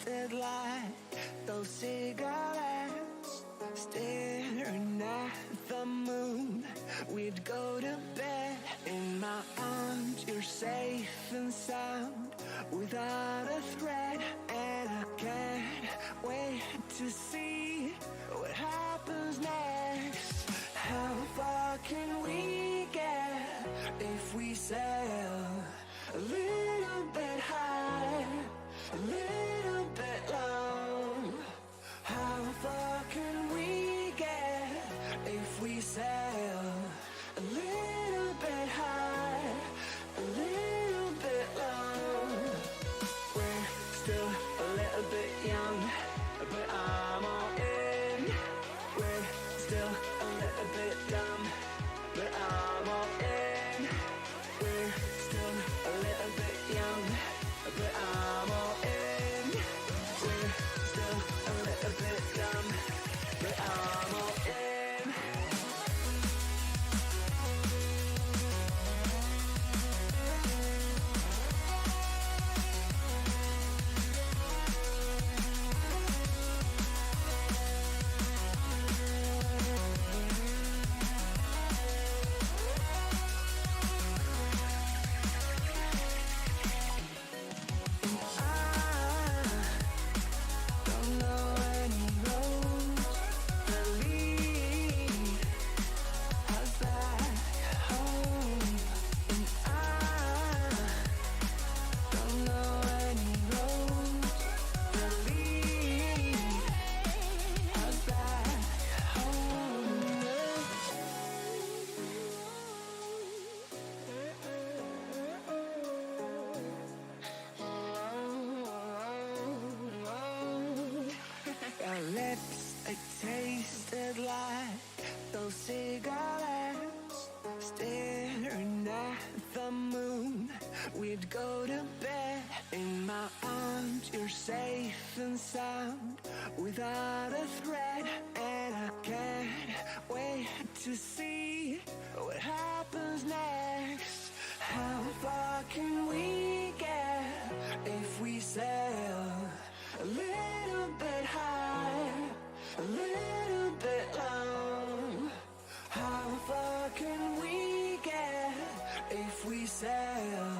tasted like those cigarettes, staring at the moon. We'd go to bed in my arms, you're safe and sound without a threat. And I can't wait to see what happens next. How far can we get if we sail a little bit high, a little bit low? How far can we get if we sail a little bit high, a little bit low? We're still a little bit young, but I'm all in. We're still a little bit dumb, but I'm all in. We're still a little bit young, but I'm all in. We're still a little bit dumb, but I'm all in. Our lips, they tasted like those cigarettes, staring at the moon. We'd go to bed in my arms, you're safe and sound without a threat. And I can't wait to see what happens next. How far can we get if we sail a little bit high, a little bit low? How far can we get if we sail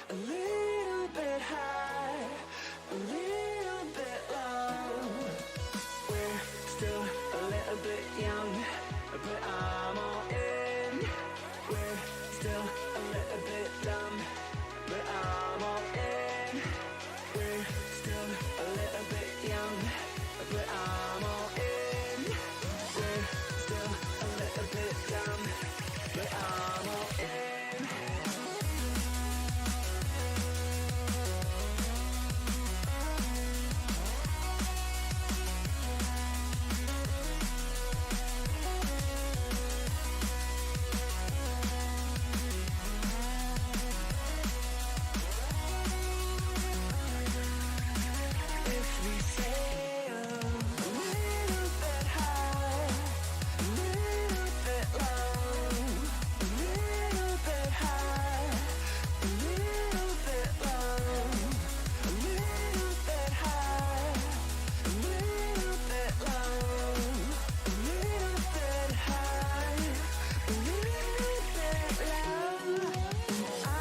a little bit high, a little bit low? We're still a little bit young, but I'm all in. We're still a little bit dumb, but I'm all in. We're still a little bit young, but I'm all in. We're still a little bit dumb, but I'm all in. If we sail a little bit high, a little bit low, a little bit high, a little bit low, a little bit high, a little bit low, a little bit high, a little bit low. I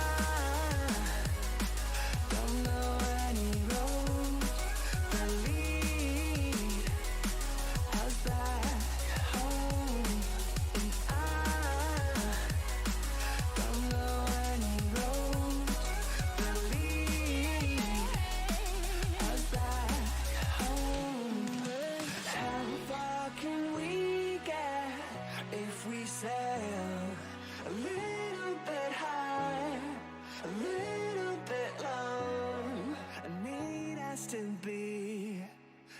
don't know any road that lead us back home. And I don't know any road that lead us back home. How far can we get if we sail a little bit high, a little bit low? I need us to be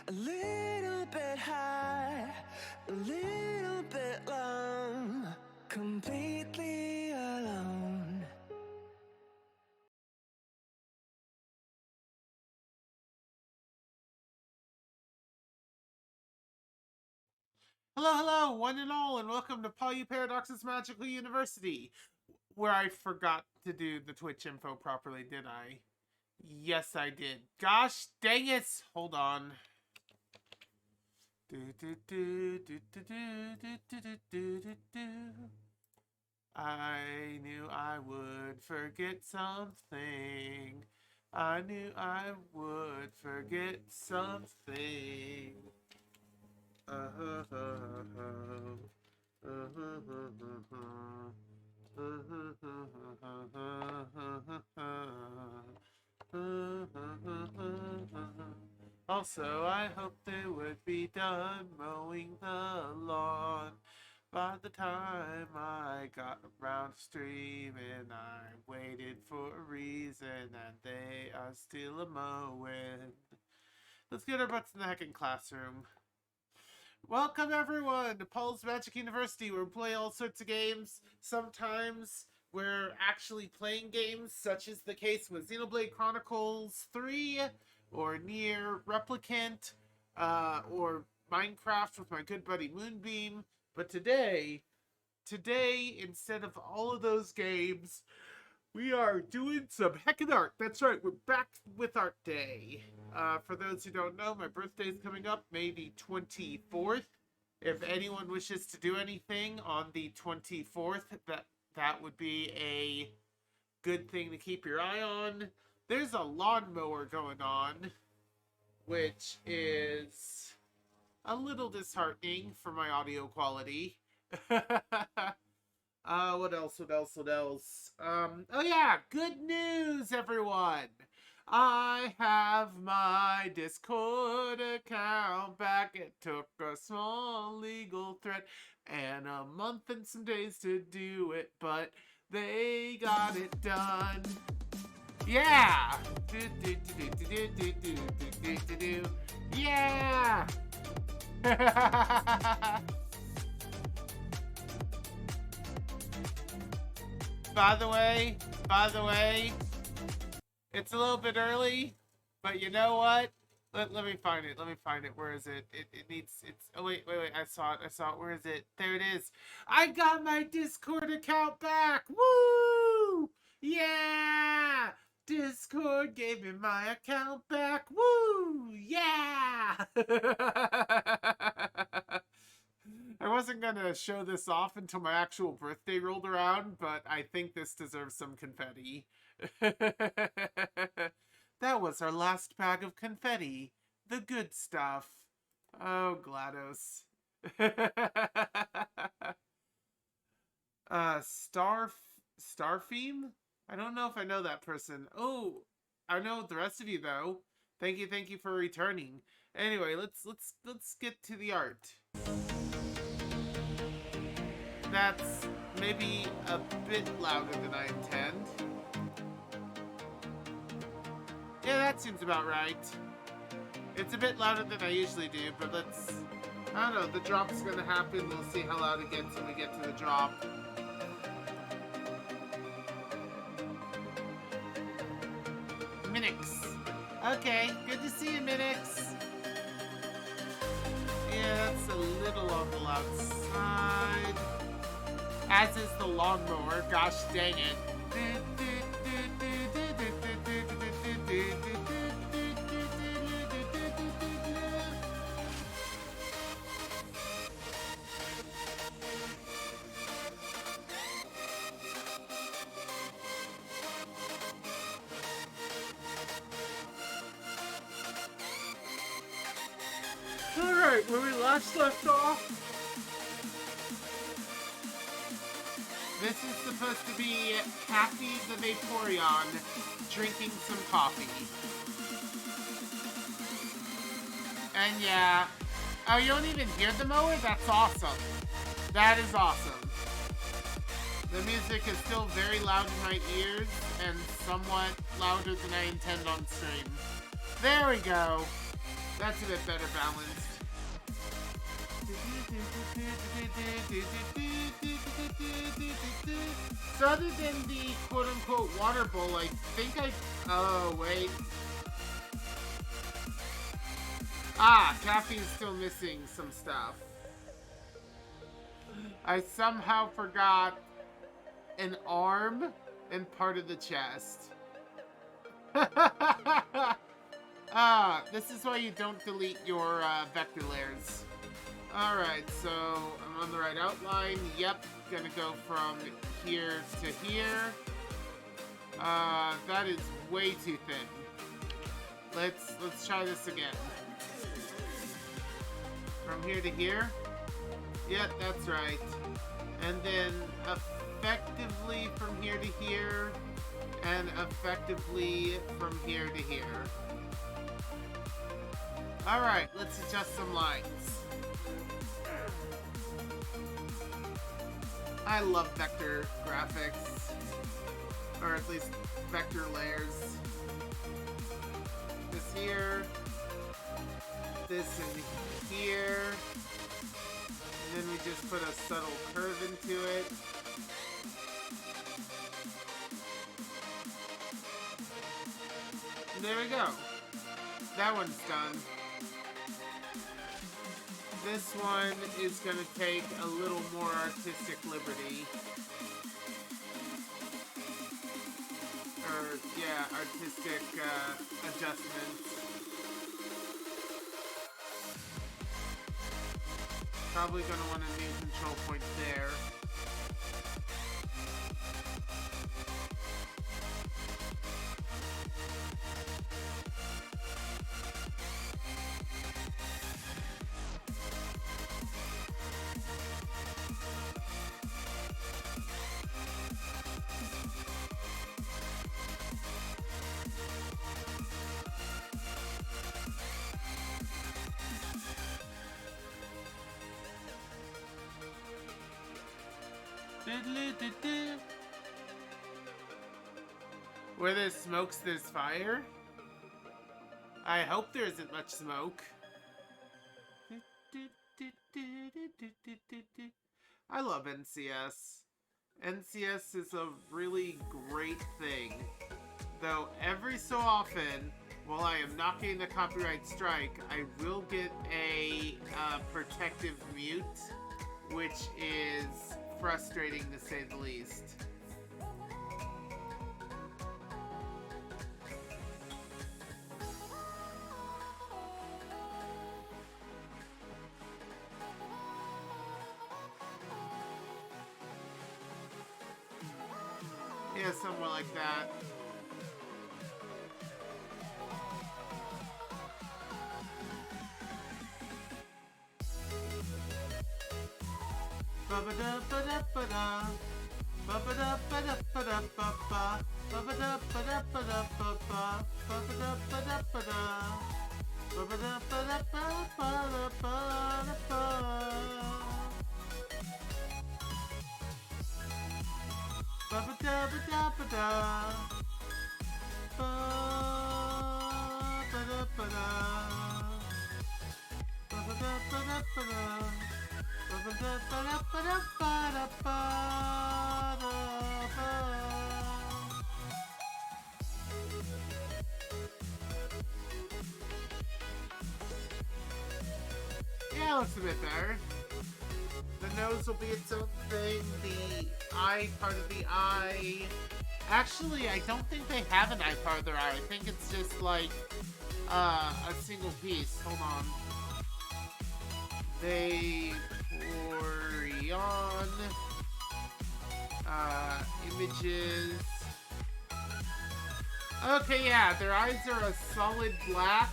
a little bit high, a little bit low, completely alone. Hello, hello, one and all, and welcome to Poly Paradox's Magical University, where I forgot to do the Twitch info properly, did I? Yes, I did. Gosh dang it! Hold on. I knew I would forget something. I knew I would forget something. Also, I hope they would be done mowing the lawn by the time I got around to streaming. I waited for a reason, and they are still a mowing. Let's get our butts in the heckin' classroom. Welcome everyone to Paul's Magic University, where we play all sorts of games. Sometimes we're actually playing games, such as the case with Xenoblade Chronicles 3, or Nier Replicant, or Minecraft with my good buddy Moonbeam. But today, instead of all of those games, we are doing some heckin' art. That's right, we're back with Art Day. For those who don't know, my birthday's coming up, May the 24th. If anyone wishes to do anything on the 24th, that would be a good thing to keep your eye on. There's a lawnmower going on, which is a little disheartening for my audio quality. What else? Oh yeah, good news, everyone! I have my Discord account back. It took a small legal threat and a month and some days to do it, but they got it done. Yeah! Yeah! By the way, it's a little bit early, but you know what? Let me find it. Where is it? It needs, oh wait. I saw it. Where is it? There it is. I got my Discord account back. Woo! Yeah! Discord gave me my account back. Woo! Yeah! I wasn't gonna show this off until my actual birthday rolled around, but I think this deserves some confetti. That was our last bag of confetti. The good stuff. Oh, GLaDOS. Starfeem? I don't know if I know that person. Oh, I know the rest of you though. Thank you for returning. Anyway, let's get to the art. That's maybe a bit louder than I intend. Yeah, that seems about right. It's a bit louder than I usually do, but let's... I don't know, the drop's gonna happen. We'll see how loud it gets when we get to the drop. Minix. Okay, good to see you, Minix. Yeah, that's a little on the loud side. As is the lawnmower, gosh dang it. Alright, where we last left off, this is supposed to be Caffie the Vaporeon drinking some coffee. And yeah. Oh, you don't even hear the mower? That's awesome. That is awesome. The music is still very loud in my ears and somewhat louder than I intend on stream. There we go. That's a bit better balanced. So other than the quote-unquote water bowl, I think oh, wait. Ah, Caffie is still missing some stuff. I somehow forgot an arm and part of the chest. This is why you don't delete your vector layers. Alright, so I'm on the right outline. Yep, gonna go from here to here. That is way too thin. Let's try this again. From here to here. Yep, that's right. And then effectively from here to here. And effectively from here to here. Alright, let's adjust some lines. I love vector graphics. Or at least vector layers. This here. This in here. And then we just put a subtle curve into it. And there we go. That one's done. This one is going to take a little more artistic liberty. Or, yeah, artistic adjustments. Probably going to want a new control point there. Where there's smokes, there's fire? I hope there isn't much smoke. I love NCS. NCS is a really great thing. Though every so often, while I am not getting a copyright strike, I will get a protective mute, which is frustrating to say the least. Yeah, somewhere like that. Ba-ba-da-ba-da-ba-da. Ba-ba-da-ba-da-ba-da-ba-ba. Ba-ba-da-ba-da-ba-da-ba-ba. Ba-ba-da-ba-da-ba-da. Ba-ba-da-ba-da-ba-da-ba-da-ba. Ba-ba-da-ba-da-ba-da. Ba-ba-da-ba-da. Ba-ba-da-ba-da-ba-da. Yeah, looks a bit better. The nose will be its own thing. The eye part of the eye. Actually, I don't think they have an eye part of their eye. I think it's just like a single piece. Hold on. They on images. Okay, yeah, their eyes are a solid black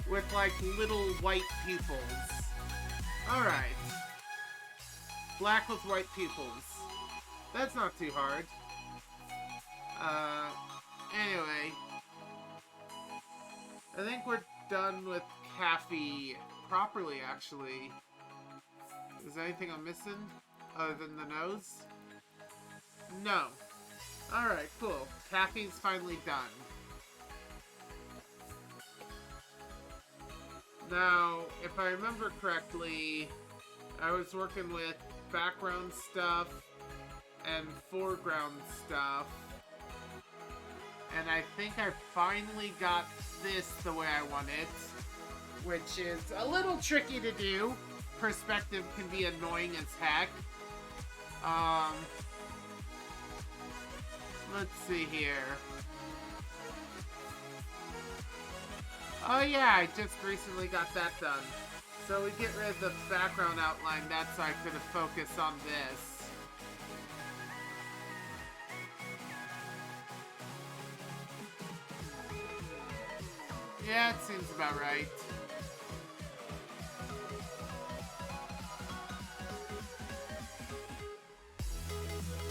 with like little white pupils. Alright. Black with white pupils. That's not too hard. Anyway. I think we're done with Caffie properly, actually. Is there anything I'm missing? Other than the nose? No. Alright, cool. Caffie's finally done. Now, if I remember correctly, I was working with background stuff and foreground stuff. And I think I finally got this the way I want it, which is a little tricky to do. Perspective can be annoying as heck. Let's see here. Oh yeah, I just recently got that done. So we get rid of the background outline, that's so I could have focused on this. Yeah, it seems about right.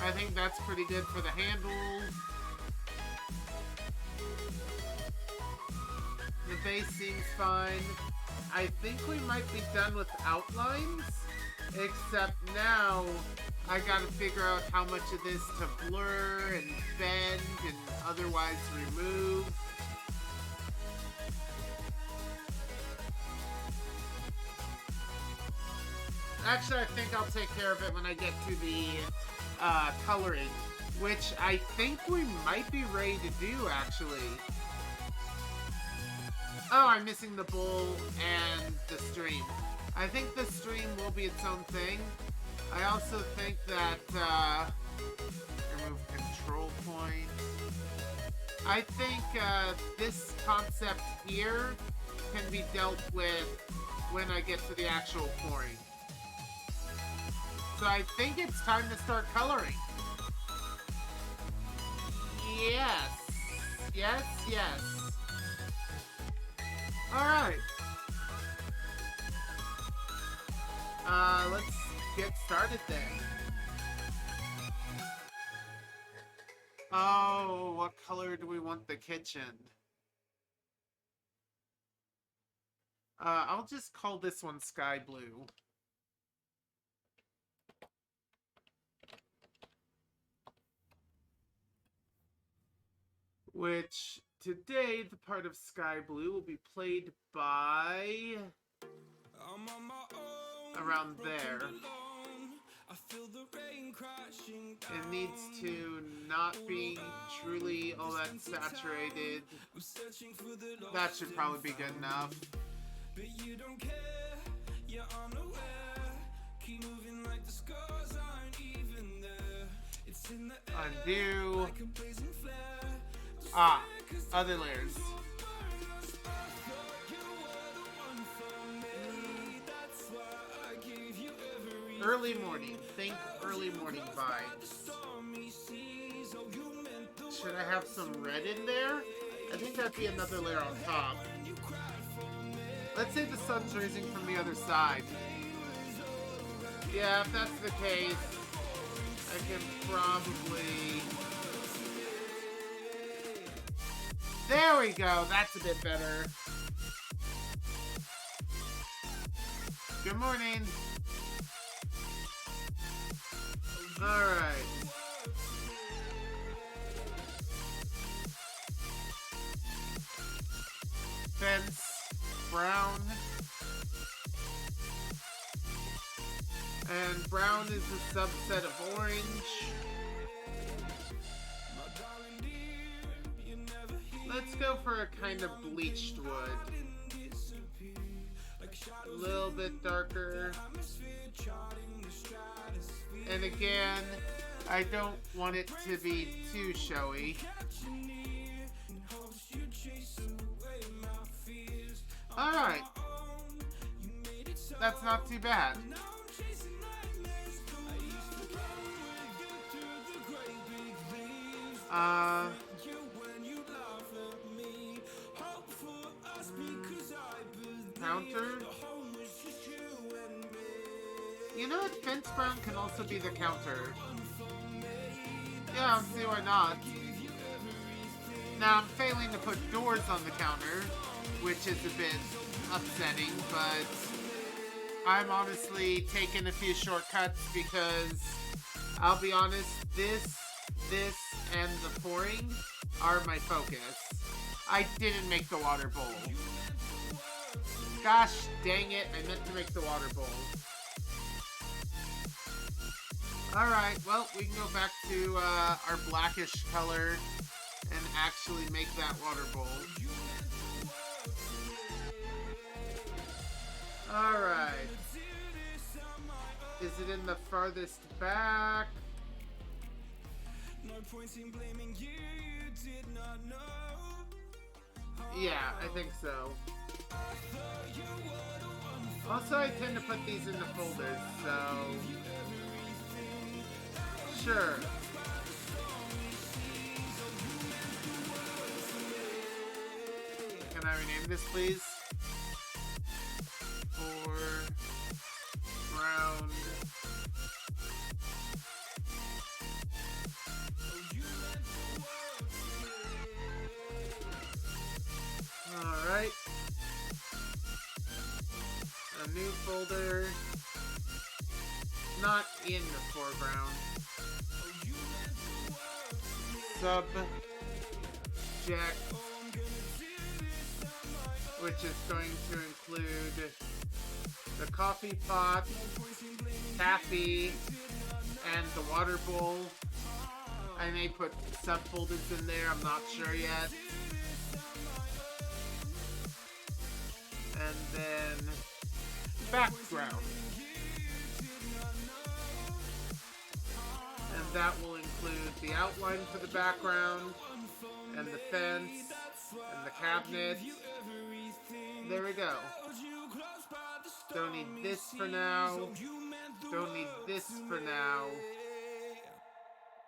I think that's pretty good for the handles. The base seems fine. I think we might be done with outlines, except now I gotta figure out how much of this to blur and bend and otherwise remove. Actually, I think I'll take care of it when I get to the coloring, which I think we might be ready to do, actually. Oh, I'm missing the bowl and the stream. I think the stream will be its own thing. I also think that, remove control point. I think this concept here can be dealt with when I get to the actual pouring. So I think it's time to start coloring. Yes. Yes, yes. Alright. Let's get started then. Oh, what color do we want the kitchen? I'll just call this one sky blue. Which, today, the part of sky blue will be played by... around there. It needs to not be truly all that saturated. That should probably be good enough. Undo. Ah, other layers. Early morning. Think early morning vibes. Should I have some red in there? I think that'd be another layer on top. Let's say the sun's rising from the other side. Yeah, if that's the case, I can probably... There we go, that's a bit better. Good morning. Alright. Fence, brown. And brown is a subset of orange. Let's go for a kind of bleached wood. A little bit darker. And again, I don't want it to be too showy. Alright. That's not too bad. Counter. You know what? Fence brown can also be the counter. Yeah, I'll see why not. Now, I'm failing to put doors on the counter, which is a bit upsetting, but I'm honestly taking a few shortcuts because, I'll be honest, this, and the pouring are my focus. I didn't make the water bowl. Gosh dang it, I meant to make the water bowl. Alright, well, we can go back to our blackish color and actually make that water bowl. Alright. Is it in the farthest back? No point in blaming you, you did not know how Yeah, I think so. Also, I tend to put these into folders, so... Sure. Can I rename this, please? Foreground. Alright. A new folder. Not in the foreground. Subject. Which is going to include the coffee pot, Caffie, and the water bowl. I may put subfolders in there, I'm not sure yet. And then background. And that will include the outline for the background, and the fence, and the cabinet. There we go. Don't need this for now. Don't need this for now.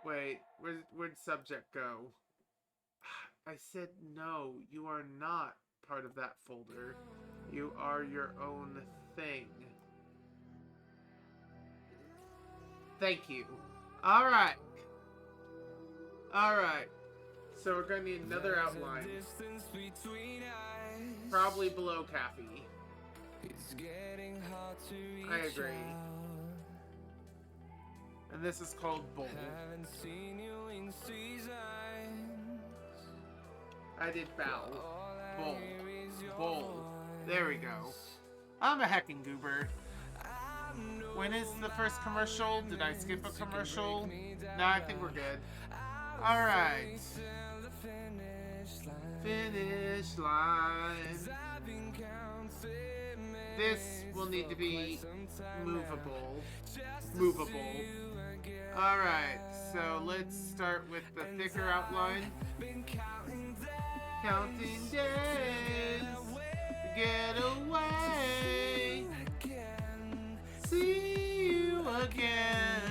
Wait, where'd subject go? I said no, you are not part of that folder. You are your own thing. Thank you. Alright. Alright. So we're going to need another outline. Probably below Caffie. I agree. And this is called Bowl. I did bow. Bowl. Bowl. There we go. I'm a heckin' goober. When is the first commercial? Did I skip a commercial? No, I think we're good. Alright. Finish line. This will need to be movable. Alright, so let's start with the thicker outline. Counting days to get away. See you again.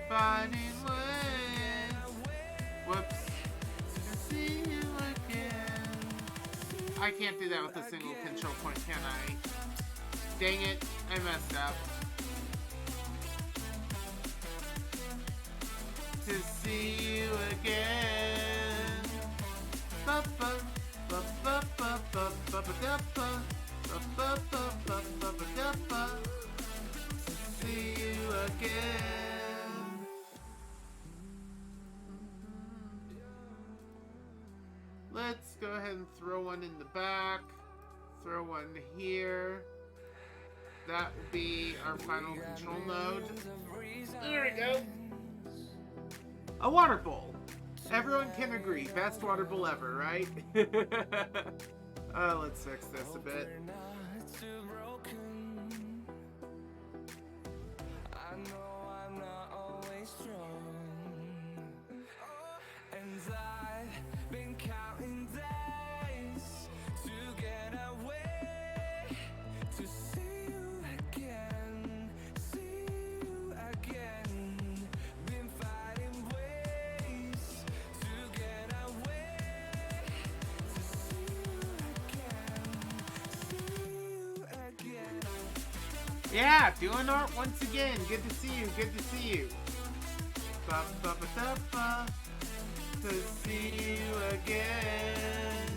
Finding ways. Whoops. See you again. I can't do that with a single control point, can I? Dang it, I messed up. To see you again. Ba-ba, ba-ba, ba-ba, ba-ba-da-ba. Ba-ba-ba-ba-ba-ba-da-ba. To see you again. Let's go ahead and throw one in the back. Throw one here. That will be our final control node. There we go. A water bowl. Everyone can agree. Best water bowl ever, right? Let's fix this a bit. Yeah, doing art once again. Good to see you. Good to see you. Ba ba ba da ba. To see you again.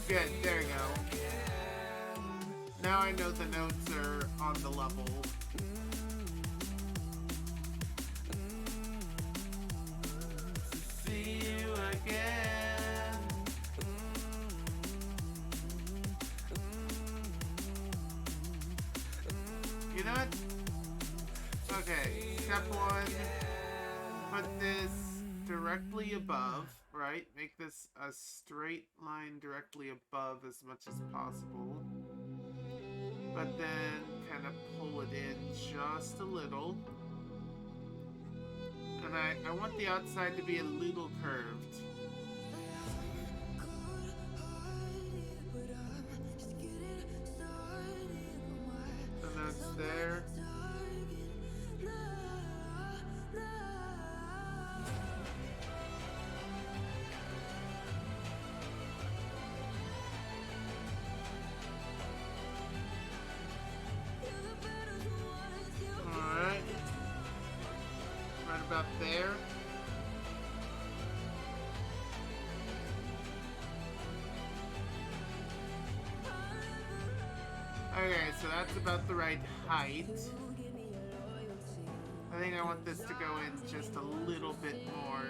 Good. There we go. Now I know the notes are on the level. You know what? Okay, step one, put this directly above, right? Make this a straight line directly above as much as possible. But then kind of pull it in just a little. And I want the outside to be a little curved. And that's there. Alright. Right about there. Okay, so that's about the right height. I think I want this to go in just a little bit more.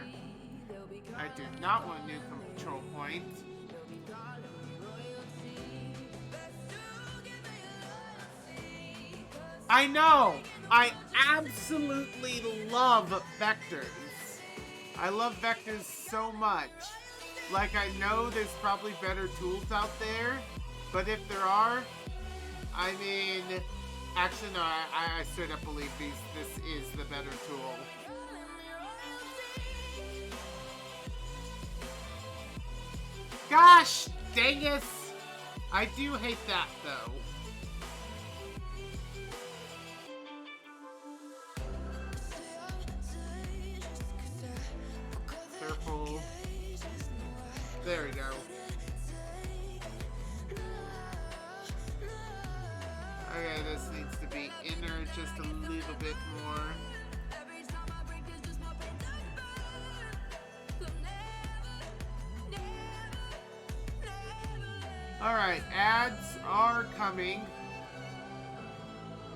I do not want a new control point. I know! I absolutely love vectors. I love vectors so much. Like, I know there's probably better tools out there, but if there are, I mean, actually no, I straight up believe this is the better tool. Gosh, dang it! I do hate that though. Careful. There we go. Okay, this needs to be inner just a little bit more. Alright, ads are coming.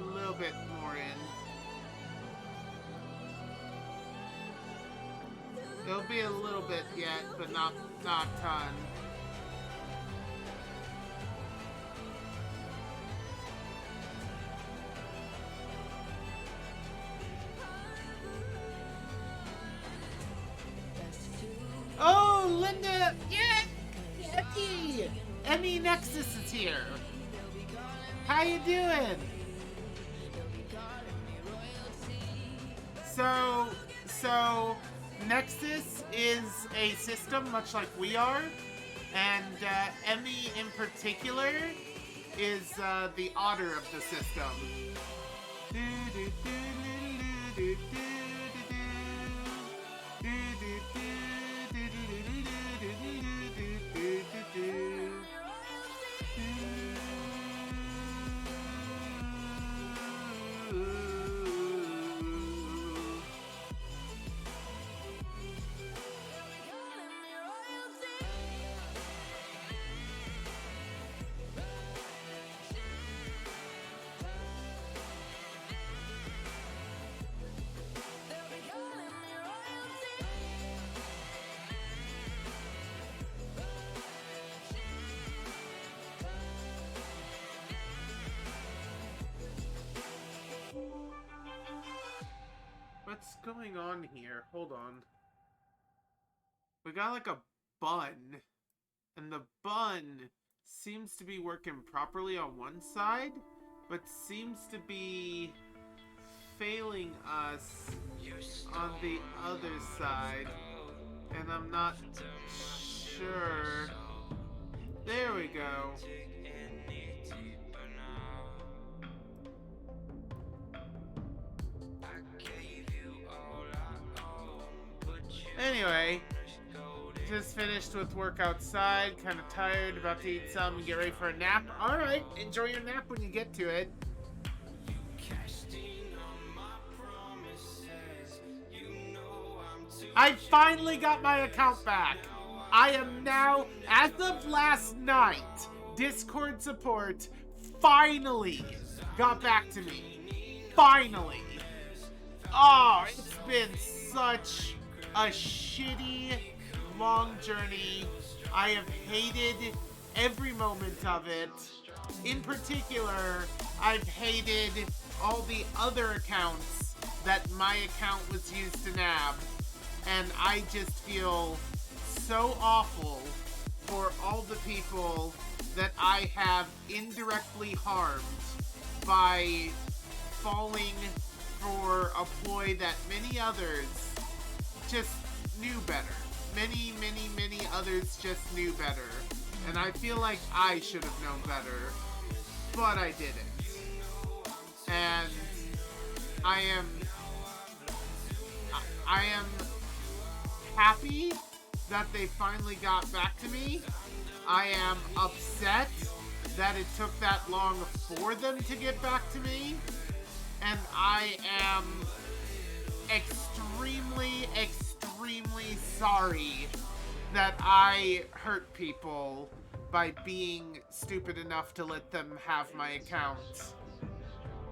A little bit more in. It'll be a little bit yet, but not a ton. Oh, Linda! Yeah! Emmy! Emmy Nexus is here! How you doing? So, Nexus is a system much like we are, and Emmy in particular is the otter of the system. What's going on here? Hold on. We got like a bun, and the bun seems to be working properly on one side, but seems to be failing us on the other side, and I'm not sure. There we go. Anyway, just finished with work outside, kind of tired, about to eat some and get ready for a nap. Alright, enjoy your nap when you get to it. I finally got my account back. I am now, as of last night, Discord support finally got back to me. Finally. Oh, it's been such a shitty, long journey. I have hated every moment of it. In particular, I've hated all the other accounts that my account was used to nab. And I just feel so awful for all the people that I have indirectly harmed by falling for a ploy that many others just knew better. Many others just knew better. And I feel like I should have known better, but I didn't. And I am happy that they finally got back to me. I am upset that it took that long for them to get back to me. And I am extremely sorry that I hurt people by being stupid enough to let them have my account.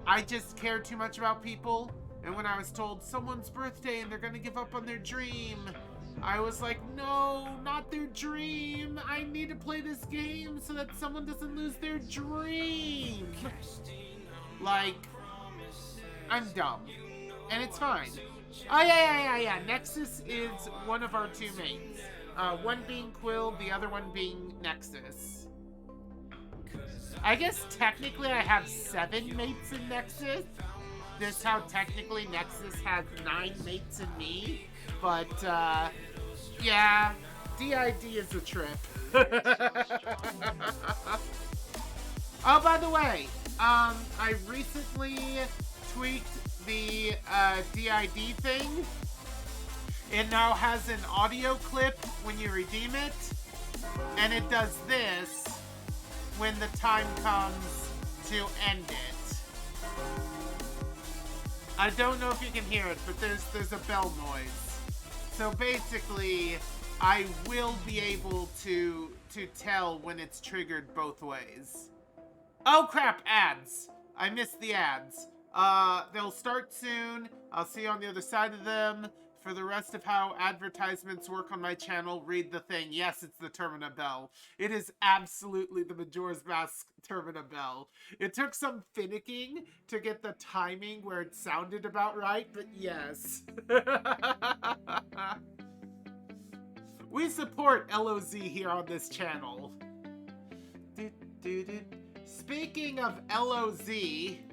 I just care too much about people, and when I was told someone's birthday and they're gonna give up on their dream, I was like, no, not their dream. I need to play this game so that someone doesn't lose their dream. Like, I'm dumb. And it's fine. Oh, yeah. Nexus is one of our two mates. One being Quill, the other one being Nexus. I guess technically I have 7 mates in Nexus. This is how technically Nexus has 9 mates in me. But, yeah, DID is a trip. Oh, by the way, I recently tweaked the DID thing. It now has an audio clip when you redeem it, and it does this when the time comes to end it. I don't know if you can hear it, but there's a bell noise. So basically, I will be able to tell when it's triggered both ways. Oh crap, ads! I missed the ads. They'll start soon. I'll see you on the other side of them. For the rest of how advertisements work on my channel, read the thing. Yes, it's the Termina Bell. It is absolutely the Majora's Mask Termina Bell. It took some finicking to get the timing where it sounded about right, but yes. We support LOZ here on this channel. Speaking of LOZ...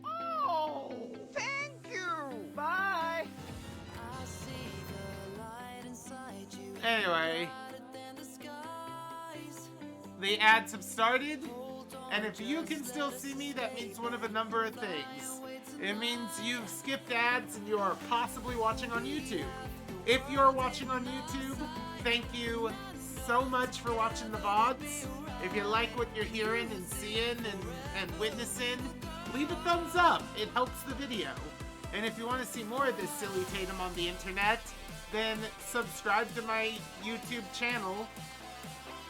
Oh, thank you! Bye! Anyway, the ads have started, and if you can still see me, that means one of a number of things. It means you've skipped ads and you are possibly watching on YouTube. If you're watching on YouTube, thank you so much for watching the VODs. If you like what you're hearing and seeing and witnessing, leave a thumbs up. It helps the video. And if you want to see more of this silly Tatum on the internet, then subscribe to my YouTube channel,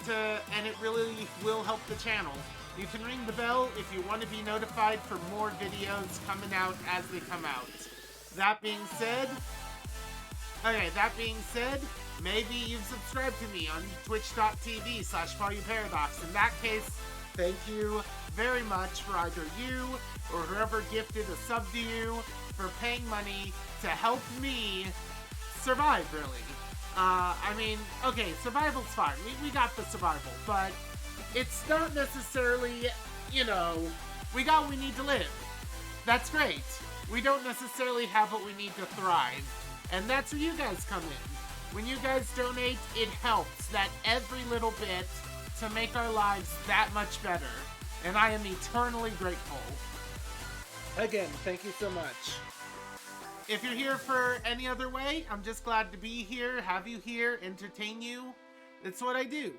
and it really will help the channel. You can ring the bell if you want to be notified for more videos coming out as they come out. That being said, maybe you've subscribed to me on twitch.tv/PaulUParadox. In that case, thank you very much for either you or whoever gifted a sub to you for paying money to help me survive, really. I mean, okay, survival's fine. We got the survival, but it's not necessarily, you know, we got what we need to live. That's great. We don't necessarily have what we need to thrive. And that's where you guys come in. When you guys donate, it helps that every little bit to make our lives that much better. And I am eternally grateful. Again, thank you so much. If you're here for any other way, I'm just glad to be here, have you here, entertain you. It's what I do.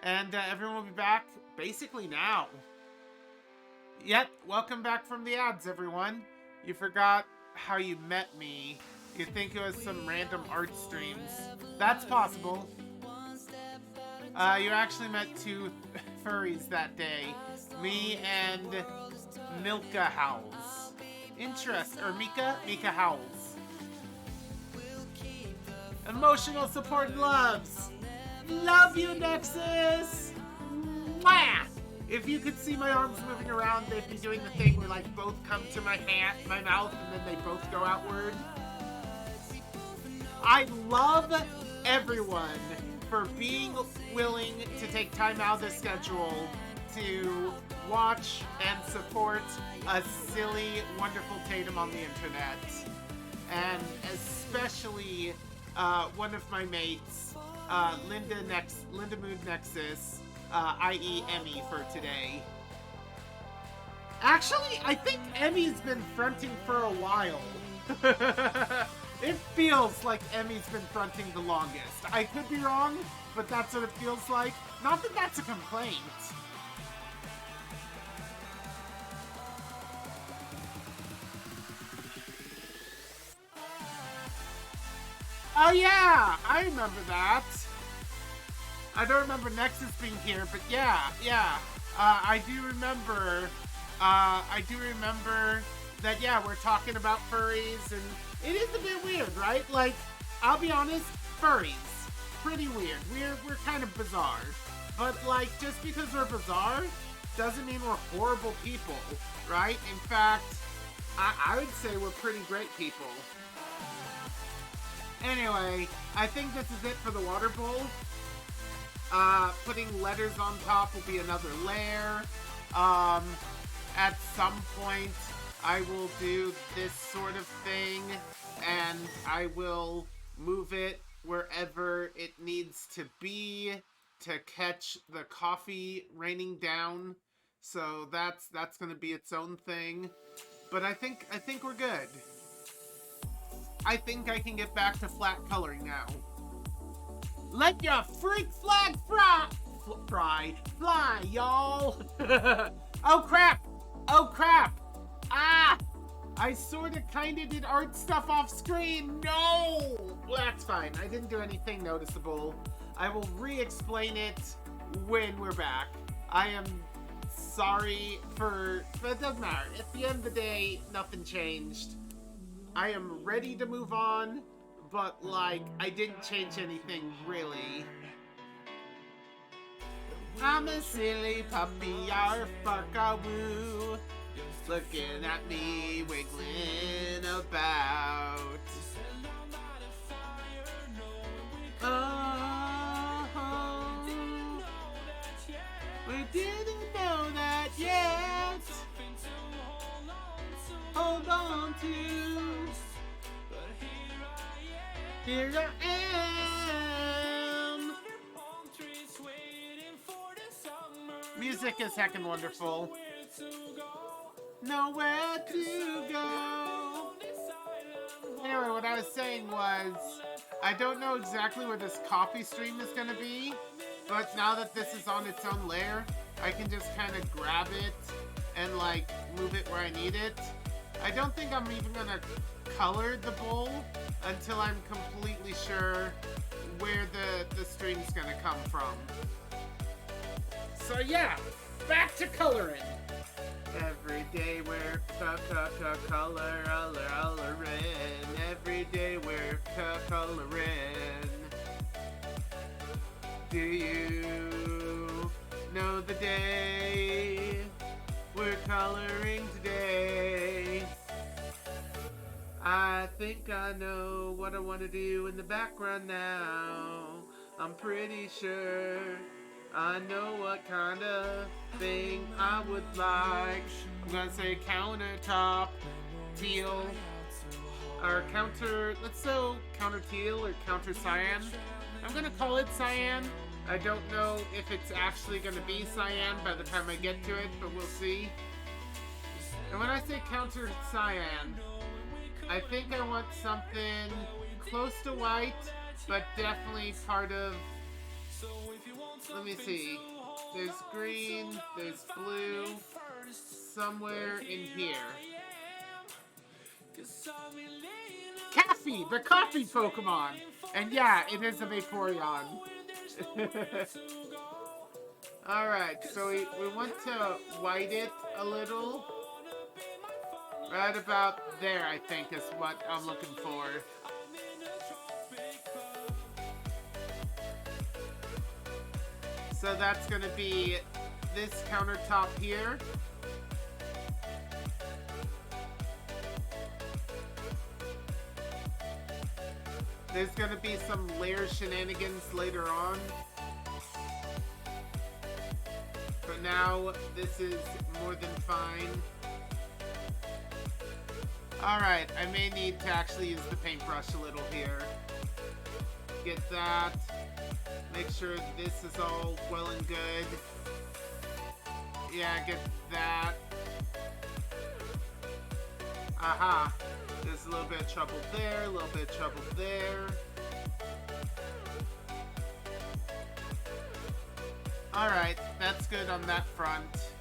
And everyone will be back basically now. Yep, welcome back from the ads, everyone. You forgot how you met me. You'd think it was some random art streams. That's possible. You actually met 2 furries that day. Me and Milka Howls. Mika Howls. Emotional support and loves. Love you, Nexus! Mwah! If you could see my arms moving around, they'd be doing the thing where, like, both come to my mouth, and then they both go outward. I love everyone for being willing to take time out of their schedule to watch and support a silly, wonderful Tatum on the internet. And especially one of my mates, Linda Mood Nexus, i.e. Emmy for today. Actually, I think Emmy's been fronting for a while. It feels like Emmy's been fronting the longest. I could be wrong, but that's what it feels like. Not that that's a complaint. Oh yeah, I remember that. I don't remember Nexus being here, but yeah. I do remember that, yeah, we're talking about furries, and it is a bit weird, right? Like, I'll be honest, furries, pretty weird. We're kind of bizarre. But, like, just because we're bizarre doesn't mean we're horrible people, right? In fact, I would say we're pretty great people. Anyway, I think this is it for the water bowl. Putting letters on top will be another layer. At some point, I will do this sort of thing, and I will move it wherever it needs to be to catch the coffee raining down. So that's going to be its own thing. But I think we're good. I think I can get back to flat coloring now. Let your freak flag fly, y'all. Oh crap! Ah! I sorta kinda did art stuff off screen. No! Well, that's fine. I didn't do anything noticeable. I will re-explain it when we're back. I am sorry but it doesn't matter. At the end of the day, nothing changed. I am ready to move on, but like, I didn't change anything really. I'm a silly puppy, yar fuck-a-woo, looking at me wiggling about. We didn't know that yet. Hold on to. Here I am. Music is heckin' wonderful. Nowhere to go. Anyway, what I was saying was, I don't know exactly where this coffee stream is gonna be, but now that this is on its own layer, I can just kind of grab it and like move it where I need it. I don't think I'm even gonna color the bowl until I'm completely sure where the stream's gonna come from. So yeah, back to coloring. Every day we're coloring. Every day we're coloring. Do you know the day we're coloring today? I think I know what I want to do in the background now. I'm pretty sure I know what kind of thing I would like. I'm gonna say countertop teal, or let's go counter teal or counter cyan. I'm gonna call it cyan. I don't know if it's actually gonna be cyan by the time I get to it, but we'll see. And when I say counter cyan, I think I want something close to white, but definitely part of, let me see, there's green, there's blue, somewhere in here. Caffie, the coffee Pokemon! And yeah, it is a Vaporeon. Alright, so we want to white it a little. Right about there, I think, is what I'm looking for. So that's going to be this countertop here. There's going to be some layer shenanigans later on. But now this is more than fine. Alright, I may need to actually use the paintbrush a little here. Get that. Make sure this is all well and good. Yeah, get that. Aha. There's a little bit of trouble there, a little bit of trouble there. Alright, that's good on that front.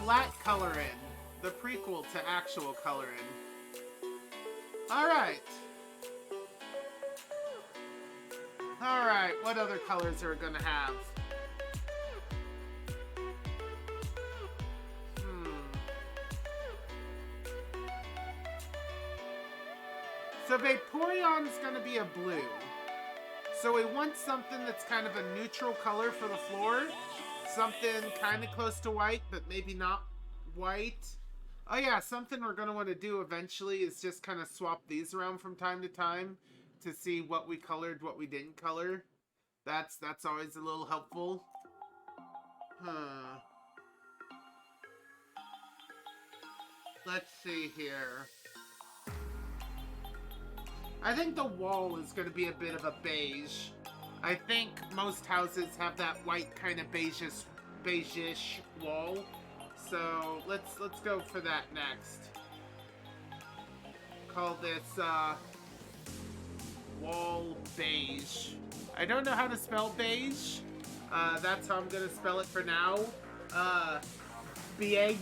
Flat coloring. The prequel to actual coloring. Alright. Alright, what other colors are we gonna have? So Vaporeon's gonna be a blue. So we want something that's kind of a neutral color for the floor. Something kind of close to white, but maybe not white. Oh yeah, something we're gonna want to do eventually is just kind of swap these around from time to time to see what we colored, what we didn't color. That's always a little helpful. Let's see here. I think the wall is going to be a bit of a beige. I think most houses have that white kind of beige-ish wall. So let's go for that next. Call this wall beige. I don't know how to spell beige. That's how I'm gonna spell it for now. Beige.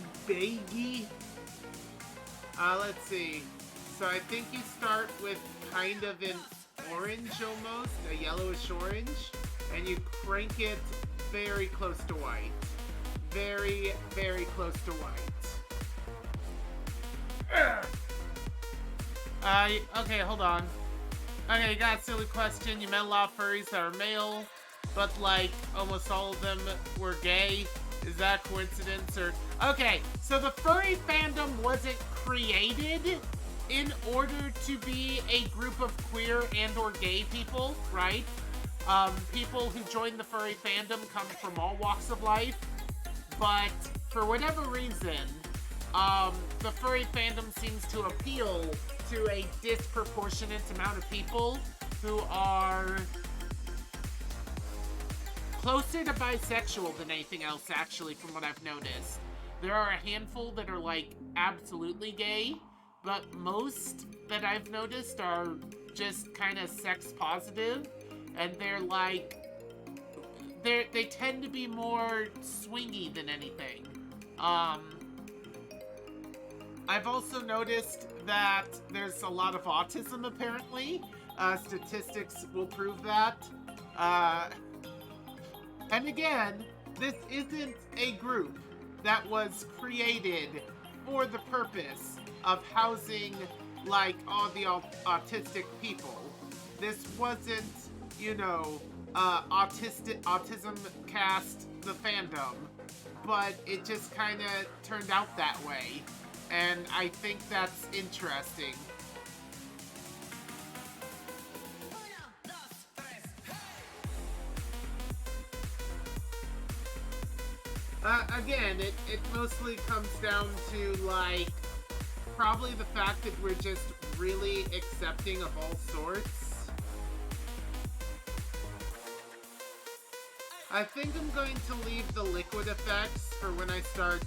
Let's see. So I think you start with kind of an orange almost, a yellowish orange, and you crank it very close to white. Very, very close to white. Okay, hold on. Okay, got a silly question. You met a lot of furries that are male, but like almost all of them were gay. Is that a coincidence or... Okay, so the furry fandom wasn't created in order to be a group of queer and or gay people, right? People who join the furry fandom come from all walks of life, but for whatever reason, the furry fandom seems to appeal to a disproportionate amount of people who are closer to bisexual than anything else, actually, from what I've noticed. There are a handful that are, like, absolutely gay, but most that I've noticed are just kind of sex positive, and they're, like, they tend to be more swingy than anything. I've also noticed that there's a lot of autism, apparently. Statistics will prove that. And again, this isn't a group that was created for the purpose of housing, like, all the autistic people. This wasn't, you know, Autism Cast the fandom, but it just kind of turned out that way. And I think that's interesting. Again, it mostly comes down to, like, probably the fact that we're just really accepting of all sorts. I think I'm going to leave the liquid effects for when I start,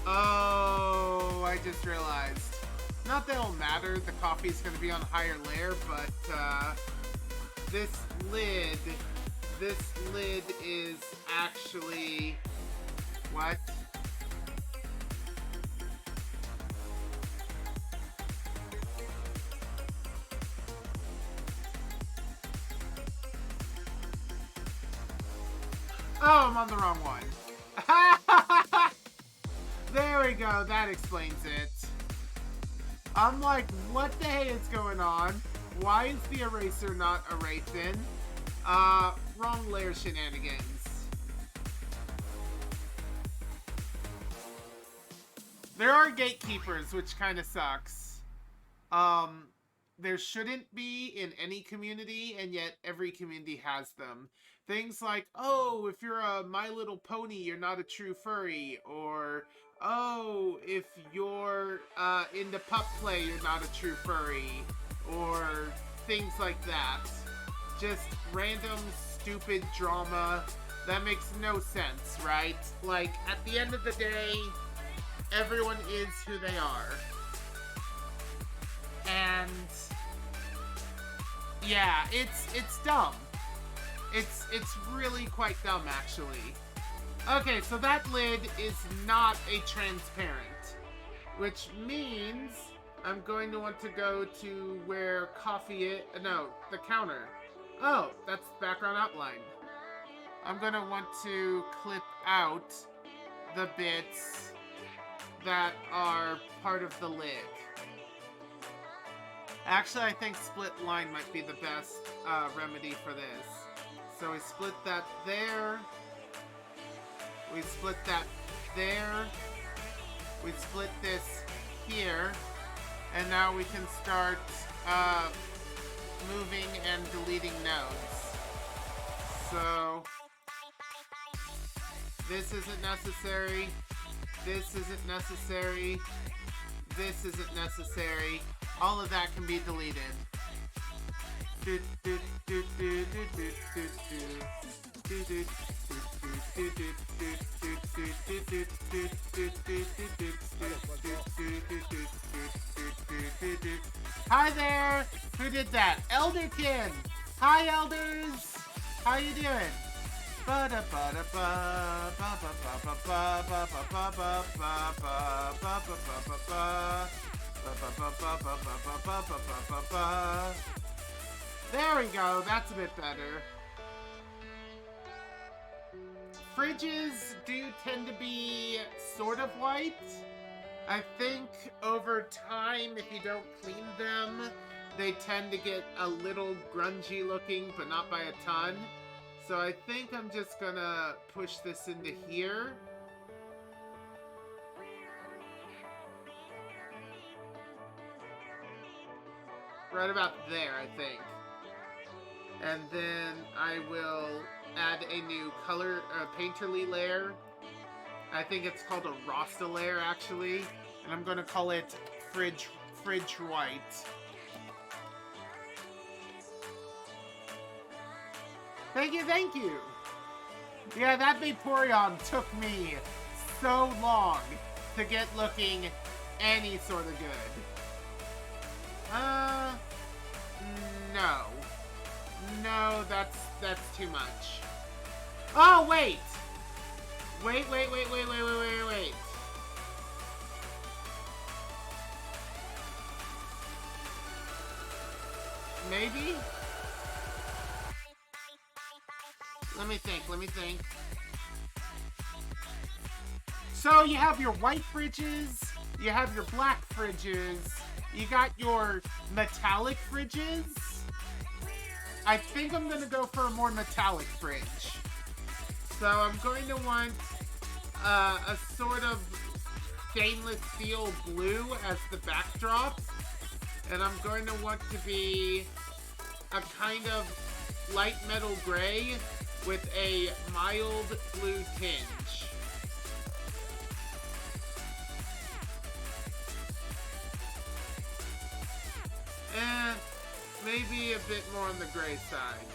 oh, I just realized. Not that it'll matter, the coffee's gonna be on a higher layer, but, this lid is actually... What? Oh, I'm on the wrong one. There we go, that explains it. I'm like, what the hey is going on? Why is the eraser not erasing? Wrong layer shenanigans. There are gatekeepers, which kind of sucks. there shouldn't be in any community, and yet every community has them. Things like, oh, if you're a My Little Pony, you're not a true furry, or oh, if you're into pup play, you're not a true furry, or things like that. Just random, stupid drama that makes no sense, right? Like, at the end of the day, everyone is who they are. And yeah, it's dumb. It's really quite dumb, actually. Okay, so that lid is not a transparent, which means I'm going to want to go to where Caffie is. No, the counter. Oh, that's background outline. I'm going to want to clip out the bits that are part of the lid. Actually, I think split line might be the best remedy for this. So we split that there. We split that there. We split this here. And now we can start moving and deleting nodes. So this isn't necessary. This isn't necessary. This isn't necessary. All of that can be deleted. Hi there! Who did that? Elderkin! Hi, elders! How you doing? There we go, that's a bit better. Fridges do tend to be sort of white. I think over time, if you don't clean them, they tend to get a little grungy looking, but not by a ton. So I think I'm just gonna push this into here. Right about there, I think. And then I will add a new color, painterly layer. I think it's called a Rasta layer, actually. And I'm going to call it Fridge White. Thank you, thank you! Yeah, that Vaporeon took me so long to get looking any sort of good. No. No, that's too much. Oh, wait! Wait. Maybe? Let me think. So you have your white fridges, you have your black fridges, you got your metallic fridges. I think I'm gonna go for a more metallic fridge. So I'm going to want a sort of stainless steel blue as the backdrop. And I'm going to want to be a kind of light metal gray with a mild blue tinge. And maybe a bit more on the gray side.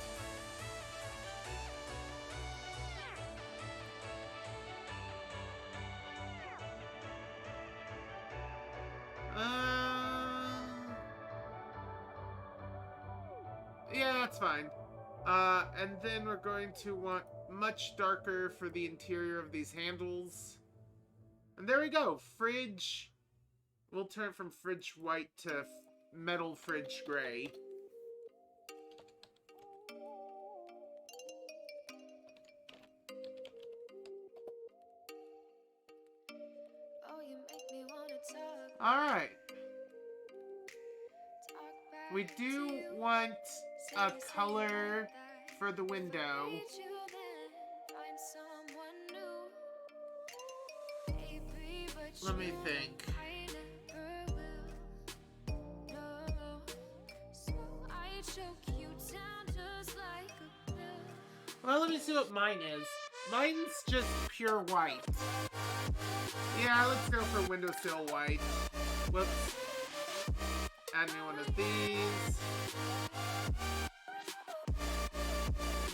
Yeah, that's fine. And then we're going to want much darker for the interior of these handles. And there we go. Fridge. We'll turn from fridge white to metal fridge gray. Alright. We do want a color for the window. Let me think. Well, let me see what mine is. Mine's just pure white. Yeah, let's go for windowsill white. Whoops. Add me one of these.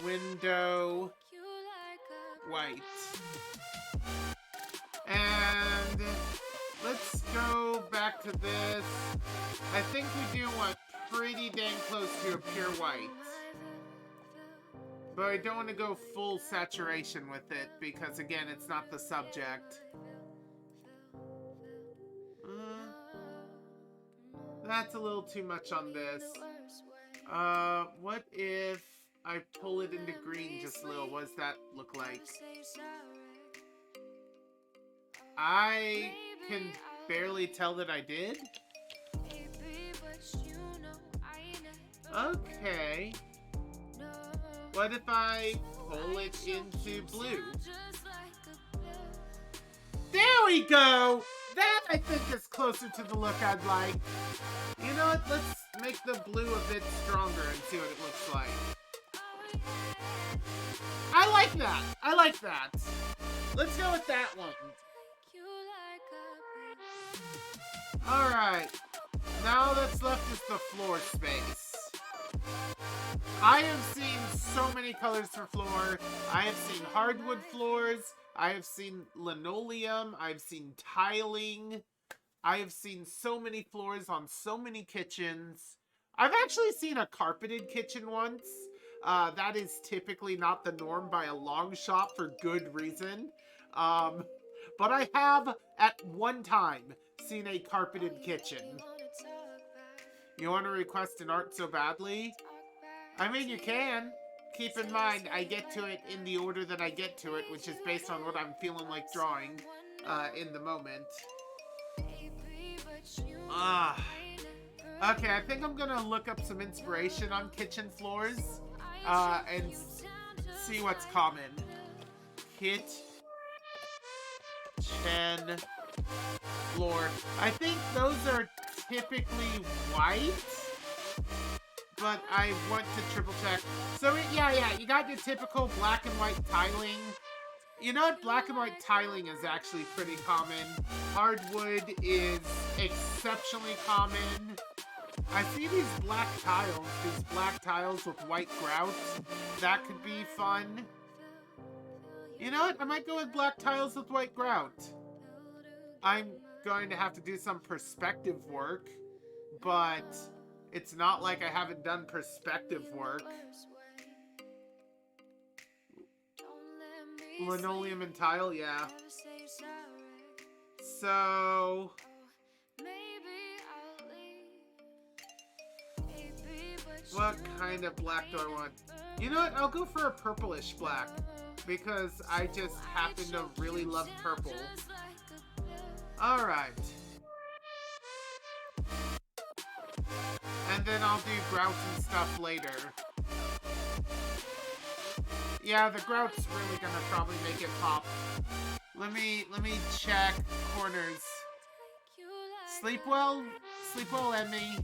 Window white. And let's go back to this. I think we do want pretty dang close to a pure white. But I don't want to go full saturation with it because, again, it's not the subject. That's a little too much on this. What if I pull it into green just a little? What does that look like? I can barely tell that I did. Okay. What if I pull it into blue? There we go! That, I think, is closer to the look I'd like. You know what? Let's make the blue a bit stronger and see what it looks like. I like that! I like that! Let's go with that one. Alright. Now that's left is the floor space. I have seen so many colors for floor. I have seen hardwood floors. I have seen linoleum. I've seen tiling. I have seen so many floors on so many kitchens. I've actually seen a carpeted kitchen once. That is typically not the norm by a long shot for good reason. But I have, at one time, seen a carpeted kitchen. You want to request an art so badly? I mean, you can. Keep in mind, I get to it in the order that I get to it, which is based on what I'm feeling like drawing in the moment. Okay, I think I'm gonna look up some inspiration on kitchen floors and see what's common. Kitchen floor. I think those are typically white. But I want to triple check. So, yeah, you got your typical black and white tiling. You know what? Black and white tiling is actually pretty common. Hardwood is exceptionally common. I see these black tiles with white grout. That could be fun. You know what? I might go with black tiles with white grout. I'm going to have to do some perspective work, but it's not like I haven't done perspective work. Linoleum and tile, yeah. So what kind of black do I want? You know what? I'll go for a purplish black because I just happen to really love purple. Alright. And then I'll do grout and stuff later. Yeah, the grout's really gonna probably make it pop. Let me check corners. Sleep well, Emmy.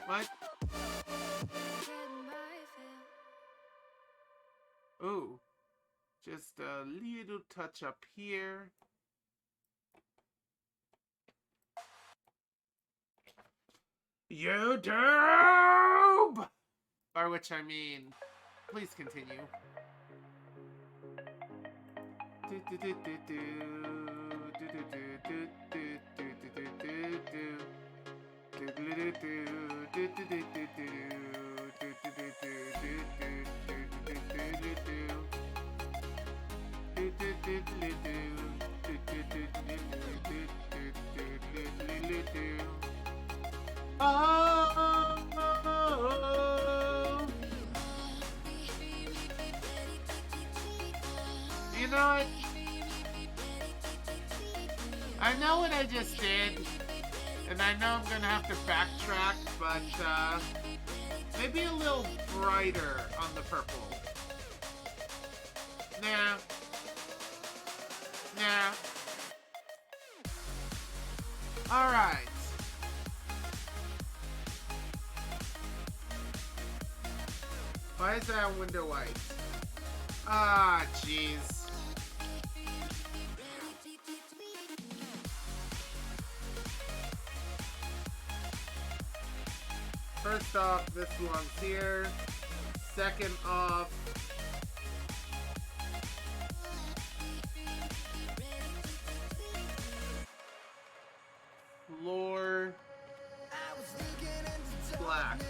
What? Ooh. Just a little touch up here. YouTube! By which I mean, please continue. You know what? I know what I just did, and I know I'm gonna have to backtrack, but maybe a little brighter on the purple. Nah. Alright. Why is that window white? Ah, jeez. First off, this belongs here. Second off, floor black.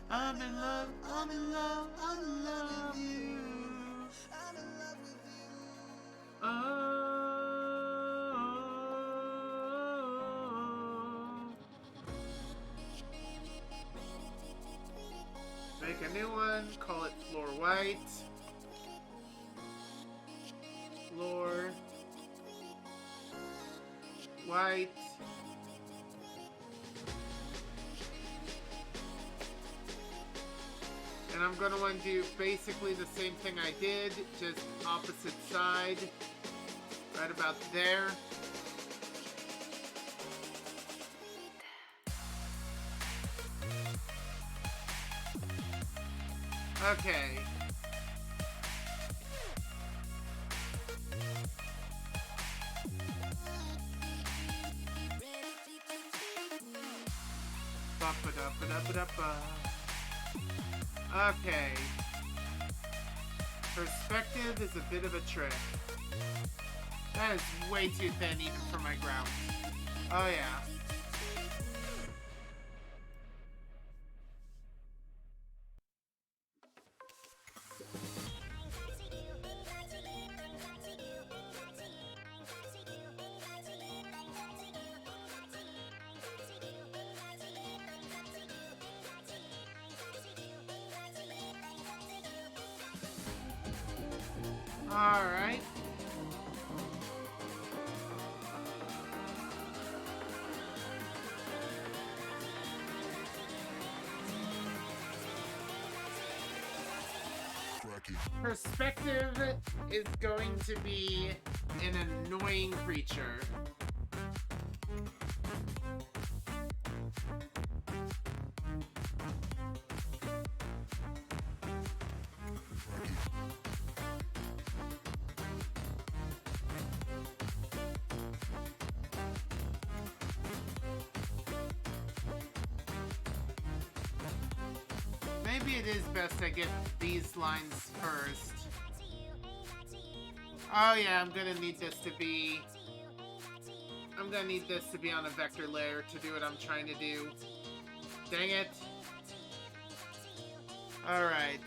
I'm in love, I'm in love, I'm in love with you. I'm in love with you. Oh. Make a new one, call it floor white. Floor white. And I'm going to want to do basically the same thing I did, just opposite side, right about there. Okay. Ba-ba-da-ba-da-ba-da-ba. Okay. Perspective is a bit of a trick. That is way too thin even for my ground. Oh yeah. Alright. Perspective is going to be an annoying creature. Maybe it is best I get these lines first. Oh yeah, I'm gonna need this to be on a vector layer to do what I'm trying to do. Dang it. Alright.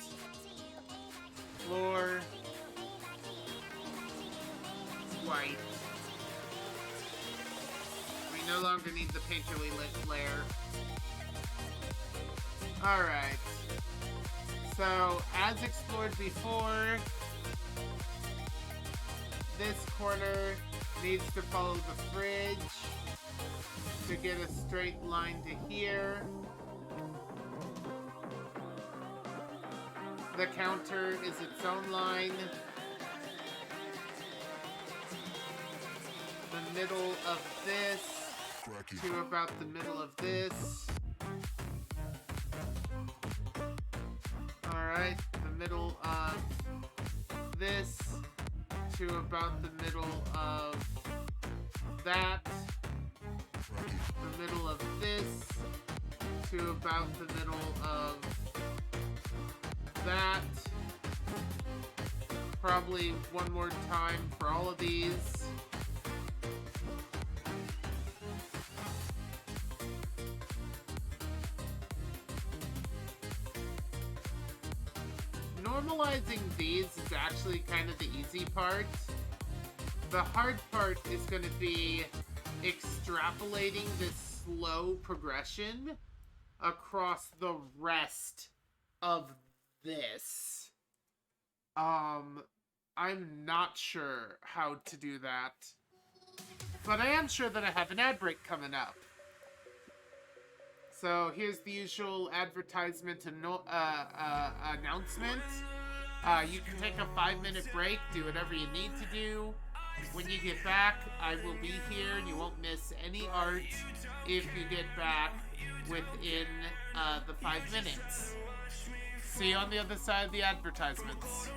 Floor white. We no longer need the painterly lit layer. Alright. So, as explored before, this corner needs to follow the fridge to get a straight line to here. The counter is its own line. The middle of this to about the middle of this. Alright, the middle of this to about the middle of that. The middle of this to about the middle of that. Probably one more time for all of these. Normalizing these is actually kind of the easy part. The hard part is going to be extrapolating this slow progression across the rest of this. I'm not sure how to do that. But I am sure that I have an ad break coming up. So here's the usual advertisement and announcement. You can take a 5-minute break, do whatever you need to do. When you get back, I will be here and you won't miss any art if you get back within the 5 minutes. See you on the other side of the advertisements.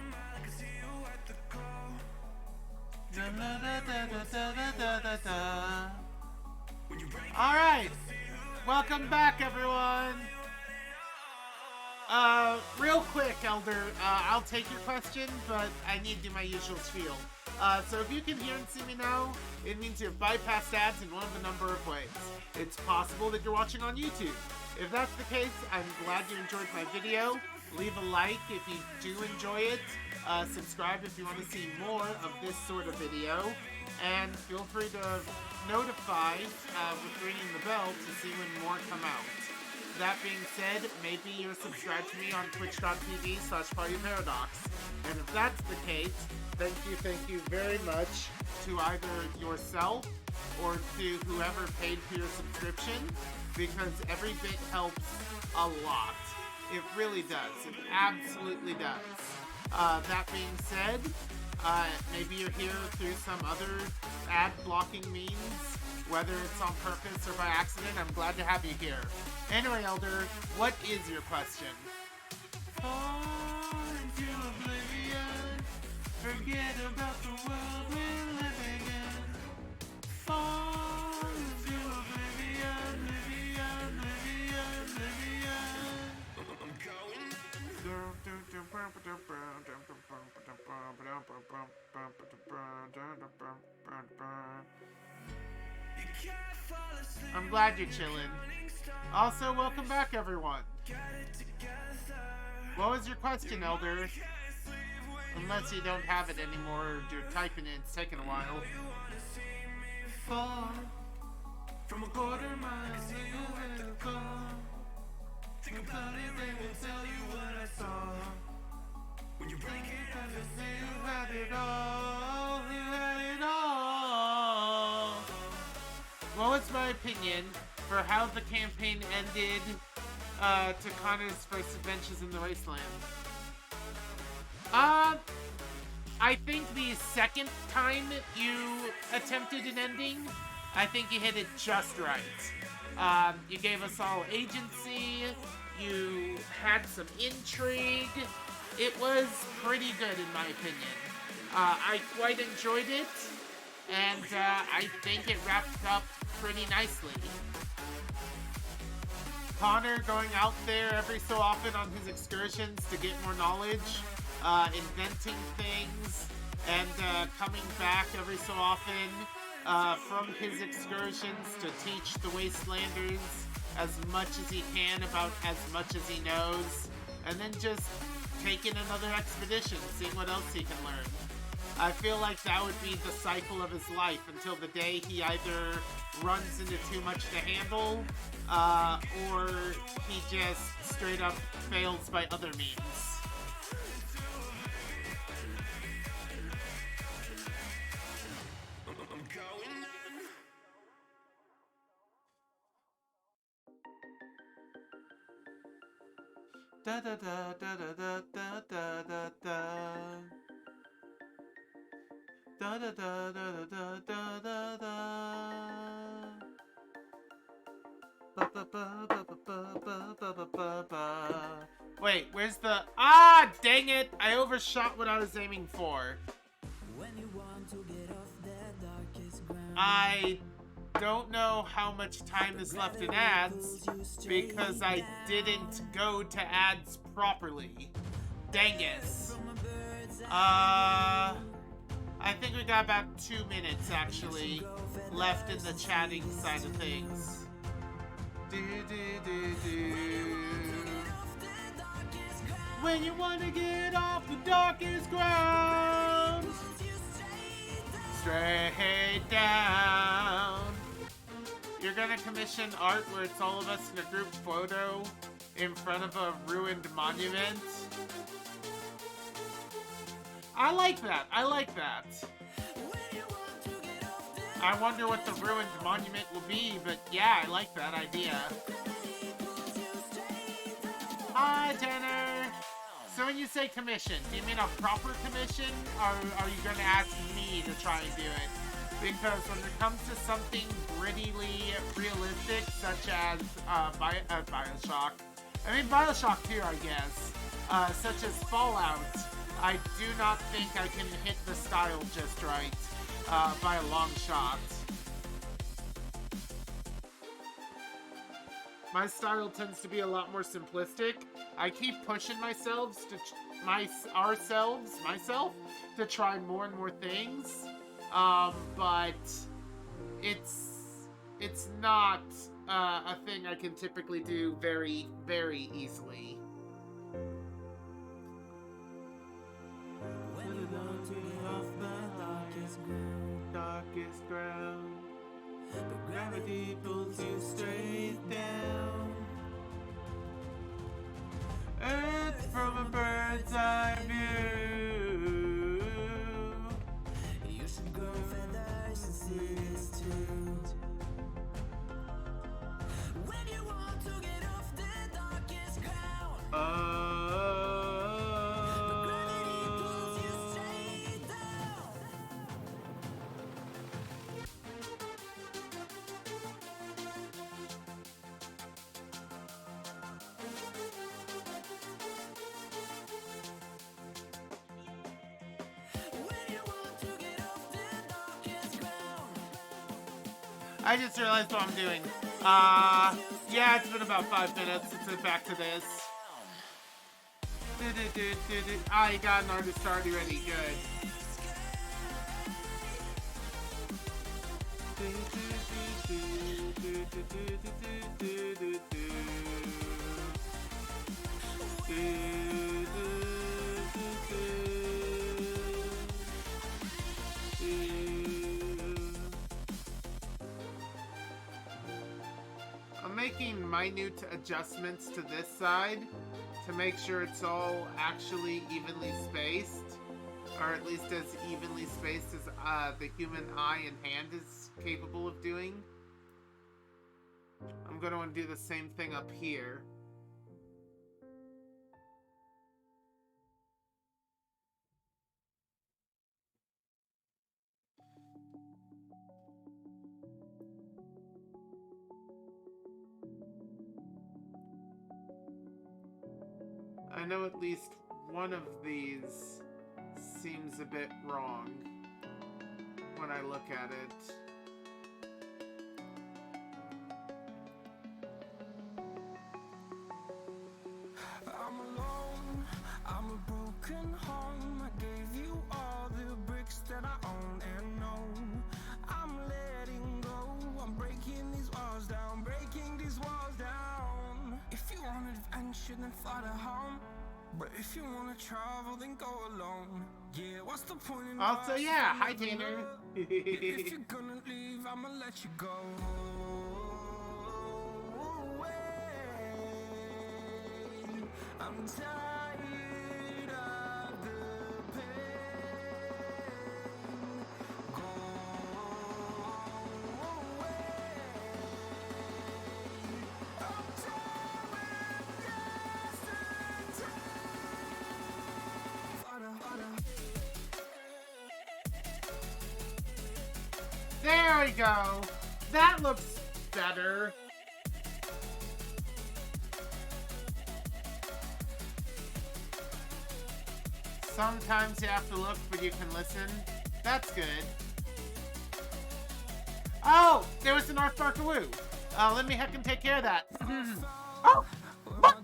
Alright, welcome back everyone. Real quick, Elder, I'll take your question, but I need to do my usual spiel. So if you can hear and see me now, it means you've bypassed ads in one of a number of ways. It's possible that you're watching on YouTube. If that's the case, I'm glad you enjoyed my video. Leave a like if you do enjoy it. Subscribe if you want to see more of this sort of video. And feel free to notify with ringing the bell to see when more come out. That being said, maybe you're subscribed to me on twitch.tv/PartyParadox. And if that's the case, thank you very much to either yourself or to whoever paid for your subscription, because every bit helps a lot. It really does. It absolutely does. That being said, maybe you're here through some other ad blocking means, whether it's on purpose or by accident. I'm glad to have you here. Anyway, Elder, what is your question? Fall into oblivion, forget about the world we're living in. Fall into oblivion, I'm going. I'm glad you're chilling. Also, welcome back, everyone. What was your question, Elder? Unless you don't have it anymore, or you're typing it, it's taking a while. Fall from a quarter mile, you will fall. Think about it, they will tell you what I saw. When you break it down, you say you had it all, you had it all. What was my opinion for how the campaign ended to Connor's first adventures in the Wasteland? I think the second time you attempted an ending, I think you hit it just right. You gave us all agency, you had some intrigue. It was pretty good in my opinion. I quite enjoyed it, and I think it wrapped up pretty nicely. Connor going out there every so often on his excursions to get more knowledge, inventing things, and coming back every so often from his excursions to teach the Wastelanders as much as he can about as much as he knows, and then just taking another expedition, seeing what else he can learn. I feel like that would be the cycle of his life until the day he either runs into too much to handle, or he just straight up fails by other means. Da da da da da da da da da. Da da da da da da da da. Ba ba ba ba ba ba ba ba ba ba. Wait, where's the? Ah, dang it! I overshot what I was aiming for. I don't know how much time is left in ads because I didn't go to ads properly. Dang it. I think we got about 2 minutes actually left in the chatting side of things. When you wanna get off the darkest ground, straight down. you're gonna commission art where it's all of us in a group photo in front of a ruined monument. I like that. I like that. I wonder what the ruined monument will be, but yeah, I like that idea. Hi, Tanner! So when you say commission, do you mean a proper commission, or are you going to ask me to try and do it? Because when it comes to something grittily realistic, such as Bioshock, I mean Bioshock 2, I guess, such as Fallout, I do not think I can hit the style just right, by a long shot. My style tends to be a lot more simplistic. I keep pushing myself to try more and more things, but it's not a thing I can typically do very, very easily. Darkest ground, but gravity pulls you straight down. Earth from a bird's eye view. You should grow feathers and see this too. When you want to get off the darkest ground. I just realized what I'm doing. Yeah, it's been about 5 minutes since I'm back to this. I got an artist already ready. Good. I'm making minute adjustments to this side to make sure it's all actually evenly spaced, or at least as evenly spaced as the human eye and hand is capable of doing. I'm going to do the same thing up here. I know at least one of these seems a bit wrong when I look at it. I'm alone, I'm a broken home. I gave you all the bricks that I own and know. I'm letting go, I'm breaking these walls down, breaking these walls down. If you want adventure, then fly to home. But if you want to travel, then go alone. Yeah, what's the point in Also, yeah, hi Tanner. if you're gonna leave, I'ma let you go. I'm tired of the pain. Go away. I'm tired of yesterday. There we go. That looks better. Sometimes you have to look, but you can listen. That's good. Oh, there was an Arth Barkaroo. Let me heck and take care of that. Oh, what?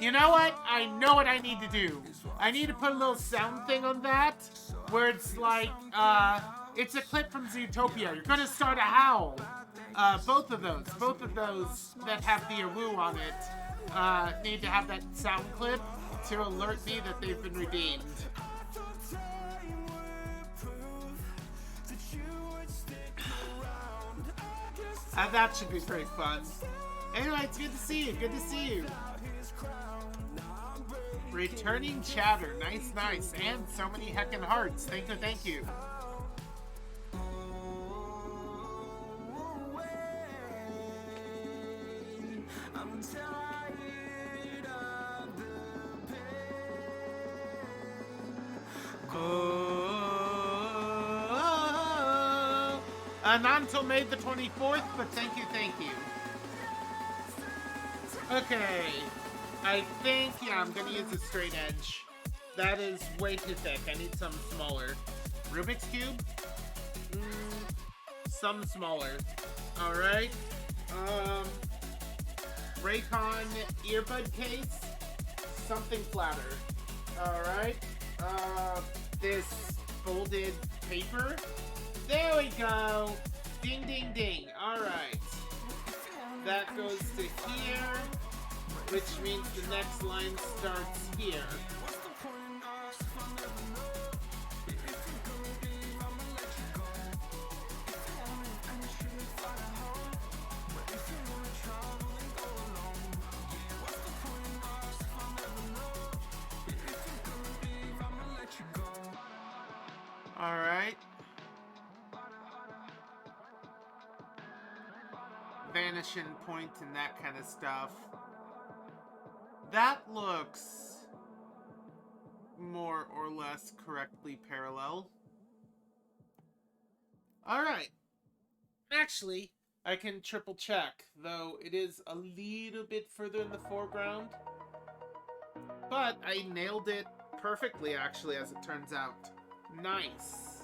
You know what? I know what I need to do. I need to put a little sound thing on that, where it's like, it's a clip from Zootopia. You're gonna start a howl. Both of those that have the awoo on it, need to have that sound clip. to alert me that they've been redeemed. And that should be pretty fun. Anyway, it's good to see you. Good to see you. Returning chatter. Nice, nice. And so many heckin' hearts. Thank you, thank you. I'm tired of the pain. Not until May the 24th, but thank you, thank you. Okay. I think, yeah, I'm gonna use a straight edge. That is way too thick. I need some smaller. Rubik's Cube? Some smaller. Alright. Raycon earbud case? Something flatter. Alright. This folded paper? There we go! Ding, ding, ding. Alright. That goes to here, which means the next line starts here. Alright. Vanishing point and that kind of stuff. That looks more or less correctly parallel. Alright. Actually, I can triple check, though it is a little bit further in the foreground. But I nailed it perfectly, actually, as it turns out. Nice.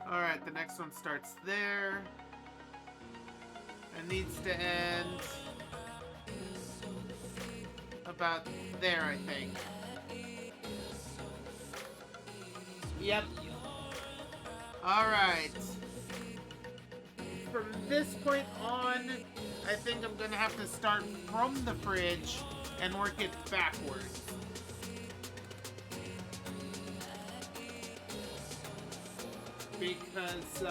Alright, the next one starts there. It needs to end about there, I think. Yep. Alright. From this point on, I think I'm gonna have to start from the fridge and work it backwards. Because,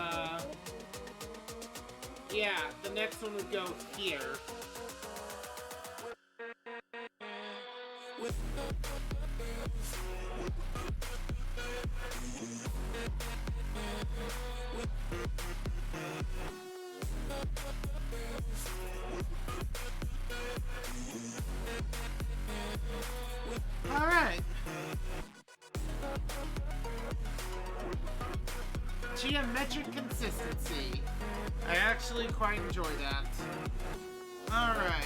yeah, the next one would go here. Alright. Geometric consistency. I actually quite enjoy that. Alright.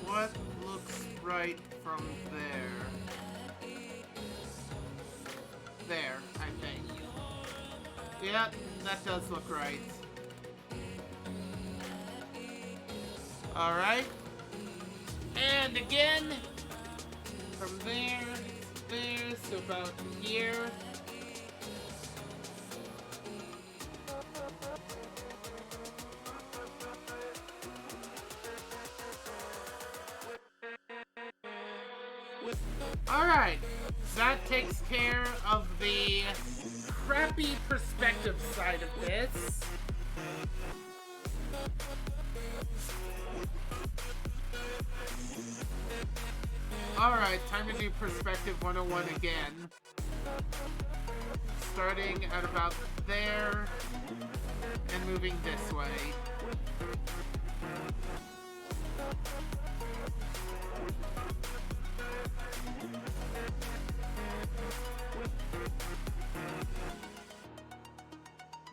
What looks right from there? There, I think. Yeah, that does look right. Alright. And again, from there, there, so about here. Alright, that takes care of the crappy perspective side of this. Alright, time to do perspective 101 again. Starting at about there and moving this way.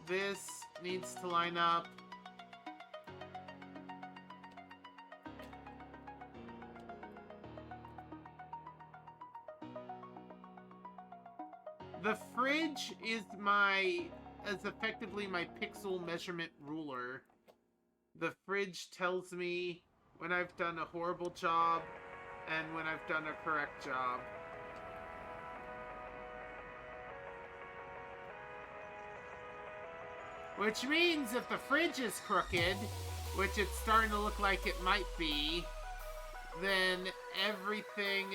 This needs to line up The fridge is effectively my pixel measurement ruler. The fridge tells me when I've done a horrible job and when I've done a correct job. Which means if the fridge is crooked, which it's starting to look like it might be, then everything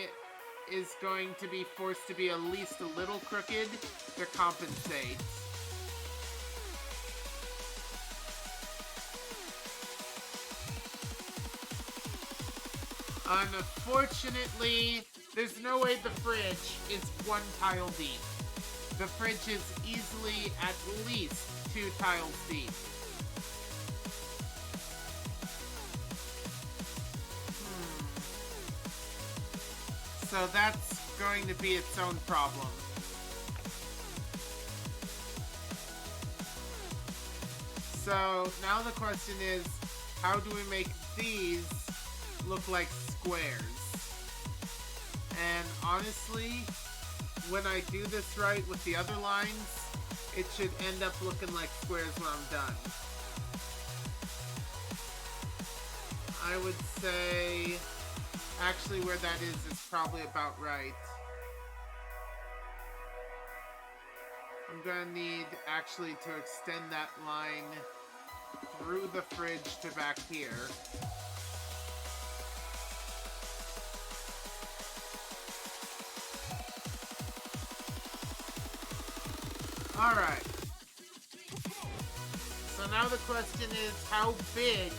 is going to be forced to be at least a little crooked to compensate. Unfortunately, there's no way the fridge is one tile deep. The fridge is easily at least 2 tiles deep. So that's going to be its own problem. So now the question is, how do we make these look like squares? And honestly, when I do this right with the other lines, it should end up looking like squares when I'm done. I would say, actually where that is probably about right. I'm gonna need actually to extend that line through the fridge to back here. Alright. So now the question is, how big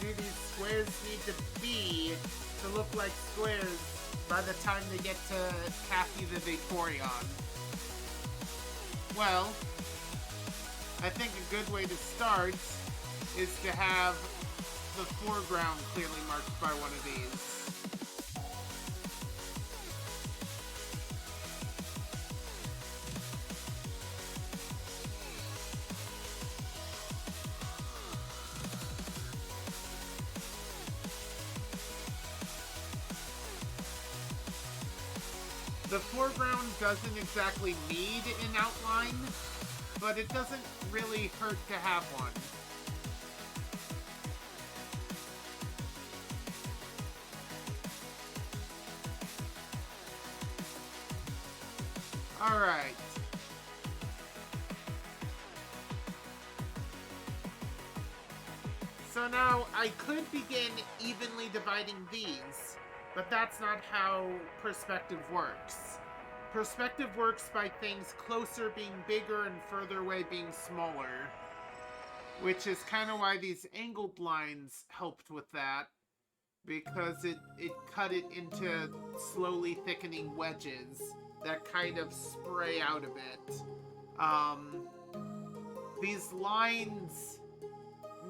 do these squares need to be to look like squares by the time they get to Caffie the Vaporeon? Well, I think a good way to start is to have the foreground clearly marked by one of these. The foreground doesn't exactly need an outline, but it doesn't really hurt to have one. Alright. So now I could begin evenly dividing these, but that's not how perspective works. Perspective works by things closer being bigger and further away being smaller. Which is kind of why these angled lines helped with that. Because it cut it into slowly thickening wedges that kind of spray out a bit. These lines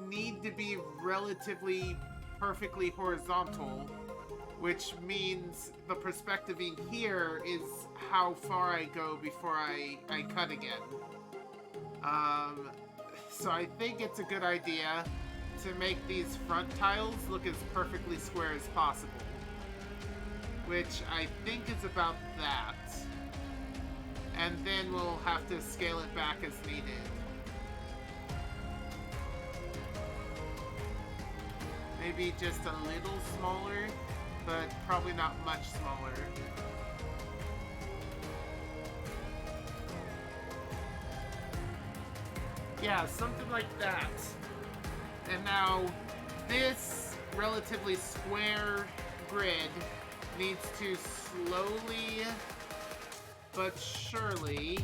need to be relatively perfectly horizontal, which means the perspectiving here is how far I go before I cut again. So I think it's a good idea to make these front tiles look as perfectly square as possible. Which I think is about that. And then we'll have to scale it back as needed. Maybe just a little smaller, but probably not much smaller. Yeah, something like that. And now, this relatively square grid needs to slowly but surely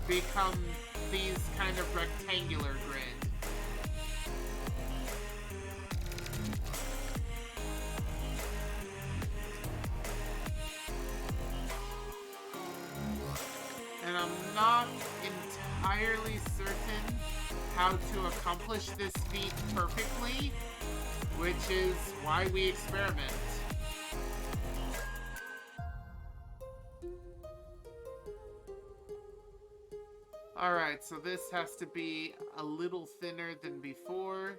become these kind of rectangular grid. And I'm not entirely certain how to accomplish this feat perfectly, which is why we experiment. Alright, so this has to be a little thinner than before,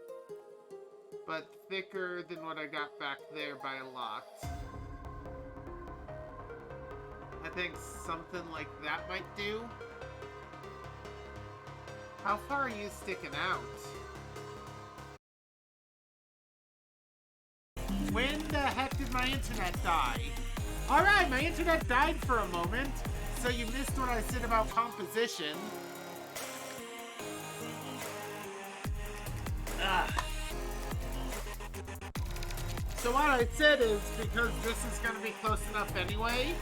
but thicker than what I got back there by a lot. I think something like that might do. How far are you sticking out? When the heck did my internet die? Alright, my internet died for a moment, so you missed what I said about composition. So what I said is, because this is going to be close enough anyway,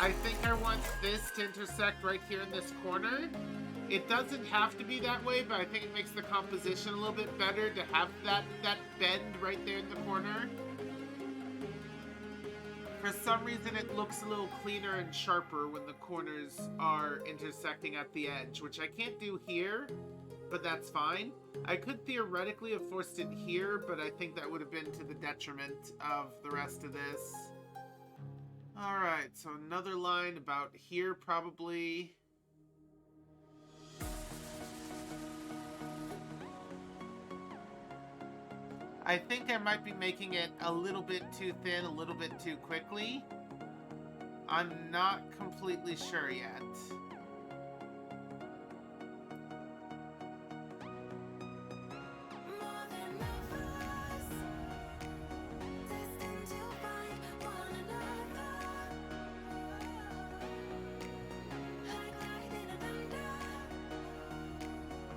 I think I want this to intersect right here in this corner. It doesn't have to be that way, but I think it makes the composition a little bit better to have that bend right there in the corner. For some reason, it looks a little cleaner and sharper when the corners are intersecting at the edge, which I can't do here, but that's fine. I could theoretically have forced it here, but I think that would have been to the detriment of the rest of this. Alright, so another line about here, probably. I think I might be making it a little bit too thin, a little bit too quickly. I'm not completely sure yet.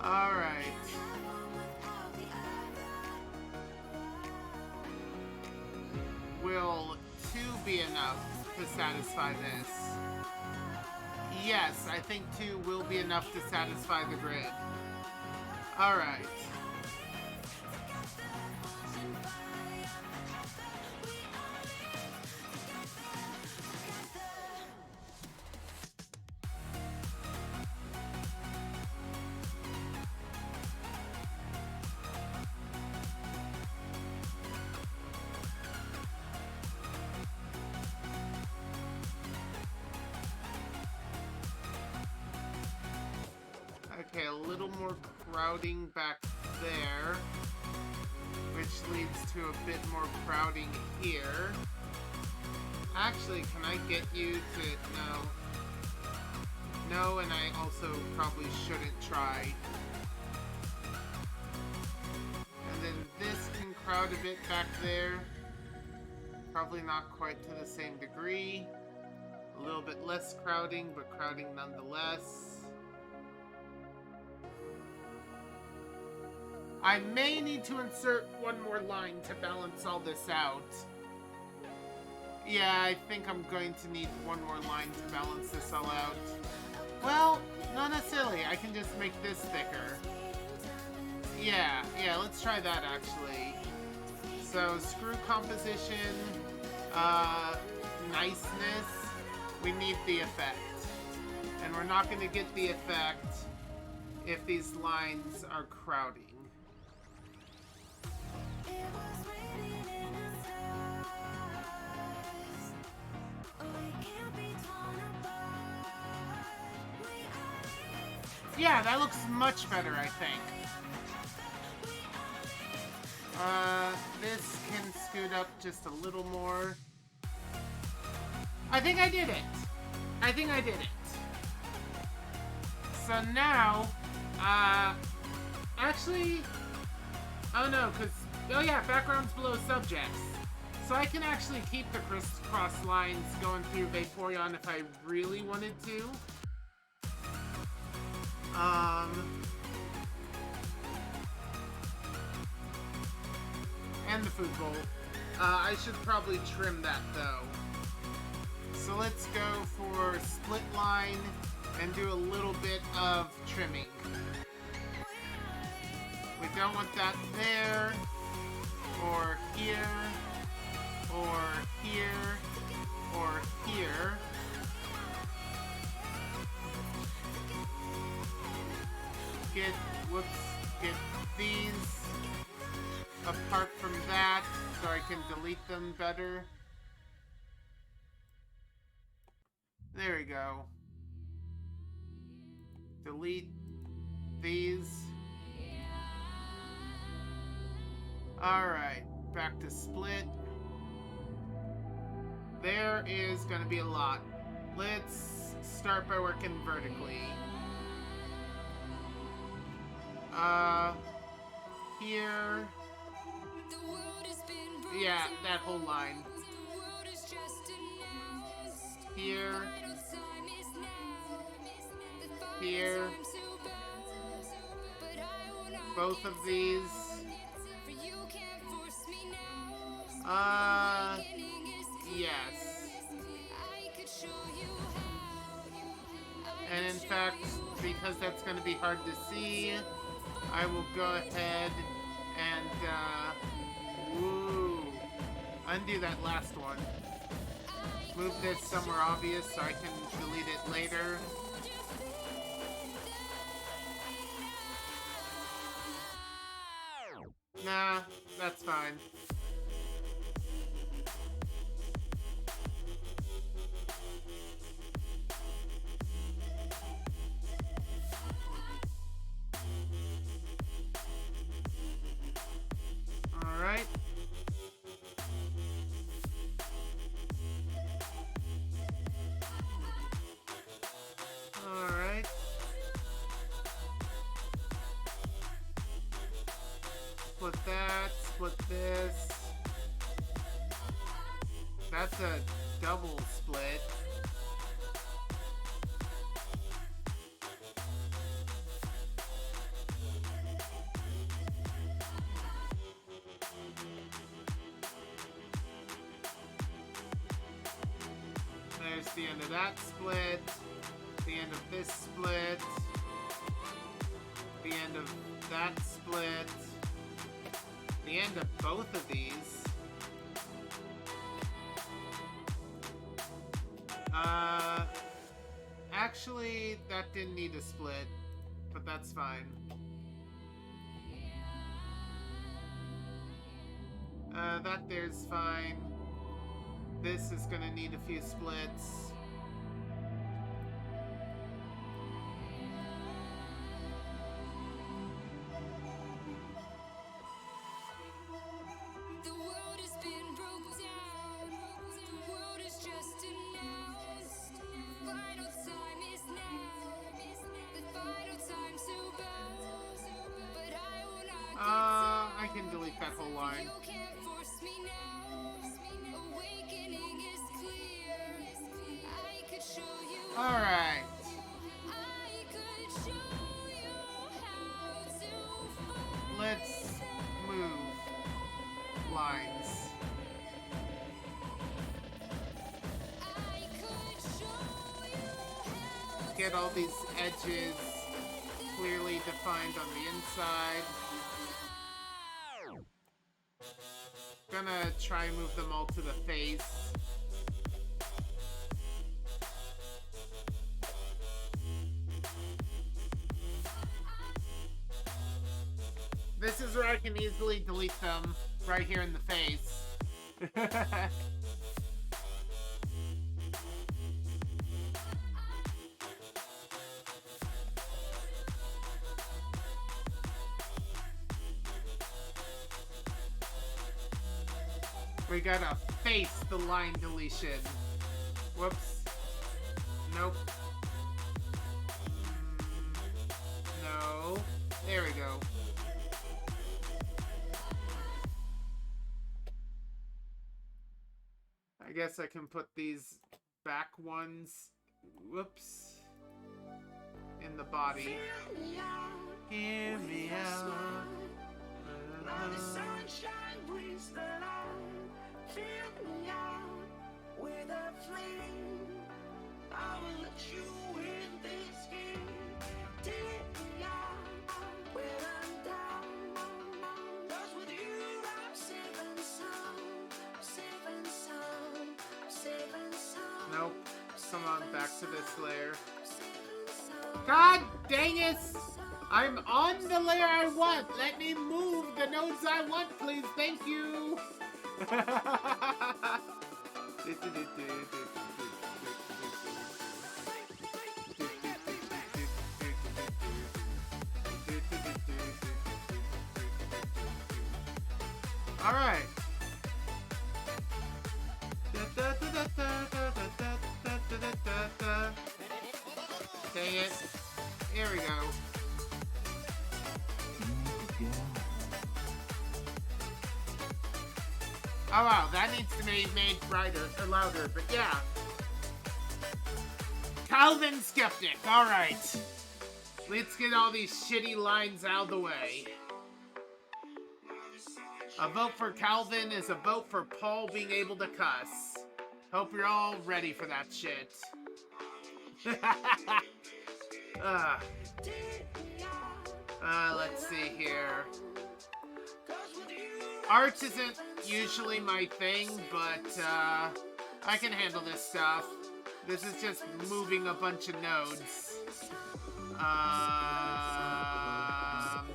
All right. Will 2 be enough to satisfy this? Yes, I think 2 will be enough to satisfy the grid. All right. Okay, a little more crowding back there, which leads to a bit more crowding here. Actually, can I get you to... No, and I also probably shouldn't try. And then this can crowd a bit back there. Probably not quite to the same degree. A little bit less crowding, but crowding nonetheless. I may need to insert one more line to balance all this out. Yeah, I think I'm going to need one more line to balance this all out. Well, not necessarily. I can just make this thicker. Yeah, let's try that actually. So, screw composition, niceness, we need the effect. And we're not going to get the effect if these lines are crowding. Yeah, that looks much better, I think. This can scoot up just a little more. I think I did it. So now, actually, oh no, oh yeah, backgrounds below subjects. So I can actually keep the crisscross lines going through Vaporeon if I really wanted to. And the food bowl. I should probably trim that though. So let's go for split line and do a little bit of trimming. We don't want that there, or here, or here, or here. Get these apart from that so I can delete them better. There we go. Delete these. Alright, back to split. There is going to be a lot. let's start by working vertically. Here. Yeah, that whole line. Here. Here. Both of these. Yes. And in fact, because that's going to be hard to see, I will go ahead and, undo that last one. Move this somewhere obvious so I can delete it later. Nah, that's fine. Alright. Alright. Split that, split this. That's a double split. There's the end of that split, the end of this split, the end of that split, the end of both of these. Actually, that didn't need a split, but that's fine. That there's fine. This is gonna need a few splits. The world has been broke down. The world is just announced. Final time is now. The final time to bow. But I will not I can delete that whole line. You can't force me now. Awakening is clear. I could show you. Alright. I could show you how to find. Let's move lines. I could show you how. Get all these edges clearly defined on the inside. Gonna try and move them all to the face. This is where I can easily delete them, right here in the face. We gotta face the line deletion. Whoops. Nope. No. There we go. I guess I can put these back ones, whoops, in the body. Hear me out. The sunshine brings the light. Fill me out with a flame. I will let you in this game. Take me out when I'm down. 'Cause with you I'm saving some, saving some, saving some. Nope. Come on, back to this layer. Saving some. God dang it! I'm on the layer I want! Let me move the nodes I want, please! Thank you! Alright. Dang it. Here we go. Oh wow, that needs to be made brighter or louder, but yeah. Calvin Skeptic, alright. Let's get all these shitty lines out of the way. A vote for Calvin is a vote for Paul being able to cuss. Hope you're all ready for that shit. Let's see here. Art isn't usually my thing, but I can handle this stuff. This is just moving a bunch of nodes.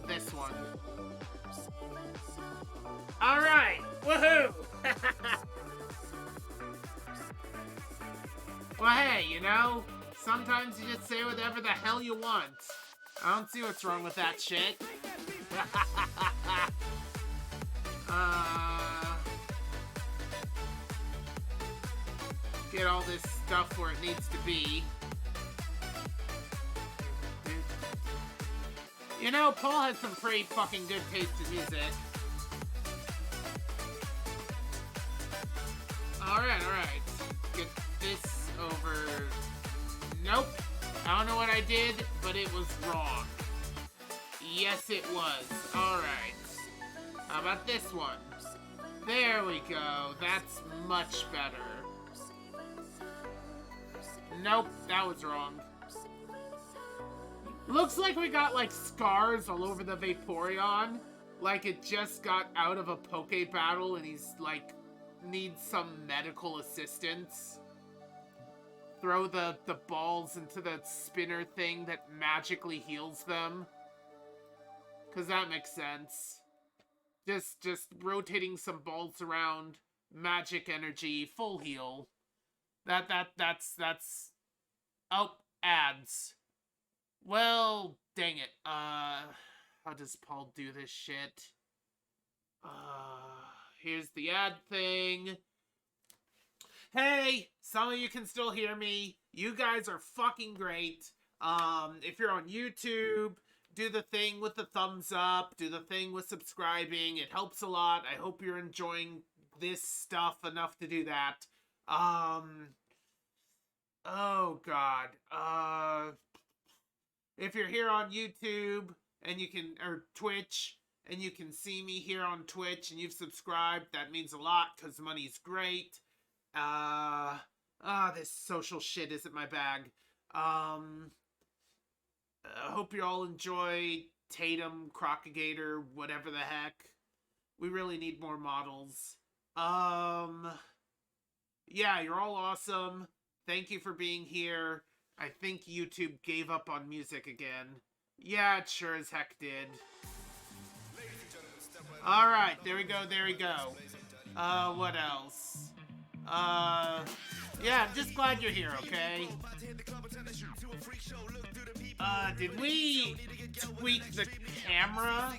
This one. Alright! Woohoo! Well, hey, you know, sometimes you just say whatever the hell you want. I don't see what's wrong with that shit. Get all this stuff where it needs to be. You know, Paul has some pretty fucking good taste in music. Alright. Get this over. Nope. I don't know what I did, but it was wrong. Yes, it was. Alright. How about this one? There we go. That's much better. Nope, that was wrong. Looks like we got, like, scars all over the Vaporeon. Like it just got out of a Poke battle and he's, like, needs some medical assistance. Throw the balls into the spinner thing that magically heals them. Because that makes sense. Just rotating some balls around, magic energy, full heal. That's... Oh, ads. Well, dang it. How does Paul do this shit? Here's the ad thing. Hey, some of you can still hear me. You guys are fucking great. If you're on YouTube, do the thing with the thumbs up. Do the thing with subscribing. It helps a lot. I hope you're enjoying this stuff enough to do that. Oh, God. If you're here on YouTube, and you can, or Twitch, and you can see me here on Twitch, and you've subscribed, that means a lot, because money's great. This social shit isn't my bag. I hope you all enjoy Tatum, Crocagator, whatever the heck. We really need more models. Yeah, you're all awesome. Thank you for being here. I think YouTube gave up on music again. Yeah, it sure as heck did. Alright, there we go. What else? Yeah, I'm just glad you're here, okay? Did we tweak the camera?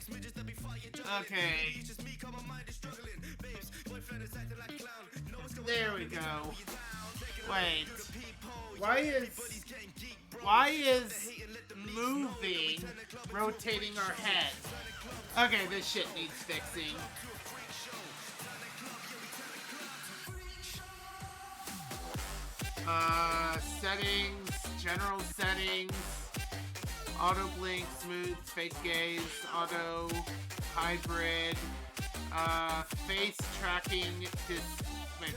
Okay. There we go. Wait. Why is moving rotating our head? Okay, this shit needs fixing. Settings, general settings, auto blink, smooth, fake gaze, auto, hybrid, face tracking,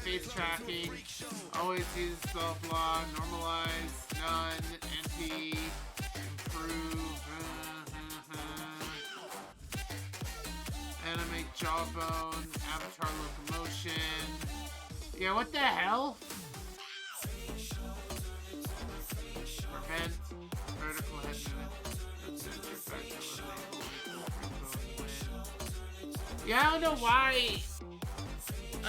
face tracking, always use blah blah, normalize, none, anti, improve, animate jawbone, avatar locomotion. Yeah, what the hell? Prevent, vertical head movement. Yeah, I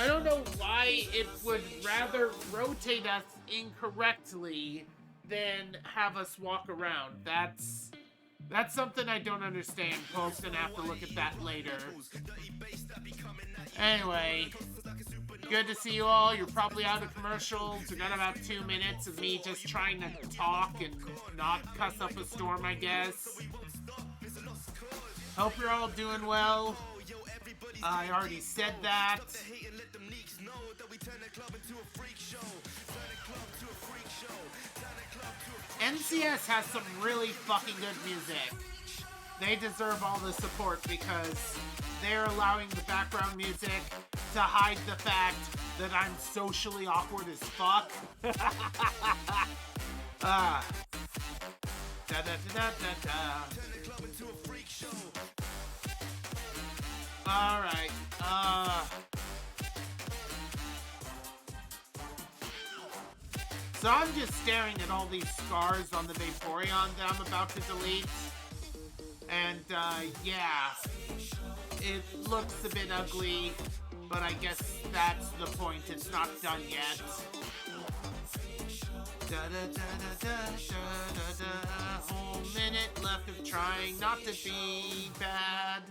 don't know why it would rather rotate us incorrectly than have us walk around. That's something I don't understand. Paul's gonna have to look at that later. Anyway, Good to see you all. You're probably out of commercials. We got about 2 minutes of me just trying to talk and not cuss up a storm, I guess. Hope you're all doing well. I already said that. NCS has some really fucking good music. They deserve all the support because they're allowing the background music to hide the fact that I'm socially awkward as fuck. Da da da da da da. Alright, so I'm just staring at all these scars on the Vaporeon that I'm about to delete. And, yeah. It looks a bit ugly, but I guess that's the point. It's not done yet. Da da da da da da da. Whole minute left of trying not to be bad.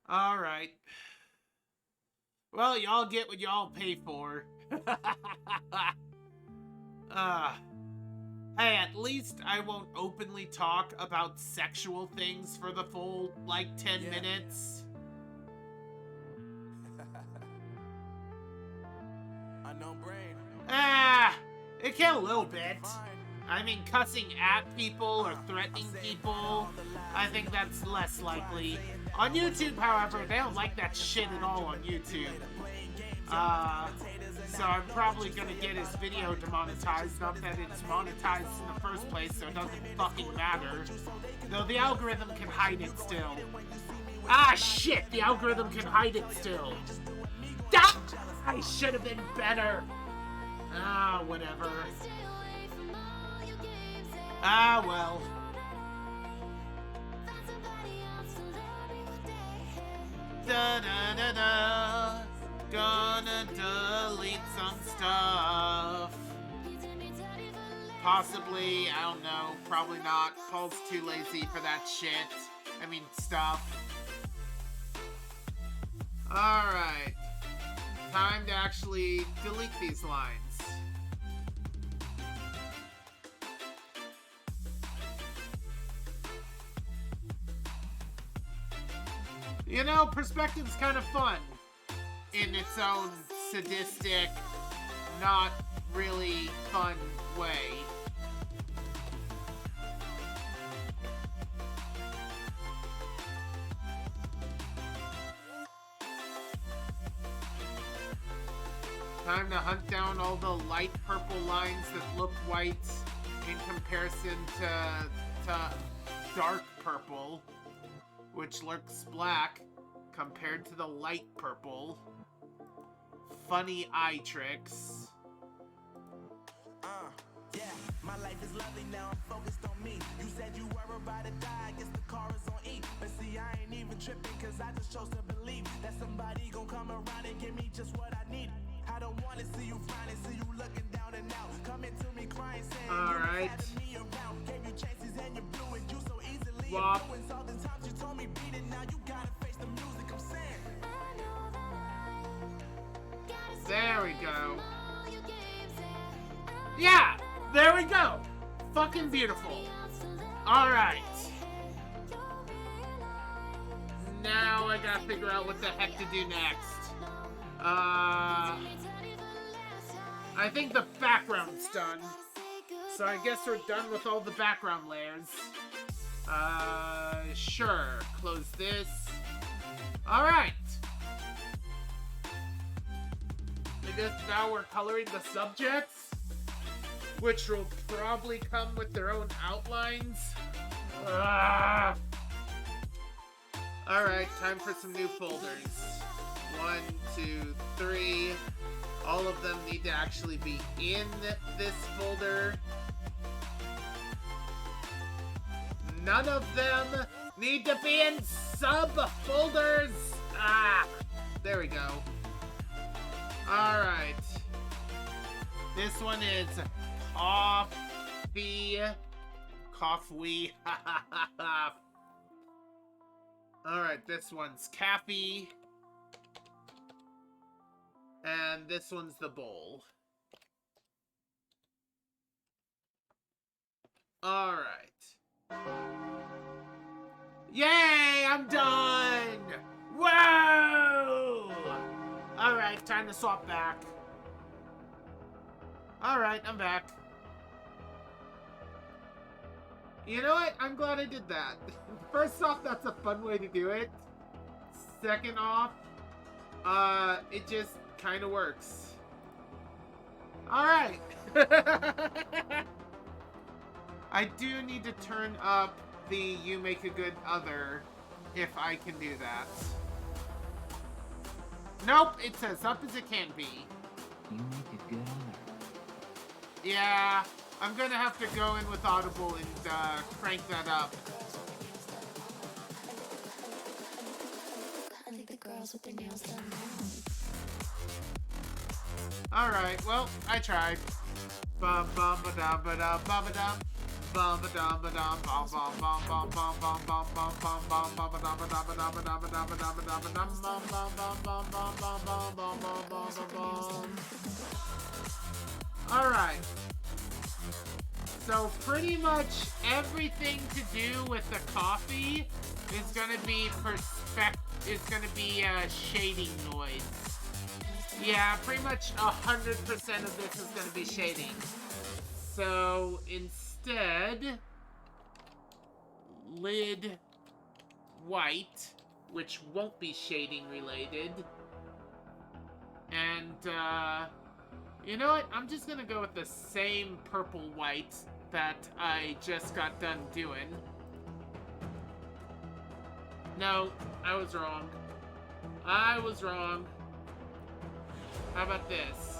Alright. Well, y'all get what y'all pay for. Hey, at least I won't openly talk about sexual things for the full, 10 minutes. Unknown brain. It can a little bit. I mean, cussing at people or threatening people, I think that's less likely. On YouTube, however, they don't like that shit at all on YouTube. So I'm probably gonna get his video demonetized. Not that it's monetized in the first place, so it doesn't fucking matter. Though the algorithm can hide it still. Ah, shit! The algorithm can hide it still. I should have been better. Whatever. Well. Da da da da. Gonna delete some stuff. Possibly, I don't know. Probably not. Paul's too lazy for that shit. I mean, stuff. Alright. Time to actually delete these lines. You know, perspective's kind of fun. In its own sadistic, not really fun way. Time to hunt down all the light purple lines that look white in comparison to dark purple, which looks black compared to the light purple. Funny eye tricks. Yeah, my life is lovely now, I'm focused on me. You said you were about to die, I guess the car is on E. But see, I ain't even tripping, cause I just chose to believe that somebody gon' come around and give me just what I need. I don't wanna see you finding, see you looking down and out. Coming to me crying, saying alright. me around. Gave you chances and you blew it, you so easily. Swap. All the times you told me beat it, now you gotta face the music, I'm saying. There we go. Yeah, there we go. Fucking beautiful. Alright. Now I gotta figure out what the heck to do next. I think the background's done. So I guess we're done with all the background layers. Sure. Close this. Alright. I guess now we're coloring the subjects, which will probably come with their own outlines. Alright, time for some new folders. 1, 2, 3. All of them need to actually be in this folder. None of them need to be in subfolders. There we go. Alright. This one is Caffie. Caffie. Alright, this one's Caffie. And this one's the bowl. Alright. Yay! I'm done! Whoa! Alright, time to swap back. Alright, I'm back. You know what? I'm glad I did that. First off, that's a fun way to do it. Second off, it just kind of works. Alright. I do need to turn up the You Make a Good Other if I can do that. Nope, it's as up as it can be. You make a good other. Yeah, I'm gonna have to go in with Audible and crank that up. I think the girls with their nails done now. Alright, well, I tried. Bum bum ba dum ba dum bum ba dum. Bum ba dum ba dum bum bum bum bum bum bum bum bum bum bum bum ba dum ba dum ba dum ba dum ba dum ba dum ba dum ba dum bum bum bum bum bum bum bum bum bum bum bum. Alright. So pretty much everything to do with the coffee is gonna be shading noise. Yeah, pretty much 100% of this is gonna be shading. So instead, lid white, which won't be shading related. And you know what? I'm just gonna go with the same purple white that I just got done doing. No, I was wrong. I was wrong. How about this?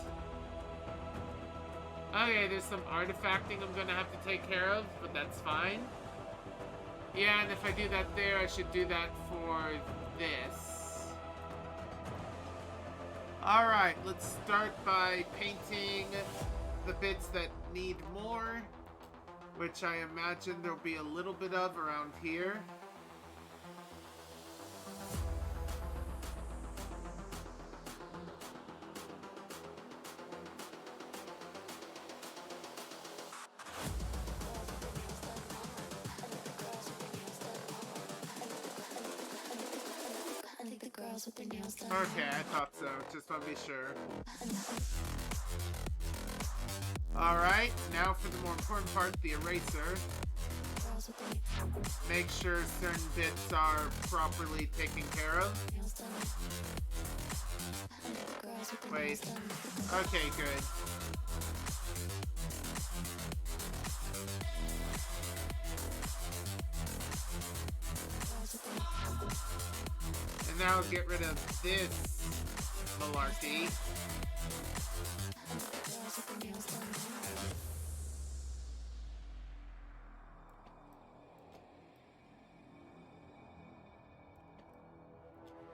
Okay, there's some artifacting I'm gonna have to take care of, but that's fine. Yeah, and if I do that there, I should do that for this. Alright, let's start by painting the bits that need more, which I imagine there'll be a little bit of around here. I think the girls with their nails done. Okay, I thought so. Just want to be sure. Alright, now for the more important part, the eraser. Girls with their Make sure certain bits are properly taken care of. nails done. I think the girls with their nails Wait. done. Okay, good. Girls with their And now get rid of this malarkey. girls with their nails done.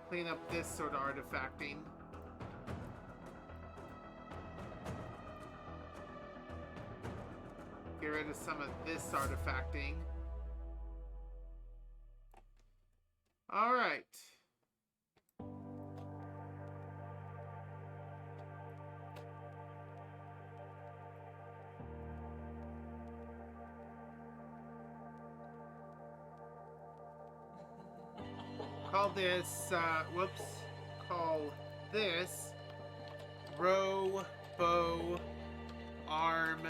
Clean up this sort of artifacting. Get rid of some of this artifacting. Alright. Call this, call this row, bow, arm,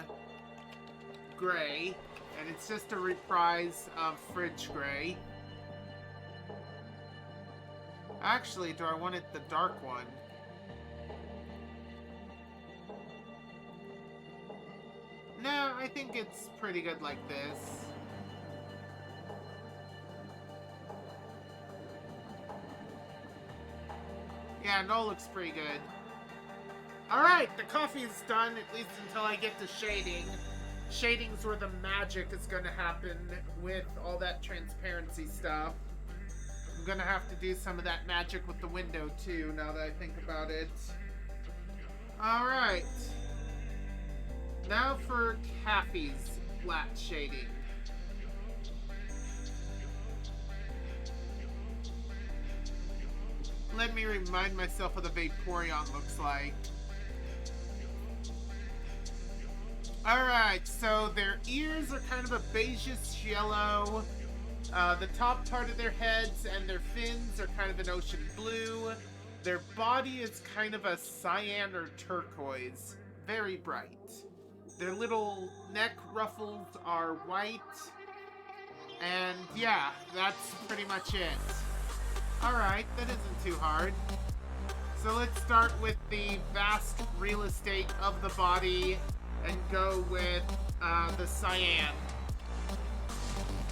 gray, and it's just a reprise of fridge gray. Actually, do I want it the dark one? No, I think it's pretty good like this. Yeah, no, looks pretty good. Alright, the coffee is done, at least until I get to shading. Shading's where the magic is gonna happen with all that transparency stuff. I'm gonna have to do some of that magic with the window too, now that I think about it. Alright. Now for Caffie's flat shading. let me remind myself what the Vaporeon looks like. Alright, so their ears are kind of a beigeish yellow. The top part of their heads and their fins are kind of an ocean blue. Their body is kind of a cyan or turquoise. Very bright. Their little neck ruffles are white. And yeah, that's pretty much it. Alright, that isn't too hard. So let's start with the vast real estate of the body and go with the cyan.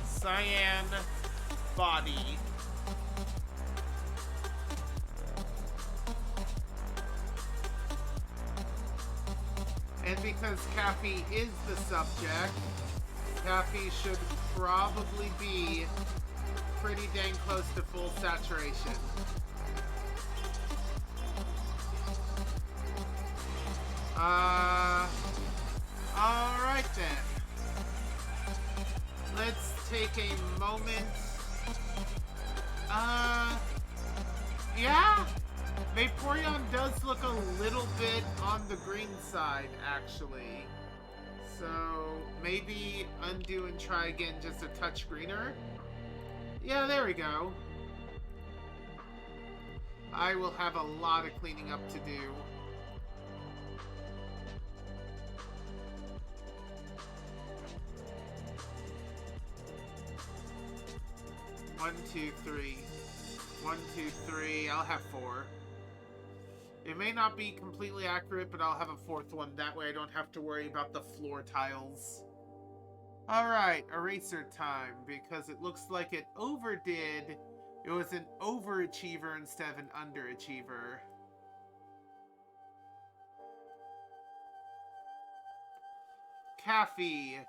Cyan body. And because Caffie is the subject, Caffie should probably be pretty dang close to full saturation. Alright then. Let's take a moment. Yeah. Vaporeon does look a little bit on the green side, actually. So, maybe undo and try again just a touch greener. Yeah, there we go. I will have a lot of cleaning up to do. One, two, three. 1, 2, 3. I'll have 4. It may not be completely accurate, but I'll have a 4th one. That way I don't have to worry about the floor tiles. Alright, eraser time. Because it looks like it overdid. It was an overachiever instead of an underachiever. Caffie.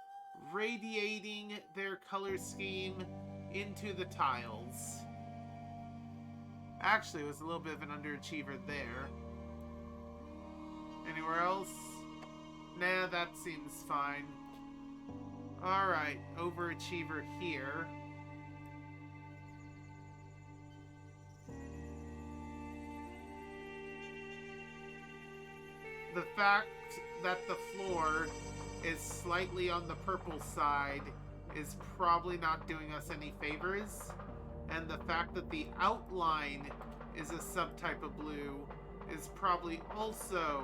Radiating their color scheme into the tiles. Actually, it was a little bit of an underachiever there. Anywhere else? Nah, that seems fine. Alright, overachiever here. The fact that the floor is slightly on the purple side is probably not doing us any favors. And the fact that the outline is a subtype of blue is probably also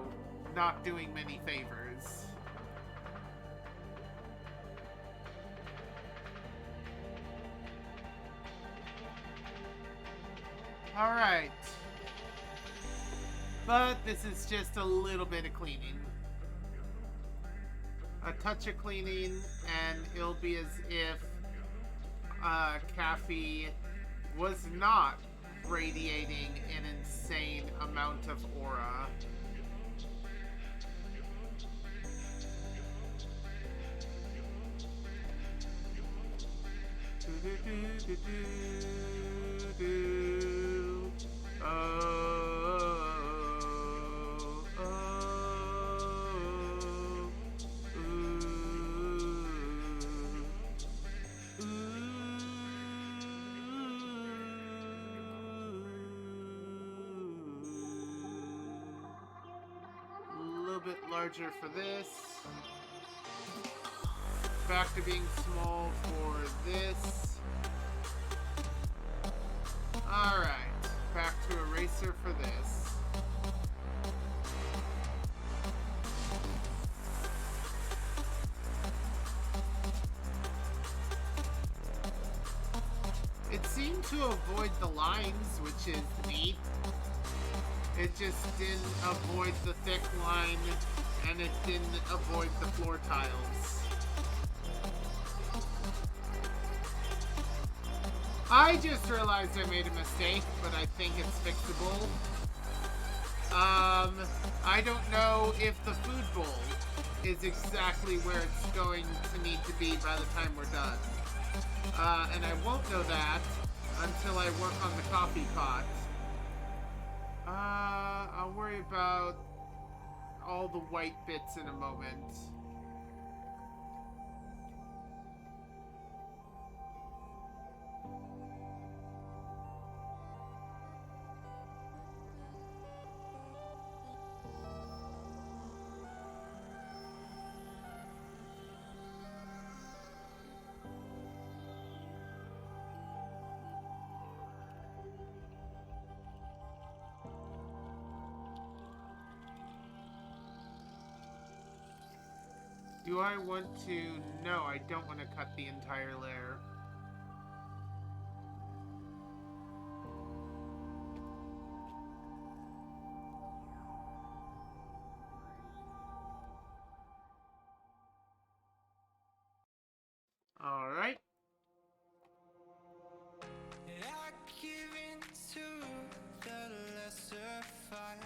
not doing many favors. Alright. But this is just a little bit of cleaning. A touch of cleaning, and it'll be as if Caffie was not radiating an insane amount of aura. Bit larger for this. Back to being small for this. Alright, back to eraser for this. It seemed to avoid the lines, which is neat. It just didn't avoid the thick line, and it didn't avoid the floor tiles. I just realized I made a mistake, but I think it's fixable. I don't know if the food bowl is exactly where it's going to need to be by the time we're done. And I won't know that until I work on the coffee pot. I'll worry about all the white bits in a moment. Do I want to? No, I don't want to cut the entire layer. All right. I give in to the lesser fight.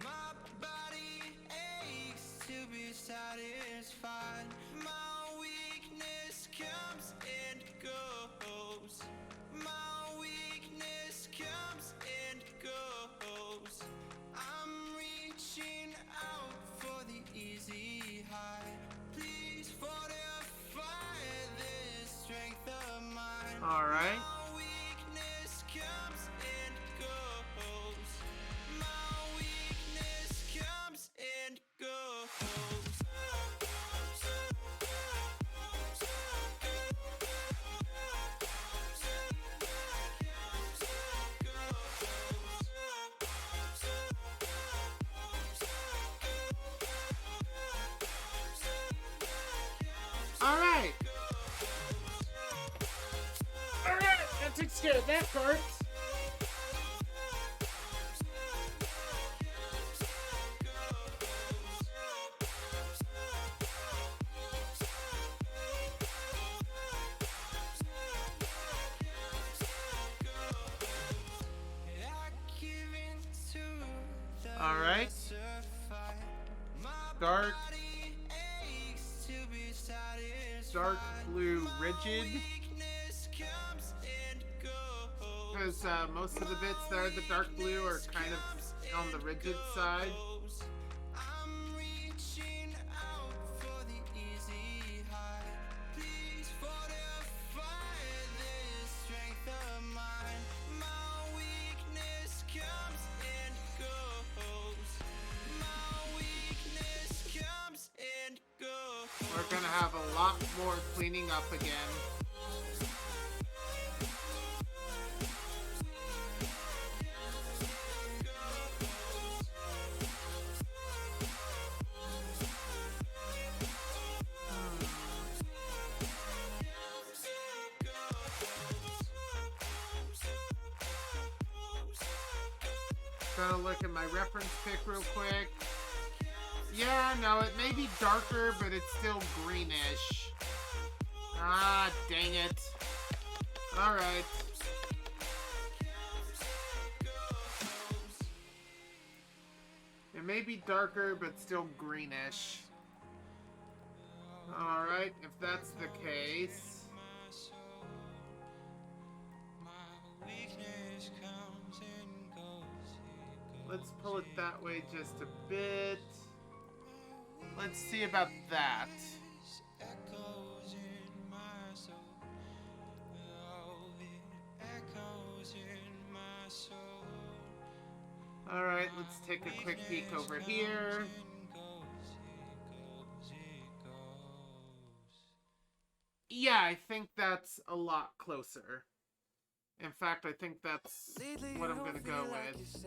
My body aches to be satisfied. My weakness comes and goes. My weakness comes and goes. I'm reaching out for the easy high. Please fortify this strength of mine. All right. All right. All right. That takes care of that part. All right. Dark blue rigid. Because most of the bits that are the dark blue are kind of on the rigid side. We're gonna have a lot more cleaning up again. Gonna look at my reference pic real quick. Yeah, no, it may be darker, but it's still greenish. Ah, dang it. Alright. It may be darker, but still greenish. Alright, if that's the case. Let's pull it that way just a bit. Let's see about that. Alright, let's take a quick peek over here. Yeah, I think that's a lot closer. In fact, I think that's what I'm gonna go with.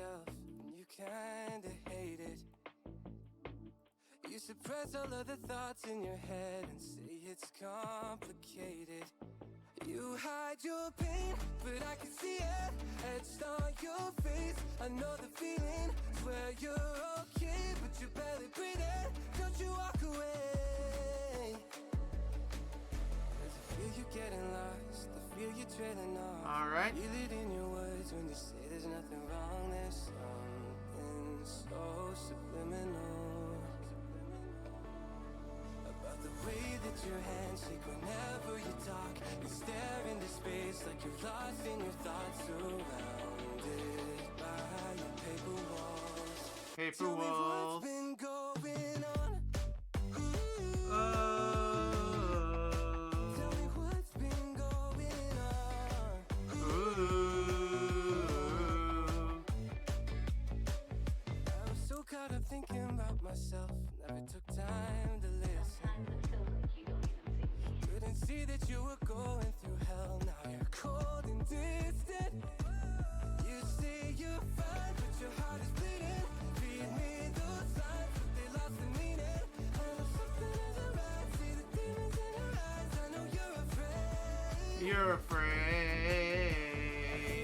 You kinda hate it. You suppress all of the thoughts in your head and say it's complicated. You hide your pain, but I can see it etched on your face. I know the feeling, swear you're okay, but you're barely breathing. Don't you walk away. There's a feel you're getting lost, the feel you're trailing off. Alright. Feel it in your words when you say there's nothing wrong. There's something so subliminal about the way that your hands shake whenever you talk. You stare into space like you're lost in your thoughts, surrounded by your paper walls. Paper Tell me walls. what's been going on. Tell me what's been going on. I was so caught up thinking about myself, never took time to listen. Couldn't see that you were going through hell, now you're cold and distant. You say you're fine, but your heart is bleeding. Feed me those signs, but they lost the meaning. I know something isn't right You're afraid.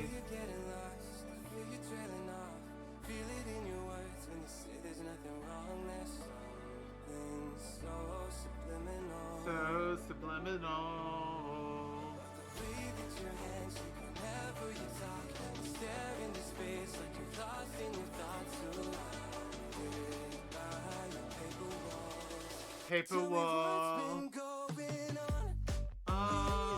You're getting lost, feel you trailing off. Feel it in your words when you say there's nothing wrong. There's something so subliminal. So subliminal. The way that your hands shake whenever you talk. You stare into space like you're lost in your thoughts. Surrounded by your paper walls. Paper Tell me wall. what's been going on. Oh.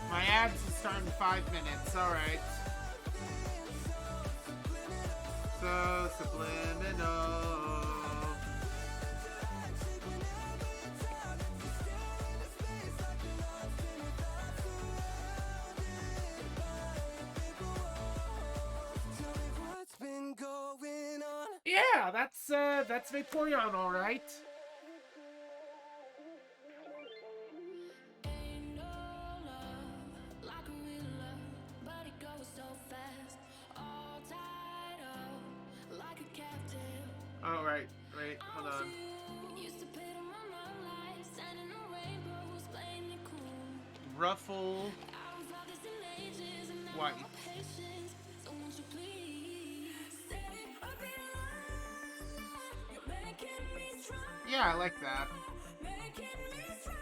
My ads will start in 5 minutes, alright. So subliminal. What's been going on? Yeah, that's Vaporeon, alright. Ain't no love like a real love, but it goes so fast. All tied up like a captive. Alright, wait, hold on. Used to pit on my moonlight, standing on rainbows, playing it cool. Ruffle. I was like this in ages, and now White. no patience. So won't you please stay a bit longer? You're making me strong, Yeah, I like that. making me strong.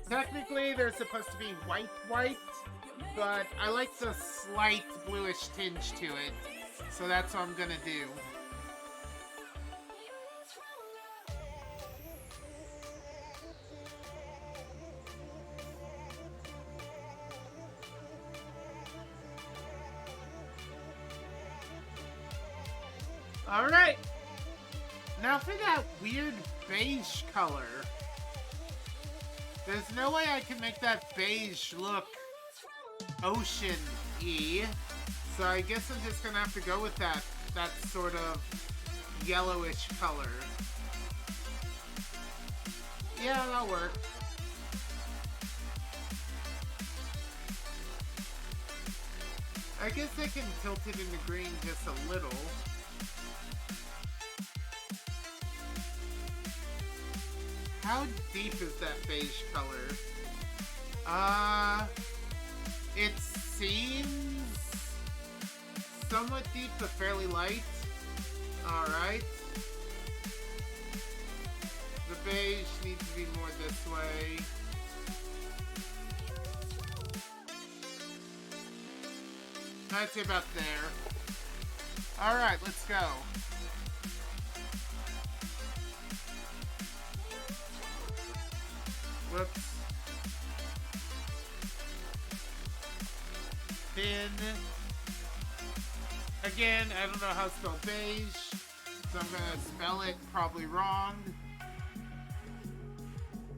Technically, they're supposed to be white, but I like the slight bluish tinge to it, so that's what I'm gonna do. Alright! Now for that weird beige color. There's no way I can make that beige look ocean-y. So I guess I'm just gonna have to go with that sort of yellowish color. Yeah, that'll work. I guess I can tilt it into green just a little. How deep is that beige color? It seems somewhat deep but fairly light. Alright. The beige needs to be more this way. I'd say about there. Alright, let's go. Whoops. Thin. Again, I don't know how to spell beige, so I'm gonna spell it probably wrong.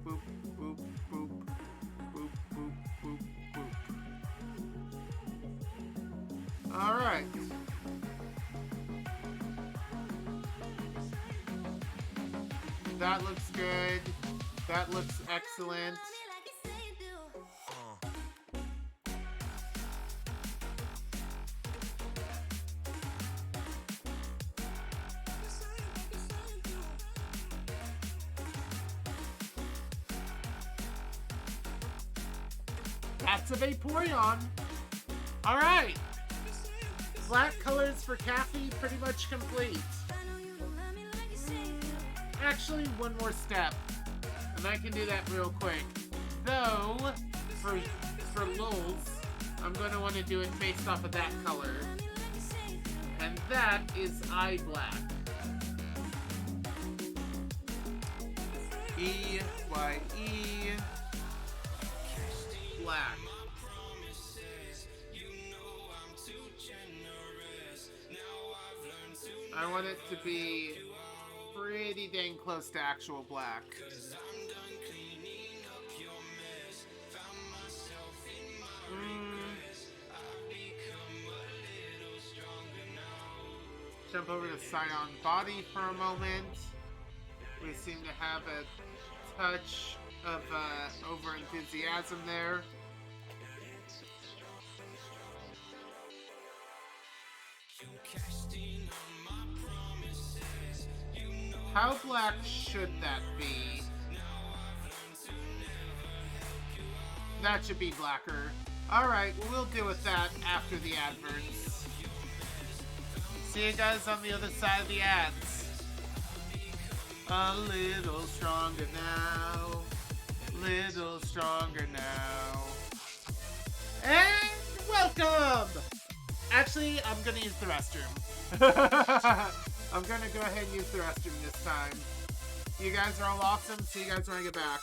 Boop, boop, boop, boop, boop, boop, boop. Alright. That looks good. That looks excellent. That's a Vaporeon. Alright. Black colors for Caffie pretty much complete. Actually, one more step. And I can do that real quick. Though, for lulz, I'm going to want to do it based off of that color. And that is eye black. E-Y-E black. I want it to be pretty dang close to actual black. jump over to Scion Body for a moment. We seem to have a touch of over-enthusiasm there. How black should that be? That should be blacker. Alright, we'll deal with that after the adverts. See you guys on the other side of the ads. A little stronger now. Little stronger now. And welcome! Actually, I'm gonna use the restroom. I'm gonna go ahead and use the restroom this time. You guys are all awesome. See you guys when I get back.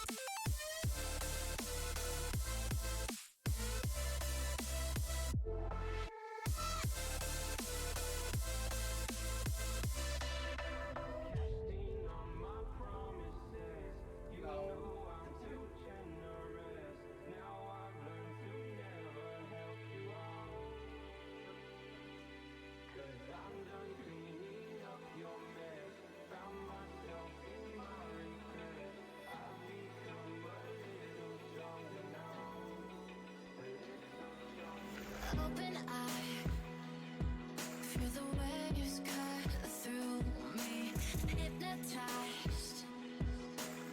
Open eye, feel the waves cut through me. Hypnotized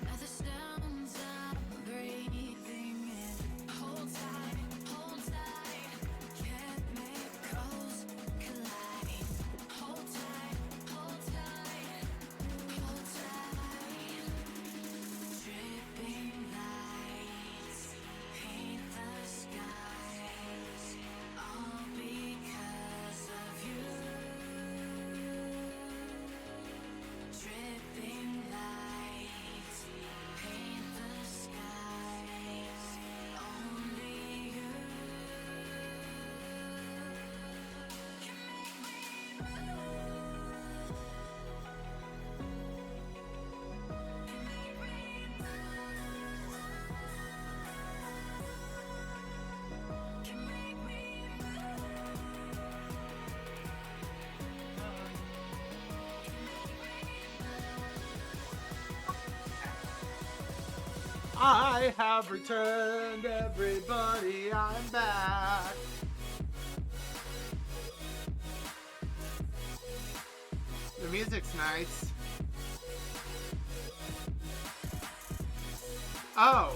by the sounds I'm breathing in. Hold tight, chemicals collide. Hold tight, hold tight, hold tight. Dripping lights paint the skies. All because of you. Dripping lights paint the skies. Only you can make me can make me I have returned, everybody, I'm back. The music's nice. Oh.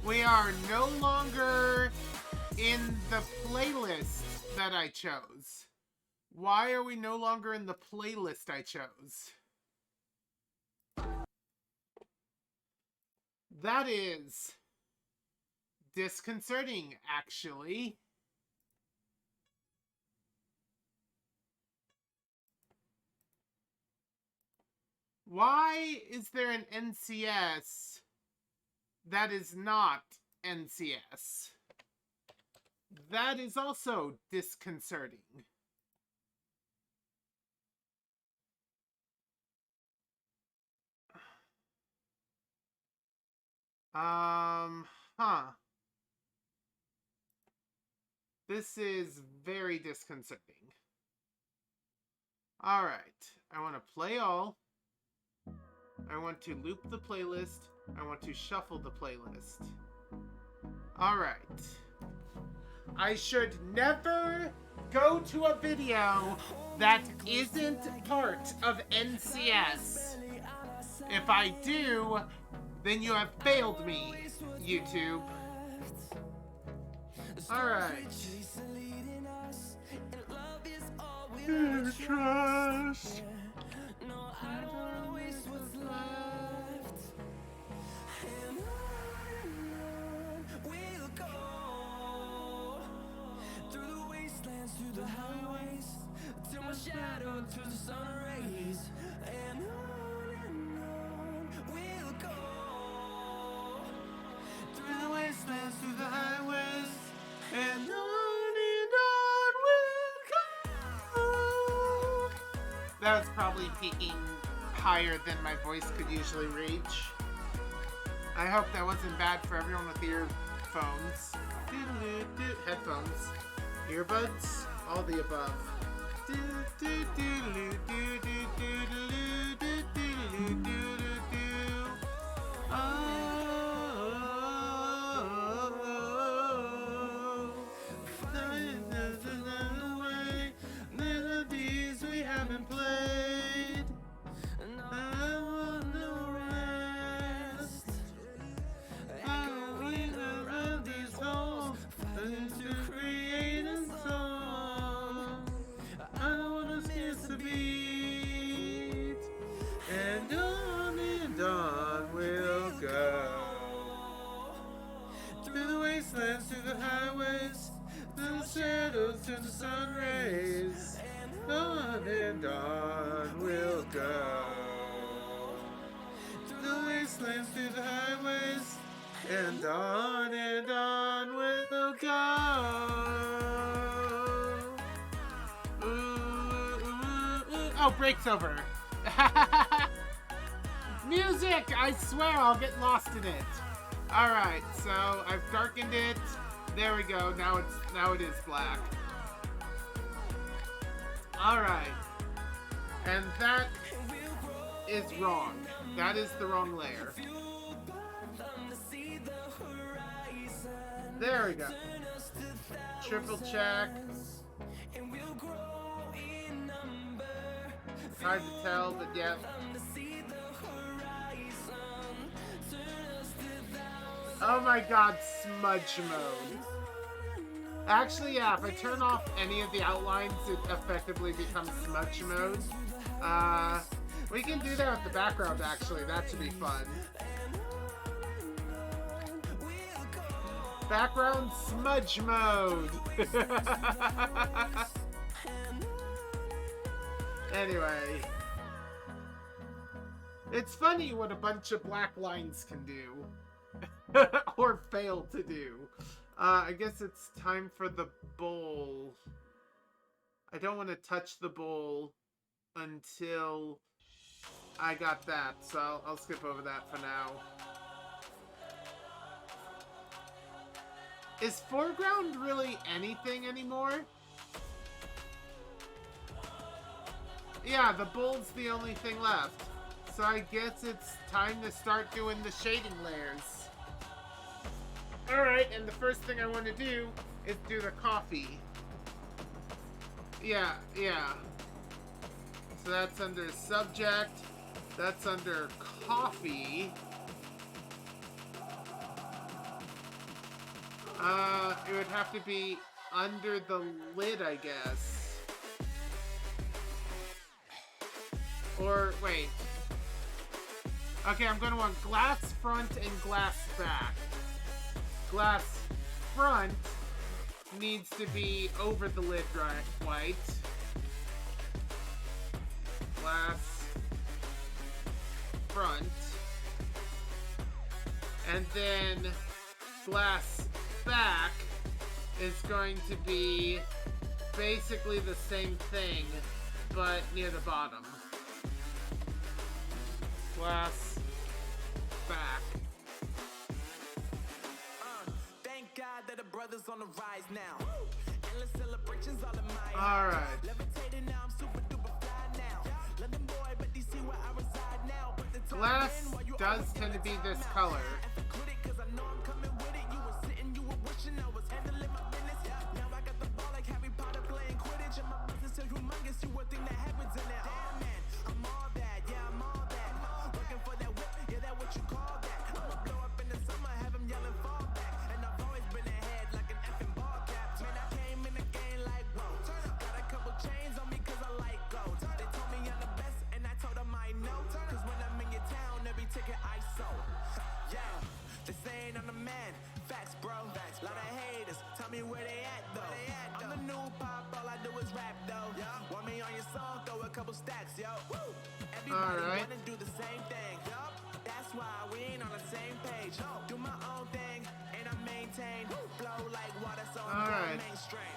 We are no longer in the playlist that I chose. Why are we no longer in the playlist I chose? That is disconcerting, actually. Why is there an NCS that is not NCS? That is also disconcerting. This is very disconcerting. Alright, I want to play all. I want to loop the playlist. I want to shuffle the playlist. Alright. I should never go to a video that isn't part of NCS. If I do, then you have failed me, YouTube. Alright. Trust. Through the highways, till my shadow turns to sun rays, and on we'll go. Through the wastelands, through the highways, and on we'll go. That was probably peaking higher than my voice could usually reach. I hope that wasn't bad for everyone with earphones. Headphones. Earbuds, all the above. Melodies we haven't played. I want no rest. Echoing around these halls to create a song. I don't wanna miss a beat. And on we'll go. Through the wastelands, through the highways, through the shadows, to the sun rays. On and on we'll go. Through the wastelands, through the highways, and on we'll go. Ooh, ooh, ooh. Oh, break's over. Music! I swear I'll get lost in it. Alright, so I've darkened it. There we go. Now it is black. Alright. And that is wrong. That is the wrong layer. There we go. Triple check. It's hard to tell, but yeah. Oh my god, smudge mode. Actually, yeah, if I turn off any of the outlines, it effectively becomes smudge mode. We can do that with the background, actually. That should be fun. Background smudge mode. Anyway. It's funny what a bunch of black lines can do. Or fail to do. I guess it's time for the bowl. I don't want to touch the bowl until I got that, so I'll skip over that for now. Is foreground really anything anymore? Yeah, the bowl's the only thing left. So I guess it's time to start doing the shading layers. Alright, and the first thing I want to do is do the coffee. Yeah. So that's under subject. That's under coffee. It would have to be under the lid, I guess. Or, wait. Okay, I'm gonna want glass front and glass back. Glass front needs to be over the lid white. Glass front. And then glass back is going to be basically the same thing, but near the bottom. Glass back. Thank God that the brothers on the rise now. Endless celebrations all in my Alright. Levitating now, I'm super duper fly now. London boy, but they see where I reside now. But the time Glass in while you does always tend to be inside this now. color. And for critic, 'cause I know I'm coming with it. You were sitting, you were wishing I was handling my business. Now I got the ball like Harry Potter playing Quidditch. And my business is humongous, you would think that happens in it. Damn man, I'm all that, yeah, I'm all that. Working for that whip, yeah, that what you call that. I'ma blow up in the summer, have him yelling fall back. And I've always been ahead like an effing ball cap. Man, I came in the game like, whoa. Got a couple chains on me 'cause I like gold. They told me I'm the best, and I told them I know. 'Cause when I'm in your town, every ticket I sold. Yeah, they saying I'm the man. Facts, bro. Facts, lot of haters. Tell me where they at, though. I'm the new pop, all I do is rap, though. Want me on your song, throw a couple stacks, yo. Everybody Alright. wanna do the same thing. That's why we ain't on the same page. Do my own thing, and I maintain. Flow like water, so I'm Alright. going mainstream.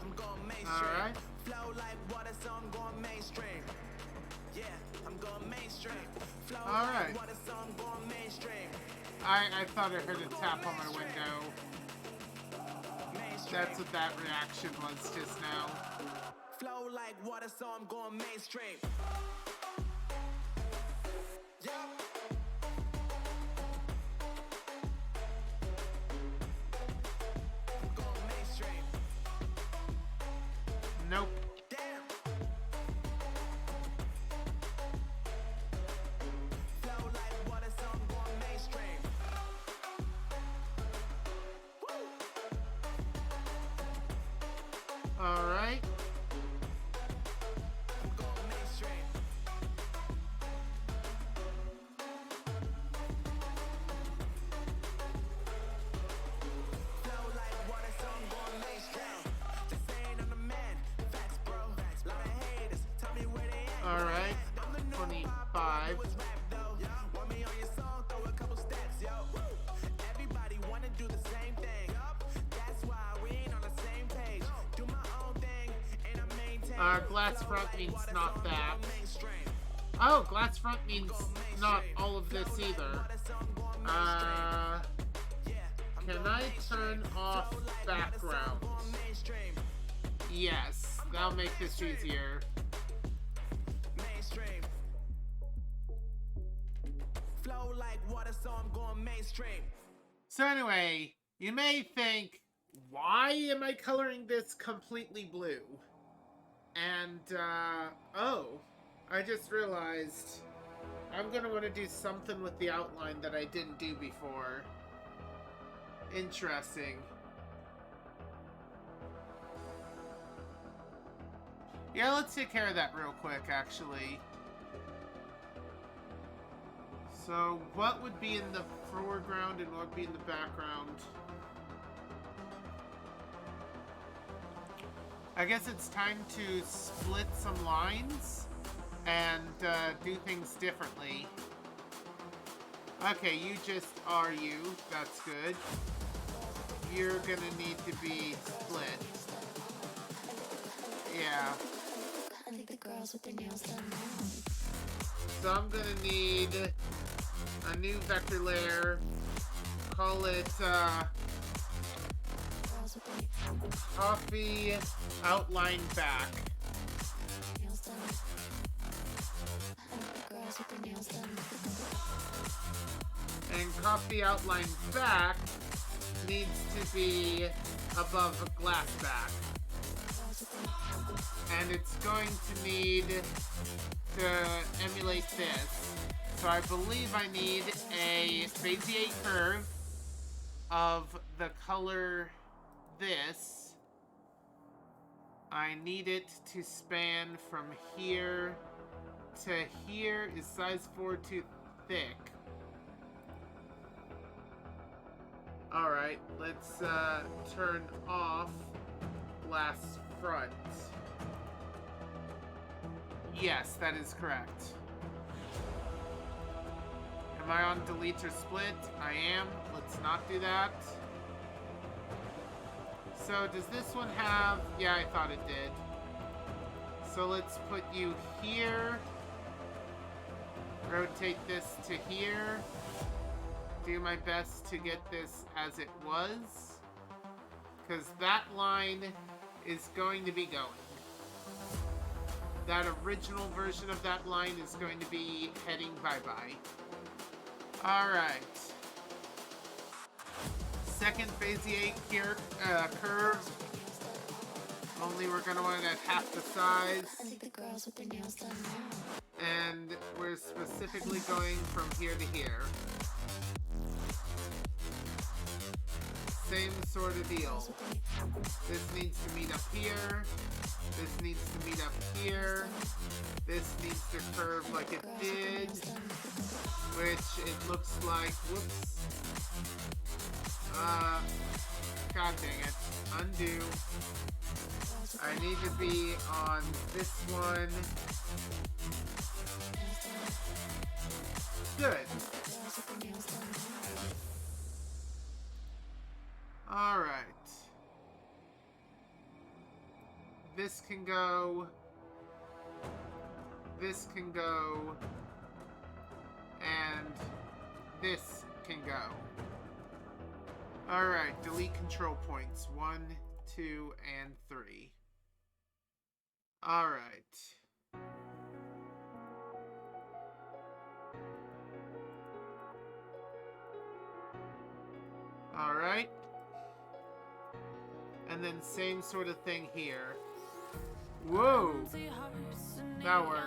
I'm going mainstream. Alright. Flow like water, so I'm going mainstream. Yeah, I'm going mainstream. Flow Alright. like water, so I'm going mainstream. I thought I heard a tap on my window. Mainstream. That's what that reaction was just now. Flow like water, so I'm going mainstream. Yeah. I'm going mainstream. Nope. Damn. Flow like water, so I'm going mainstream. All right. I'm going mainstream. Flow like water, so I'm going mainstream. Just saying I'm the man. Facts, bro. Lot of haters. Tell me where they at. All right. 25. Want me on your song, throw a couple steps, yo. Everybody wanna do the same thing. That's why we ain't on the same page. Do my own thing, and I maintain. Glass front means not that. Oh, glass front means not all of this either. Can I turn off background? Yes, that'll make this easier. Mainstream. Flow like water, so I'm going mainstream. So anyway, you may think, why am I coloring this completely blue? And, oh, I just realized I'm gonna want to do something with the outline that I didn't do before. Interesting. Yeah, let's take care of that real quick, actually. So, what would be in the foreground and what would be in the background? I guess it's time to split some lines and do things differently. Okay, you just are you. That's good. You're gonna need to be split. Yeah. I think the girls with their nails done now. So I'm gonna need a new vector layer. Call it Girls with their Caffie outline back. nails done. I think the girls with their nails done. And Caffie outline back needs to be above a glass back. Girls with their And it's going to need to emulate this. So I believe I need a Bezier curve of the color this. I need it to span from here to here. Is size 4 too thick? Alright, let's turn off glass front. Yes, that is correct. Am I on delete or split? I am. Let's not do that. So does this one have... Yeah, I thought it did. So let's put you here. Rotate this to here. Do my best to get this as it was. Because that line is going to be going. That original version of that line is going to be heading bye-bye. Alright. Second Bezier curve. Only we're going to want it at half the size. I think the girls with their nails done now. And we're specifically going from here to here. Same sort of deal. This needs to meet up here. This needs to meet up here. This needs to curve like it did. Which it looks like, whoops. God dang it. Undo. I need to be on this one. Good. Alright. This can go. This can go. And this can go. Alright, delete control points. 1, 2, and 3. All right. All right. And then same sort of thing here. Whoa. That worked.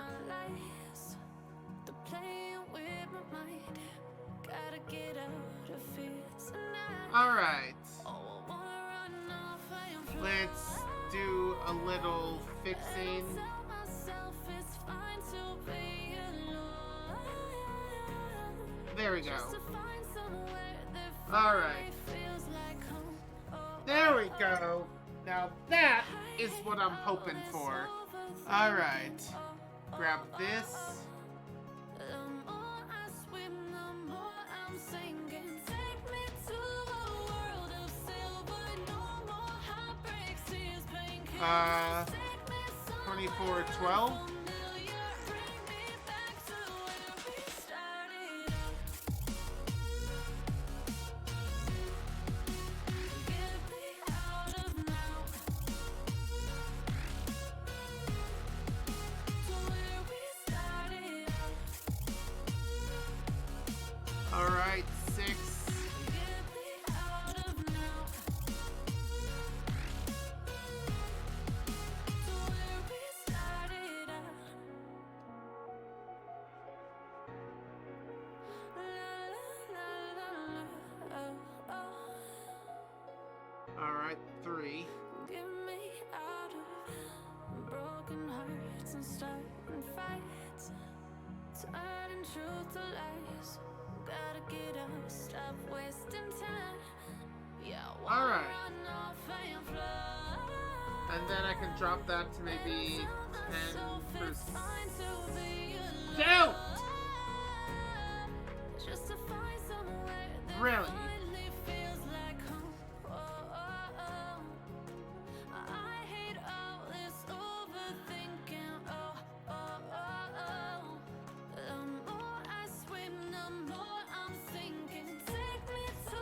All right. Let's do a little fixing. There we go. All right. There we go. Now that is what I'm hoping for. All right. Grab this. Uh, 2412. All right, 6. All right, 3. Get me out of broken hearts and starting fights, turning truth to lies. Gotta get up, stop wasting time. Yeah, All right. run off and fly. And then I can drop that to maybe 10%. Don't! Just to find somewhere that Really? finally feels like home. I hate all this overthinking. The more I swim, the more I'm sinking. Take me to a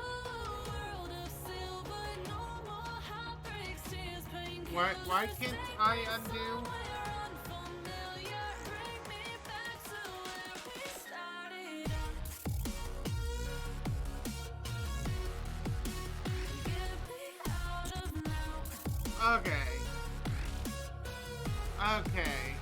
world of silver. No more heartbreaks, tears, pain. Why can't I undo? Okay. Okay.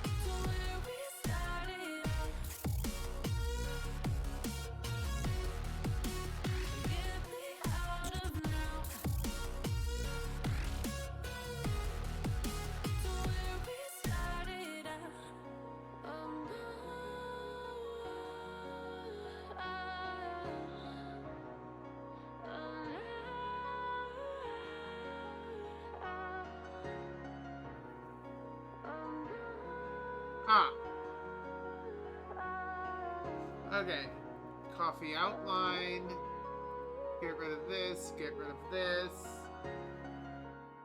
Ah. Okay. Coffee outline. Get rid of this. Get rid of this.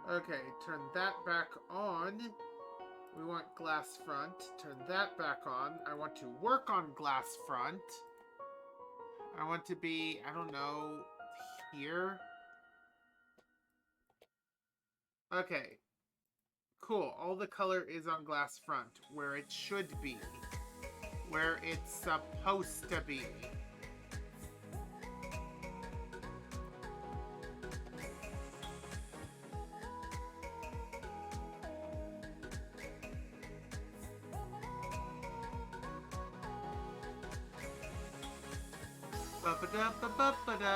Okay. Turn that back on. We want glass front. Turn that back on. I want to work on glass front. I want to be, I don't know, here. Okay. Cool. All the color is on glass front, where it should be. Where it's supposed to be. Ba-ba-da-ba-ba-ba-da.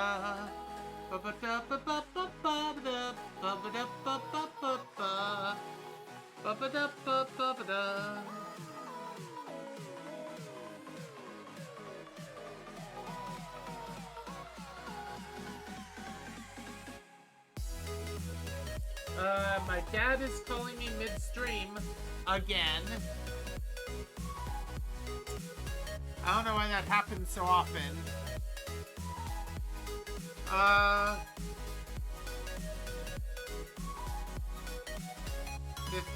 Ba-ba-da-ba-ba-ba-ba-da. Ba-ba-da-ba-ba-ba-ba. Ba-ba-da-ba-ba-ba-da. My dad is calling me midstream again. I don't know why that happens so often.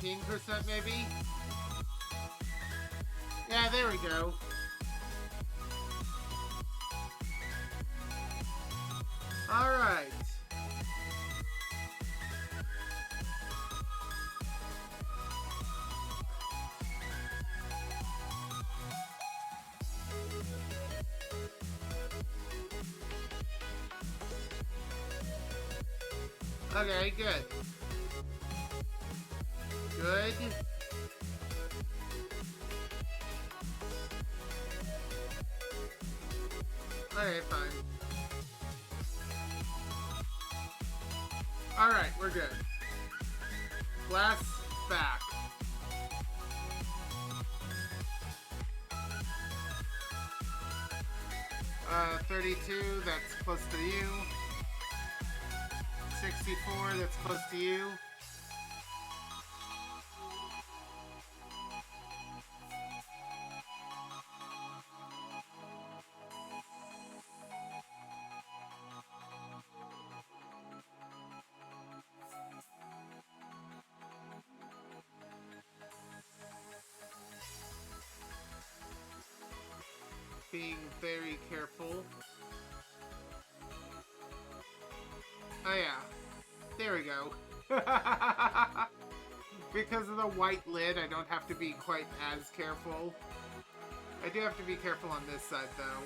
15% maybe? Yeah, there we go. Alright. Okay, good. Good. Okay, fine. Alright, we're good. Glass back. 32, that's close to you. 64, that's close to you. Being very careful. Oh yeah, there we go. Because of the white lid, I don't have to be quite as careful. I do have to be careful on this side though.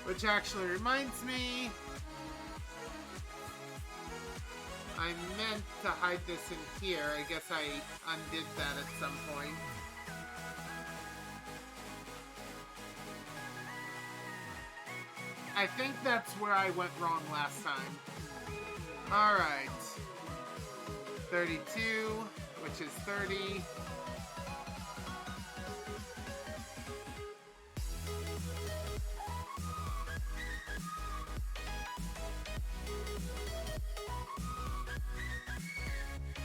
Which actually reminds me, I meant to hide this in here. I guess I undid that at some point. I think that's where I went wrong last time. Alright. 32, which is 30.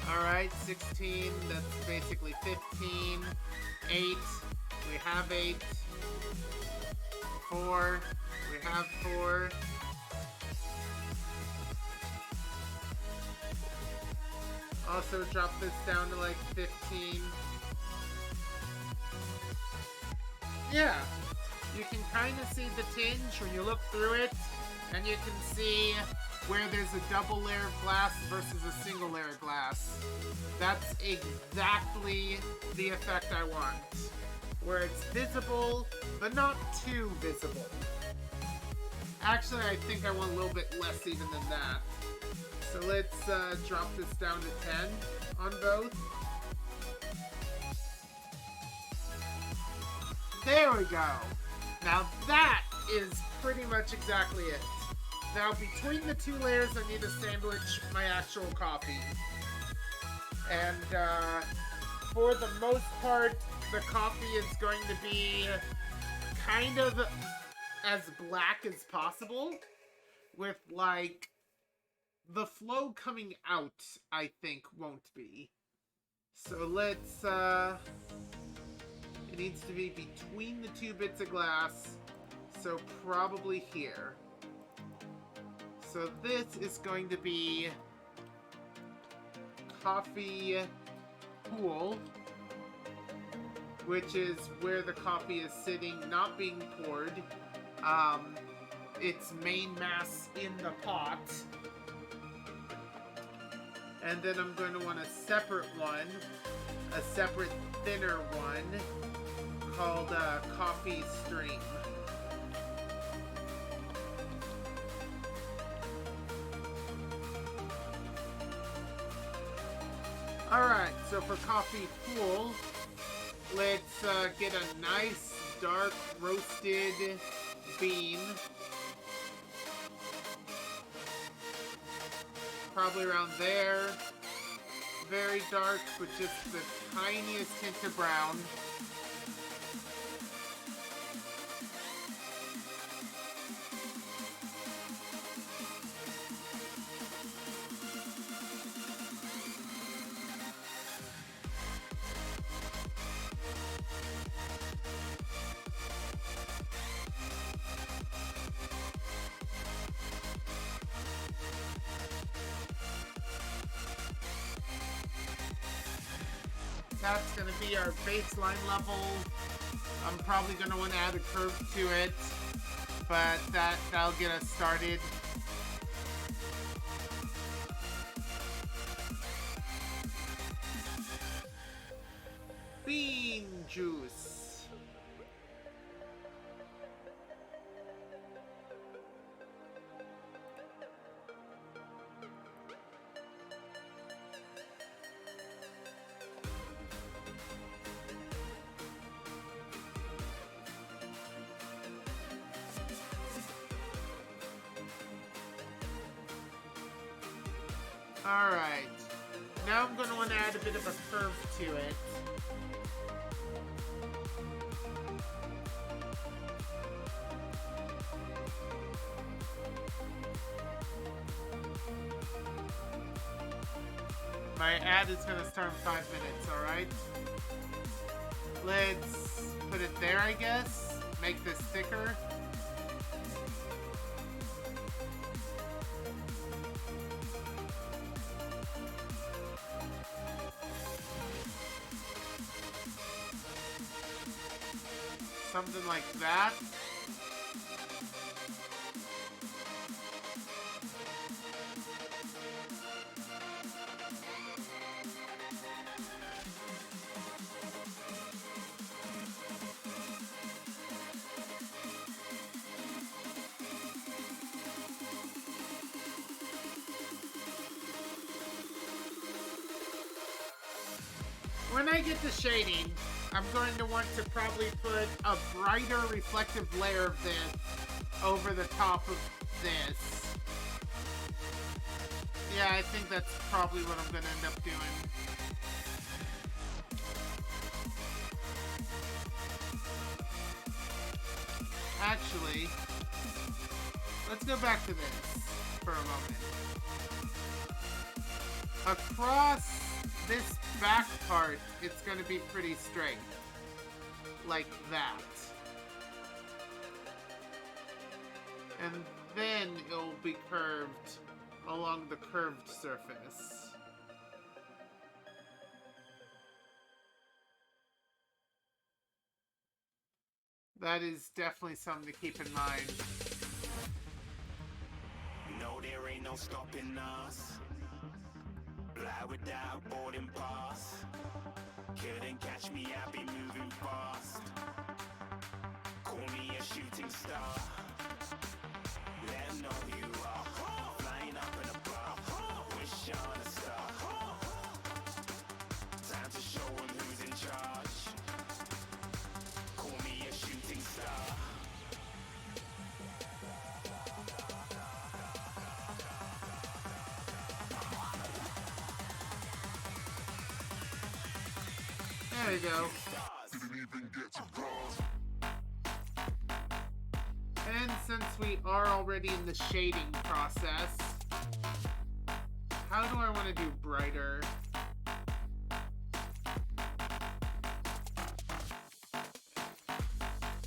Alright, 16, that's basically 15. 8, we have 8. 4, we have 4. Also drop this down to like 15. Yeah, you can kind of see the tinge when you look through it, and you can see where there's a double layer of glass versus a single layer of glass. That's exactly the effect I want. Where it's visible, but not too visible. Actually, I think I want a little bit less even than that. So let's drop this down to 10 on both. There we go. Now that is pretty much exactly it. Now between the two layers I need to sandwich my actual coffee. And for the most part, the coffee is going to be kind of as black as possible, with like the flow coming out, I think, won't be. So let's it needs to be between the two bits of glass, so probably here. So this is going to be coffee pool, which is where the coffee is sitting, not being poured. Its main mass in the pot. And then I'm going to want a separate one, a separate thinner one, called Coffee Stream. Alright, so for Coffee Pool, let's get a nice dark roasted bean. Probably around there. Very dark with just the tiniest hint of brown. That's going to be our baseline level. I'm probably going to want to add a curve to it, but that'll get us started. bean juice. Alright. Now I'm going to want to add a bit of a curve to it. My ad is going to start in 5 minutes, alright? Let's put it there, I guess. Make this thicker. Something like that. When I get to shading, I'm going to want to probably put a brighter reflective layer of this over the top of this. Yeah, I think that's probably what I'm going to end up doing. Actually, let's go back to this for a moment. Across this back part, it's going to be pretty straight. Like that. And then it'll be curved along the curved surface. That is definitely something to keep in mind. No, there ain't no stopping us. Fly without boarding pass. Couldn't catch me, I be moving fast. Call me a shooting star. Let 'em know who you are. Flying up in a bar. Wish on a star. Time to show 'em who's in charge. Call me a shooting star. There you go. And since we are already in the shading process, how do I want to do brighter?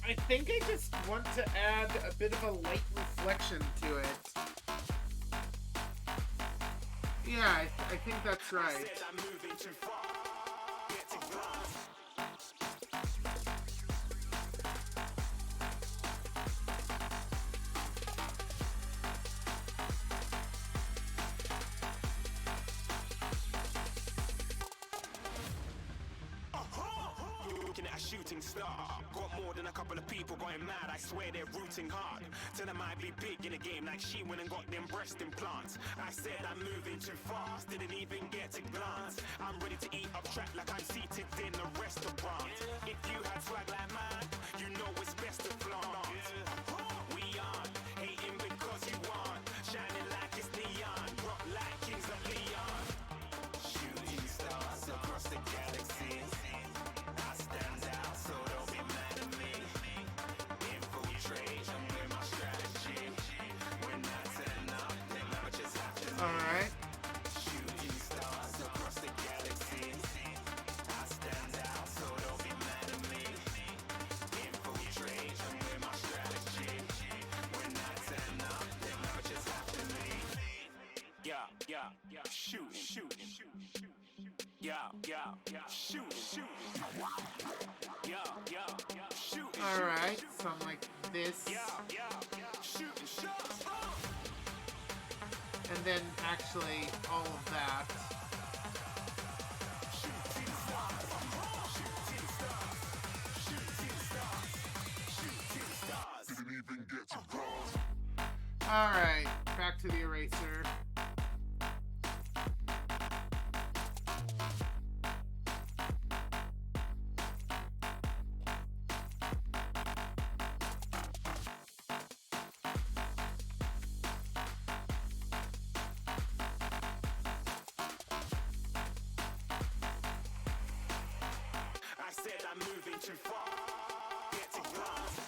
I think I just want to add a bit of a light reflection to it. Yeah, I think that's right. Looking at a shooting star. Got more than a couple of people going mad. I swear they're rooting hard. Tell them I'd be big in the game like she went and got them breast implants. I said I'm moving too fast. Didn't even get a glance. I'm ready to eat up track like I'm seated in a restaurant. If you had swag like mine, you know it's best to flaunt. We aren't hating because you aren't. Shining like it's neon. Rock like kings of Leon. Shooting stars across the galaxy. I stand out, so don't be mad at me. Infiltrate, I'm with my strategy. When I turn up, then I just have to. Alright. Shooting stars across the galaxy. I stand out, so don't be mad at me. Infiltrate, I'm with my strategy. When I turn up, then I just have to leave. Yeah, shooting. Yeah, shooting. Yeah, shooting. Alright, something like this. Yeah, shooting shots. And then actually all of that. Shooting stars. Alright, back to the eraser. I said I'm moving too far. Get to glass.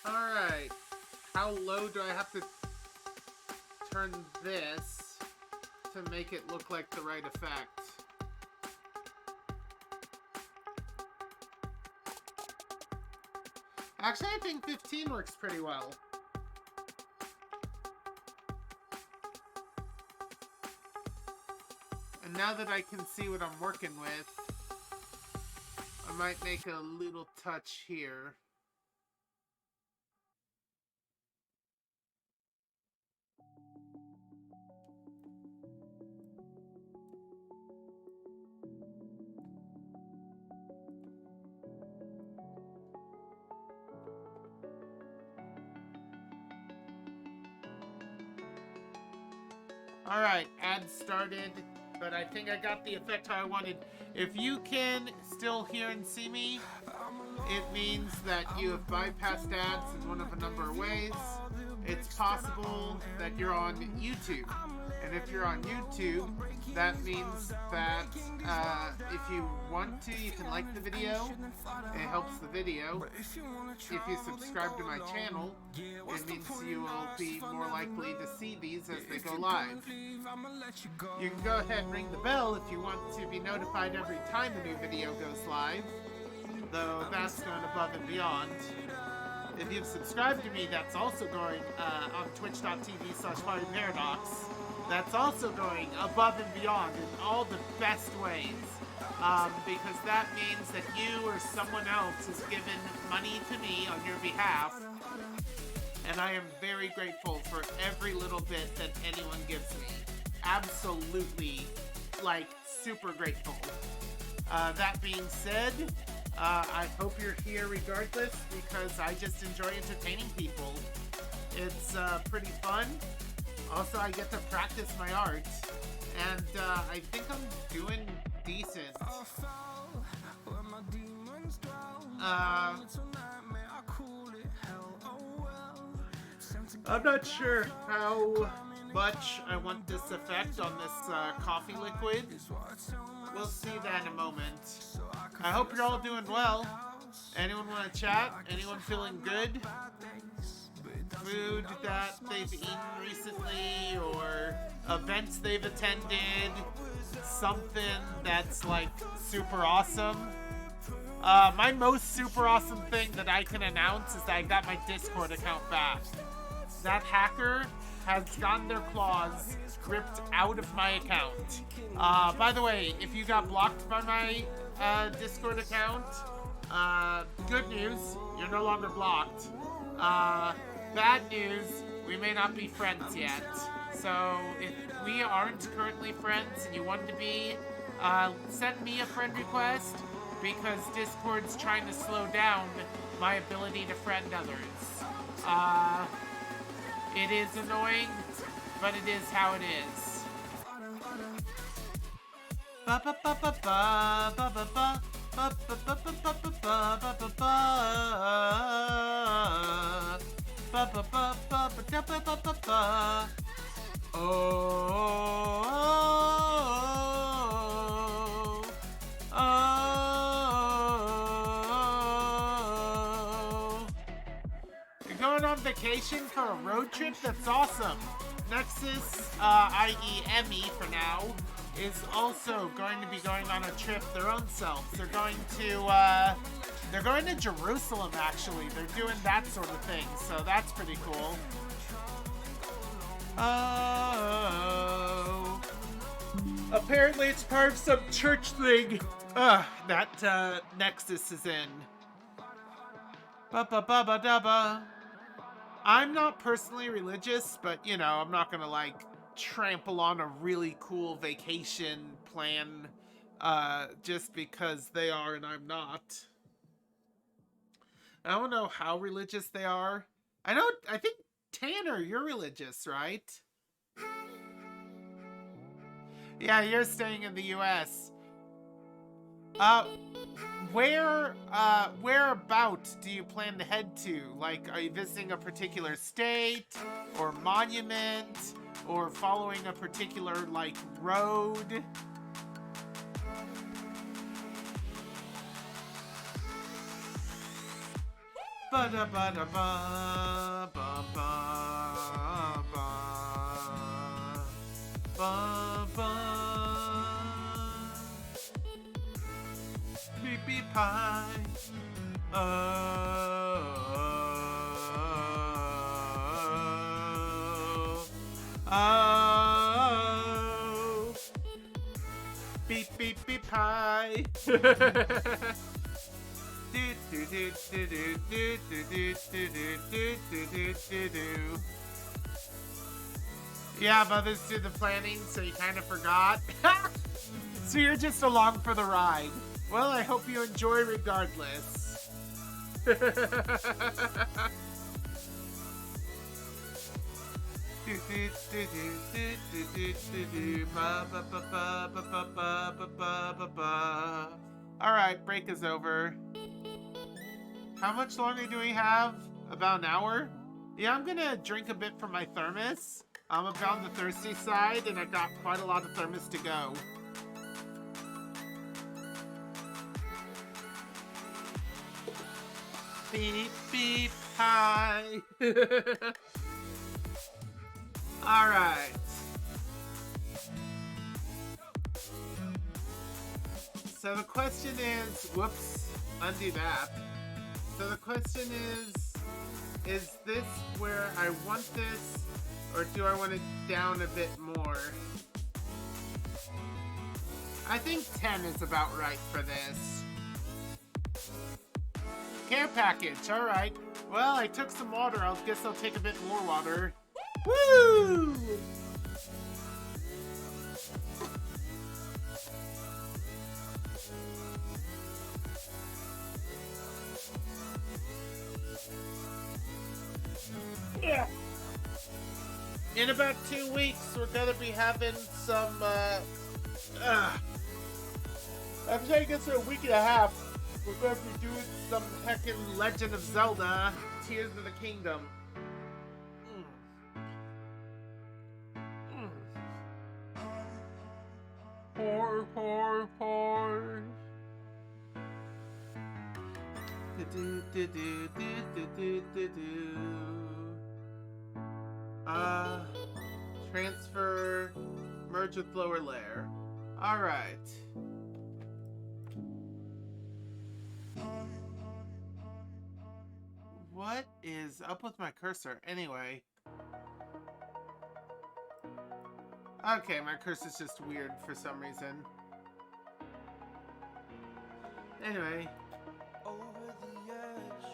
Alright, how low do I have to turn this to make it look like the right effect? Actually, I think 15 works pretty well. And now that I can see what I'm working with, I might make a little touch here. Alright, ad started, but I think I got the effect how I wanted. If you can still hear and see me, it means that you have bypassed ads in one of a number of ways. It's possible that you're on YouTube. And if you're on YouTube, that means that if you want to, you can like the video. It helps the video. If you subscribe to my channel, it means you will be more likely to see these as they go live. You can go ahead and ring the bell if you want to be notified every time a new video goes live, though that's going above and beyond. If you've subscribed to me, that's also going on twitch.tv/ParadoX. That's also going above and beyond in all the best ways. Because that means that you or someone else has given money to me on your behalf. And I am very grateful for every little bit that anyone gives me. Absolutely, like, super grateful. That being said, I hope you're here regardless, because I just enjoy entertaining people. It's pretty fun. Also, I get to practice my art, and I think I'm doing decent. I'm not sure how much I want this effect on this coffee liquid. We'll see that in a moment. I hope you're all doing well. Anyone want to chat? Anyone feeling good? Food that they've eaten recently, or events they've attended, something that's like super awesome. My most super awesome thing that I can announce is that I got my Discord account back. That hacker has gotten their claws ripped out of my account. By the way, if you got blocked by my Discord account, good news, you're no longer blocked. Bad news, we may not be friends yet. So if we aren't currently friends and you want to be, send me a friend request, because Discord's trying to slow down my ability to friend others. It is annoying, but it is how it is. Ba ba ba ba ba ba ba ba. Ba ba ba ba ba ba ba ba ba. Ba ba ba ba ba ba ba ba ba. Oh, you're going on vacation for a road trip? That's awesome. Nexus, i.e. Emmy for now, is also going to be going on a trip their own self. They're going to Jerusalem, actually. They're doing that sort of thing, so that's pretty cool. Oh. Apparently it's part of some church thing that Nexus is in. Ba ba ba ba da ba. I'm not personally religious, but you know, I'm not gonna like trample on a really cool vacation plan just because they are and I'm not. I don't know how religious they are. I think Tanner, you're religious, right? Yeah, you're staying in the US. Whereabout do you plan to head to? Like, are you visiting a particular state or monument or following a particular, like, road? Ba-da-ba-da-ba, ba-ba-ba, ba-ba. Beep beep pie. Oh, oh, beep beep beep pie. Yeah, mothers do the planning, so you kind of forgot. So you're just along for the ride. Well, I hope you enjoy regardless. Alright, break is over. How much longer do we have? About an hour? Yeah, I'm gonna drink a bit from my thermos. I'm about on the thirsty side, and I've got quite a lot of thermos to go. Beep, beep, hi. Alright. So the question is, whoops, undo that. So the question is this where I want this, or do I want it down a bit more? I think 10 is about right for this. Care package, alright. Well, I took some water, I guess I'll take a bit more water. Woo! Yeah. In about 2 weeks, we're gonna be having some, actually, I guess in a week and a half, we're gonna be doing some heckin' Legend of Zelda, Tears of the Kingdom. Horror, horror, horror. Transfer, merge with lower layer. Alright. What is up with my cursor? Anyway. Okay, my cursor's just weird for some reason. Anyway. Over the edge,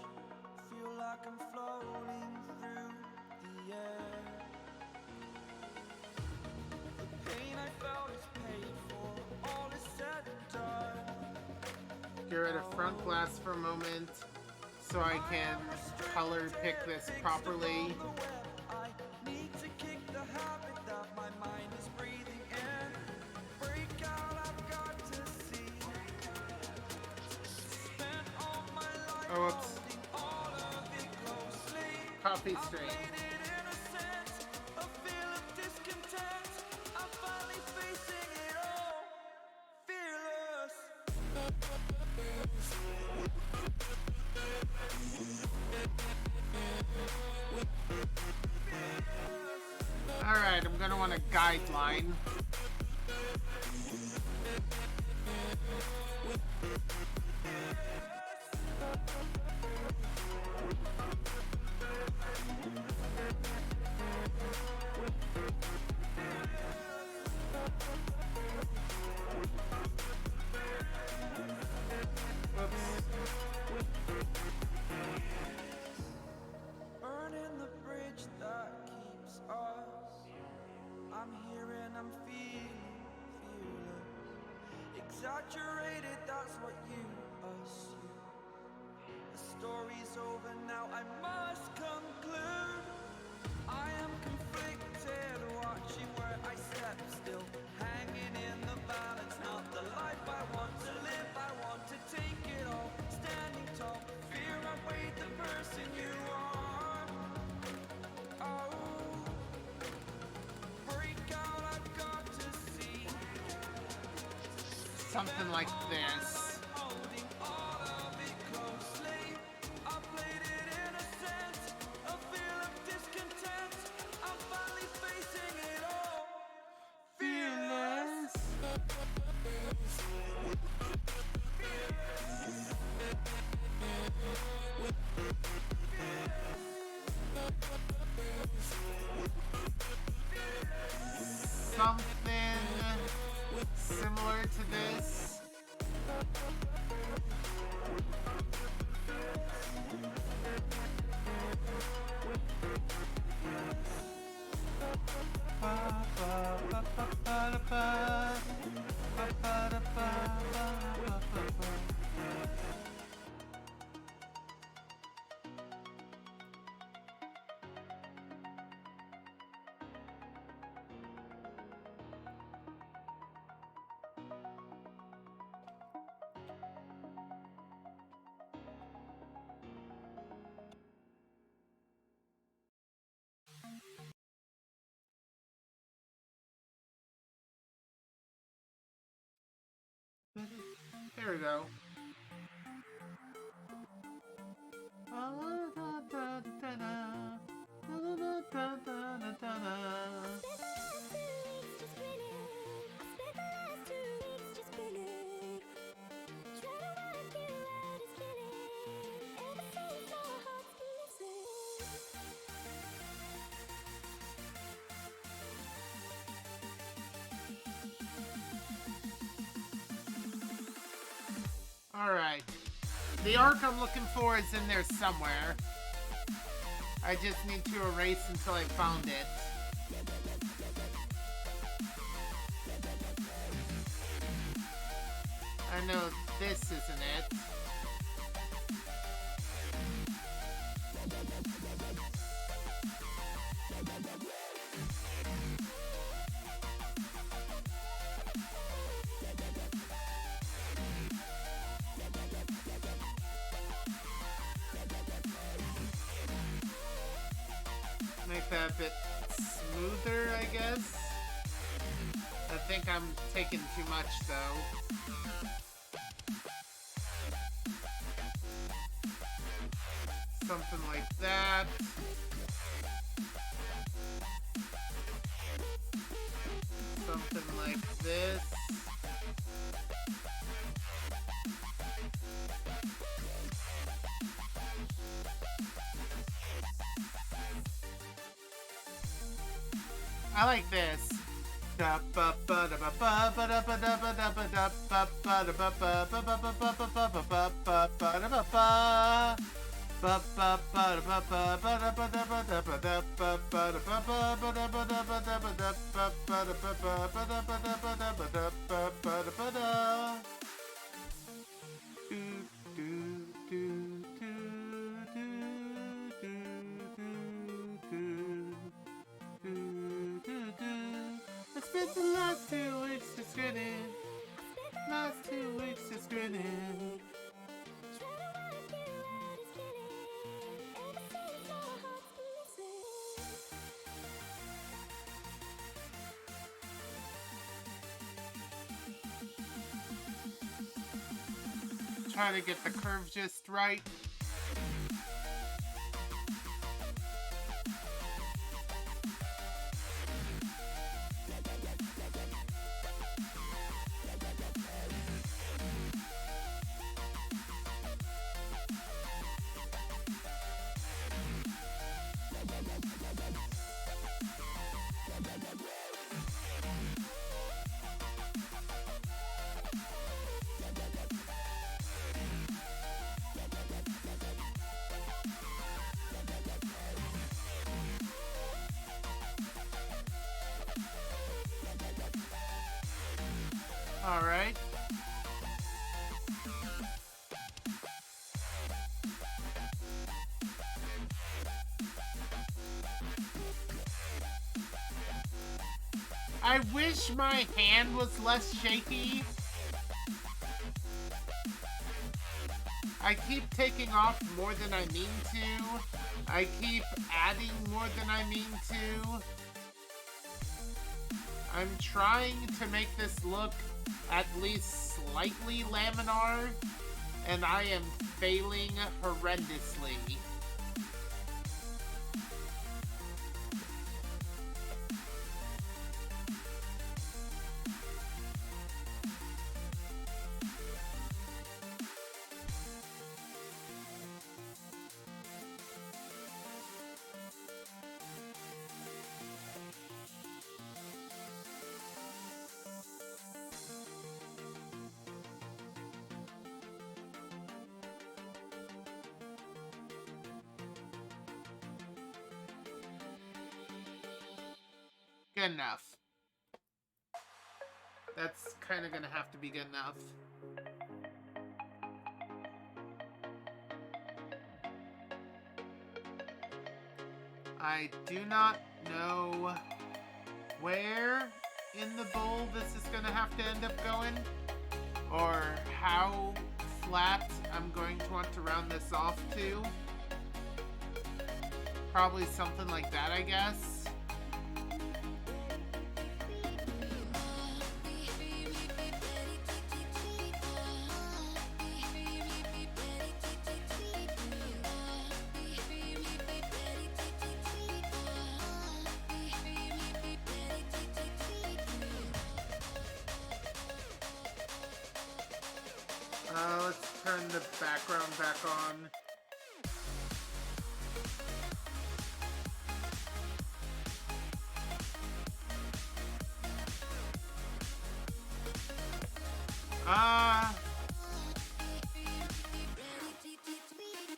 feel like I'm floating through the air. The pain I felt is paid for, all is said and done. Get rid of front glass for a moment so I can color pick this properly. I need to kick the habit that my mind is breathing in. Break out, I've got to see. Spent all my life Oh, whoops. holding all of it closely. Coffee stream. Played it in a sense, a feel of discontent. I'm finally facing it all, fearless. Alright, I'm gonna want a guideline. Burning the I'm here and I'm feeling fearless. Exaggerated, that's what you assume. The story's over now, I must conclude. I am conflicted, watching where I step still, hanging in the balance, not the life I want to live. I want to take it all, standing tall, fear I weighed the person you are. Oh, break out, I've got to see. Something like this. Holding all of it closely. I played it in a sense, a feel of discontent. I'm finally facing it all. Fearless. Something similar to this. There we go. Alright. The arc I'm looking for is in there somewhere. I just need to erase until I found it. I know this isn't it. Make that a bit smoother, I guess. I think I'm taking too much, though. Something like that. Something like this. I like this. I spent the last 2 weeks just grinning. Last 2 weeks just grinning. Try to get the curve just right. Alright. I wish my hand was less shaky. I keep taking off more than I mean to. I keep adding more than I mean to. I'm trying to make this look at least slightly laminar, and I am failing horrendously. Good enough. That's kind of gonna have to be good enough. I do not know where in the bowl this is gonna have to end up going, or how flat I'm going to want to round this off to. Probably something like that, I guess. Let's turn the background back on.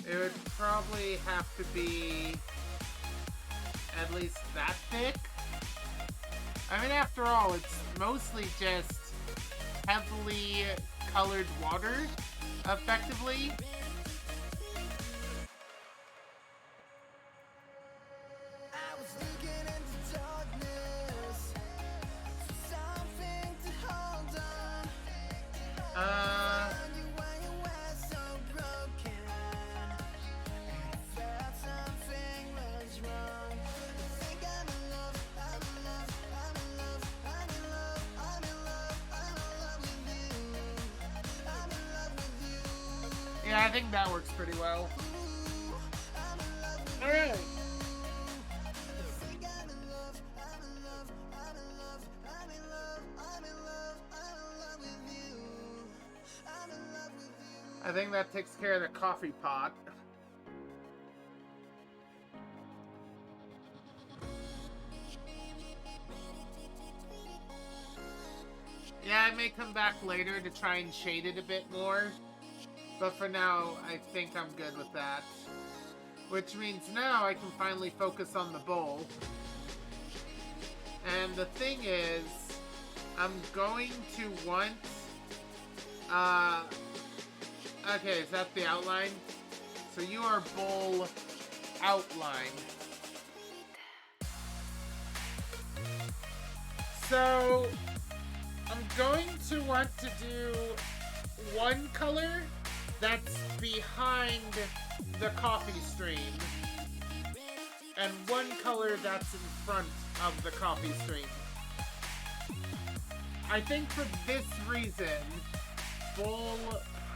It would probably have to be at least that thick. I mean, after all, it's mostly just heavily colored water, effectively. I was looking into darkness for something to hold on. You when you were so broken, and I felt something was wrong. I think I'm in love, I'm in love, I'm in love, I'm in love, I'm in love, I'm in love with you. I'm in love with you. Yeah, I think that works pretty well. I'm in love with you. Alright. I think I'm in love, I'm in love, I'm in love, I'm in love, I'm in love, I'm in love with you. I'm in love with you. I think that takes care of the coffee pot. Yeah, I may come back later to try and shade it a bit more. But for now, I think I'm good with that. Which means now I can finally focus on the bowl. And the thing is, I'm going to want... okay, is that the outline? So you are bowl outline. So, I'm going to want to do one color that's behind the coffee stream, and one color that's in front of the coffee stream. I think for this reason, bowl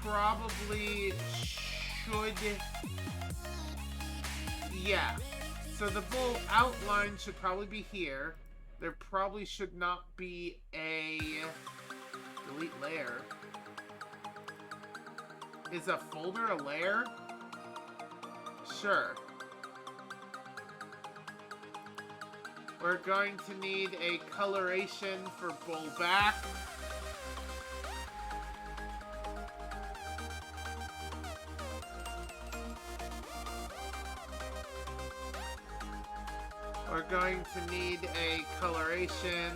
probably should... Yeah. So the bowl outline should probably be here. There probably should not be a... Delete layer. Is a folder a layer? Sure. We're going to need a coloration for bowl back. We're going to need a coloration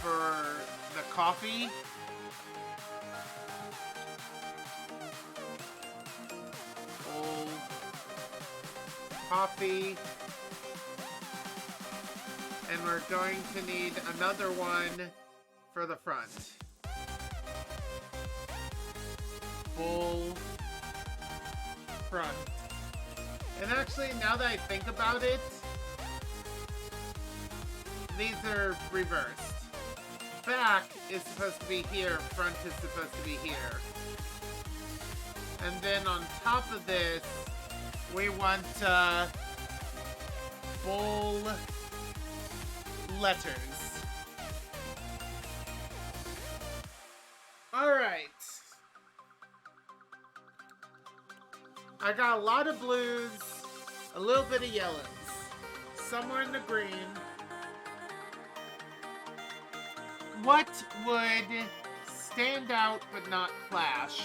for the coffee. Bowl. Coffee. And we're going to need another one for the front. Bowl. Front. And actually, now that I think about it, these are reversed. Back is supposed to be here, front is supposed to be here. And then on top of this, we want bold letters. Alright. I got a lot of blues, a little bit of yellows, somewhere in the green. What would stand out but not clash?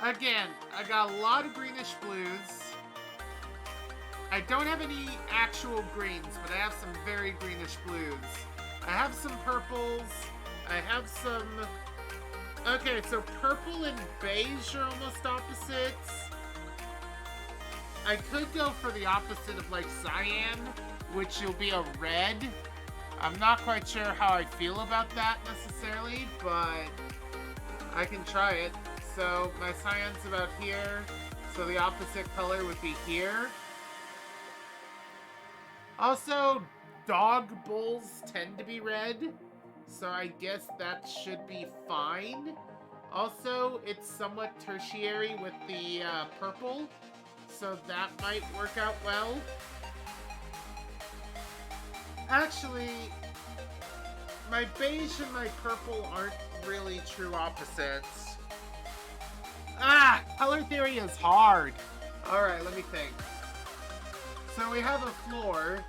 Again, I got a lot of greenish blues. I don't have any actual greens, but I have some very greenish blues. I have some purples. I have some... Okay, so purple and beige are almost opposites. I could go for the opposite of like cyan, which will be a red. I'm not quite sure how I feel about that necessarily, but I can try it. So my cyan's about here, so the opposite color would be here. Also, dog bowls tend to be red, so I guess that should be fine. Also, it's somewhat tertiary with the purple, so that might work out well. Actually, my beige and my purple aren't really true opposites. Ah! Color theory is hard! Alright, let me think. So we have a floor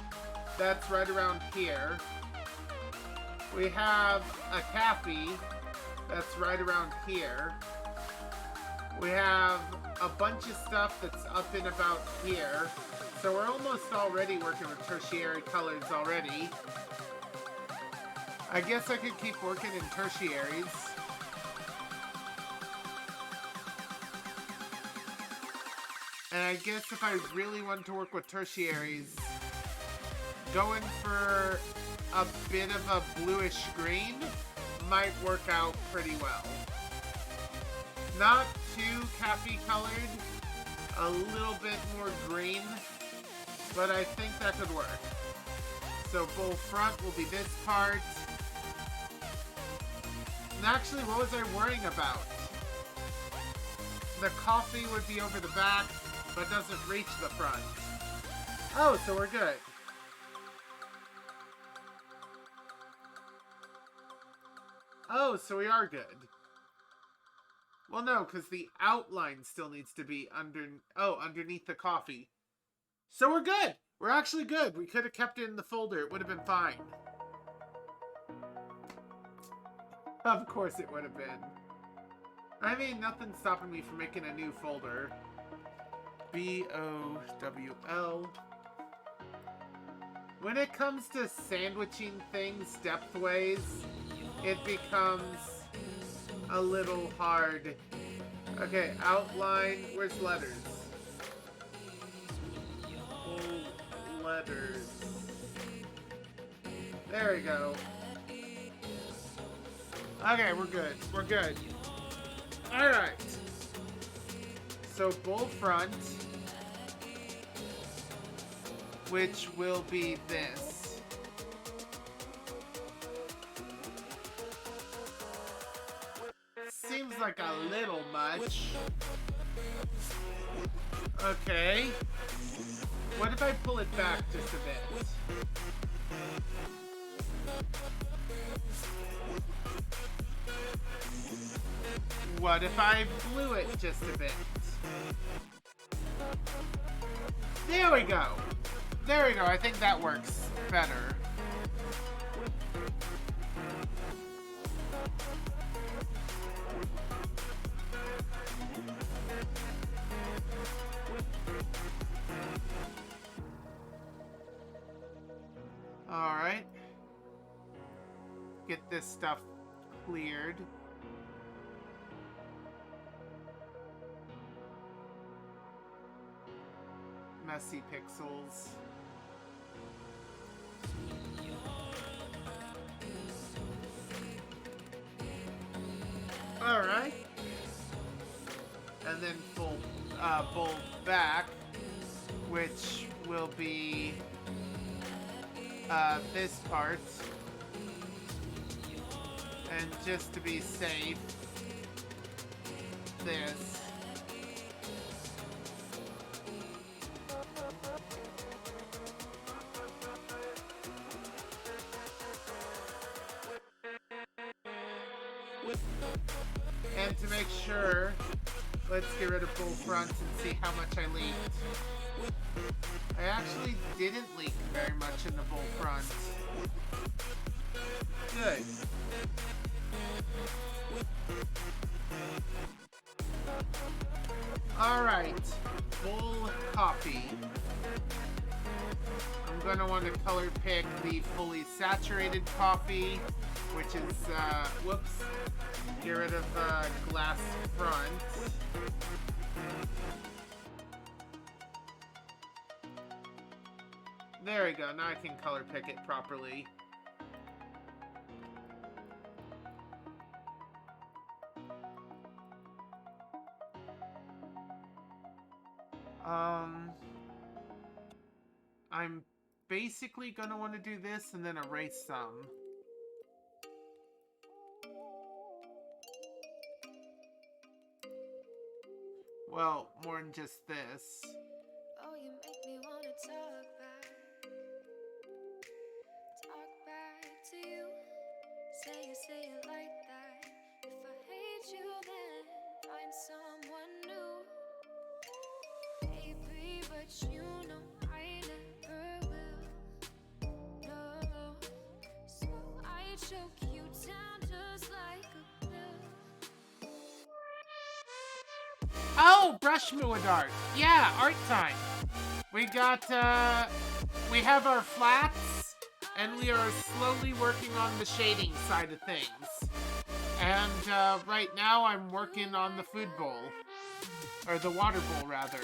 that's right around here. We have a Caffie that's right around here. We have a bunch of stuff that's up and about here. So we're almost already working with tertiary colors already. I guess I could keep working in tertiaries. And I guess if I really wanted to work with tertiaries, going for a bit of a bluish green might work out pretty well. Not too Caffie colored, a little bit more green, but I think that could work. So bowl front will be this part. And actually, what was I worrying about? The coffee would be over the back, but doesn't reach the front. Oh, so we're good. Oh, so we are good. Well, no, because the outline still needs to be underneath the coffee. So we're good. We're actually good. We could have kept it in the folder. It would have been fine. Of course it would have been. I mean, nothing's stopping me from making a new folder. BOWL. When it comes to sandwiching things depthways, it becomes a little hard. Okay, outline. Where's letters? Full letters. There we go. Okay, we're good. We're good. Alright. So, bowl front, which will be this. Seems like a little much. Okay. What if I pull it back just a bit? What if I blew it just a bit? There we go. There we go. I think that works better. Alright. get this stuff cleared. Messy pixels. Alright. And then fold back, which will be this part. And just to be safe, this. And to make sure, let's get rid of full fronts and see how much I leaked. I actually didn't leak very much in the bull front. Good. Alright, bull coffee. I'm going to want to color pick the fully saturated coffee, which is, whoops, get rid of glass front. There we go, now I can color pick it properly. I'm basically gonna want to do this and then erase some. Well, more than just this. Oh, you make me wanna talk back to you. Say it like that. If I hate you, then find someone new. Baby, but you know I never will. No, so I choke you down just like a pill. Oh, brush dart. Yeah, art time. We got, we have our flats, and we are slowly working on the shading side of things. And, right now I'm working on the food bowl. Or the water bowl, rather.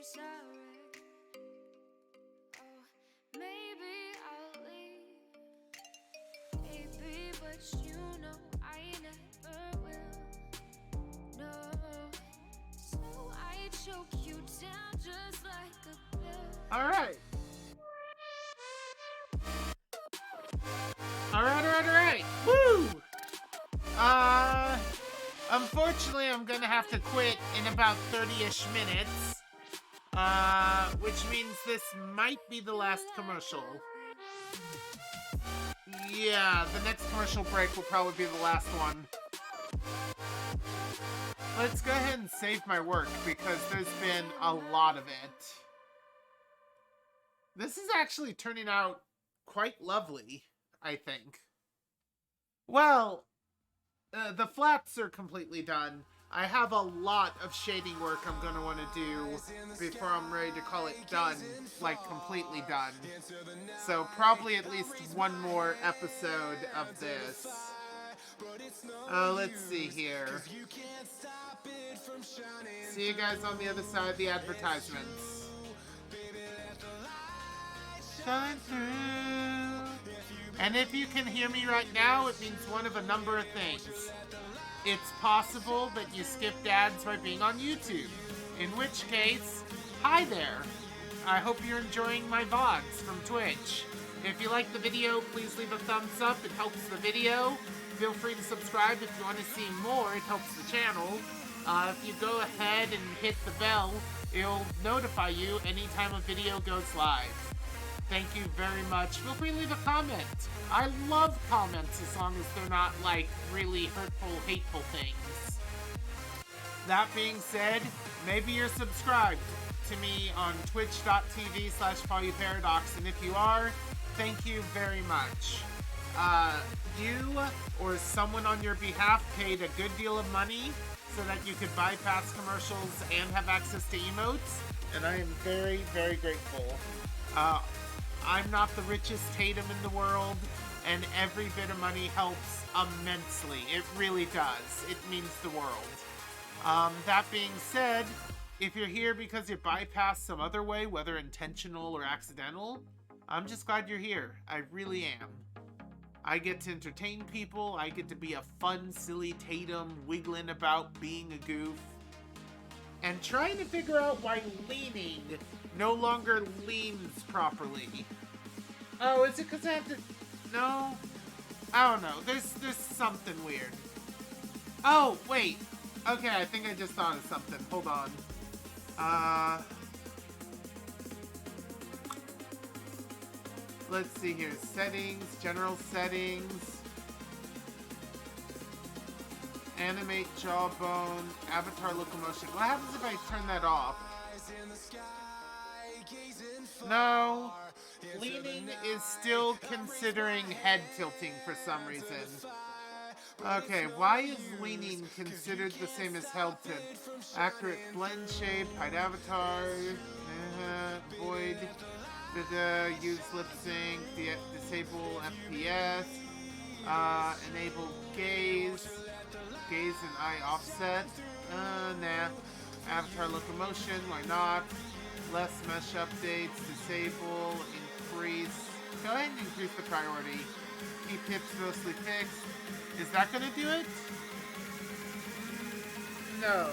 Sorry. Oh, maybe I'll leave. Baby, but you know I never will. No, so I choke you down just like a pill. Alright. Alright. Woo! Unfortunately, I'm gonna have to quit in about 30-ish minutes. Which means this might be the last commercial. Yeah, the next commercial break will probably be the last one. Let's go ahead and save my work, because there's been a lot of it. This is actually turning out quite lovely, I think. Well, the flats are completely done. I have a lot of shading work I'm going to want to do before I'm ready to call it done, like completely done. So probably at least one more episode of this. Let's see here. See you guys on the other side of the advertisements. Shine through. And if you can hear me right now, it means one of a number of things. It's possible that you skipped ads by being on YouTube, in which case, hi there. I hope you're enjoying my VODs from Twitch. If you like the video, please leave a thumbs up, it helps the video. Feel free to subscribe if you want to see more, it helps the channel. If you go ahead and hit the bell, it'll notify you anytime a video goes live. Thank you very much. Feel free to leave a comment. I love comments as long as they're not, like, really hurtful, hateful things. That being said, maybe you're subscribed to me on twitch.tv/PaulUParadox, and if you are, thank you very much. You or someone on your behalf paid a good deal of money so that you could bypass commercials and have access to emotes, and I am very, very grateful. I'm not the richest Tatum in the world, and every bit of money helps immensely. It really does. It means the world. That being said, if you're here because you bypassed some other way, whether intentional or accidental, I'm just glad you're here. I really am. I get to entertain people. I get to be a fun, silly Tatum wiggling about being a goof. And trying to figure out why leaning no longer leans properly. Oh, is it because I have to... No? I don't know. There's something weird. Oh, wait. Okay, I think I just thought of something. Hold on. Let's see here. Settings, general settings. Animate jawbone, avatar locomotion. What happens if I turn that off? No. Leaning is still considering head tilting for some reason. Okay, why is leaning considered the same as head tilt? Accurate blend shape, hide avatar, void, use lip sync, disable FPS, enable gaze and eye offset, nah. Avatar locomotion, why not? Less mesh updates, disable, increase. Go ahead and increase the priority. Keep hips mostly fixed. Is that gonna do it? No,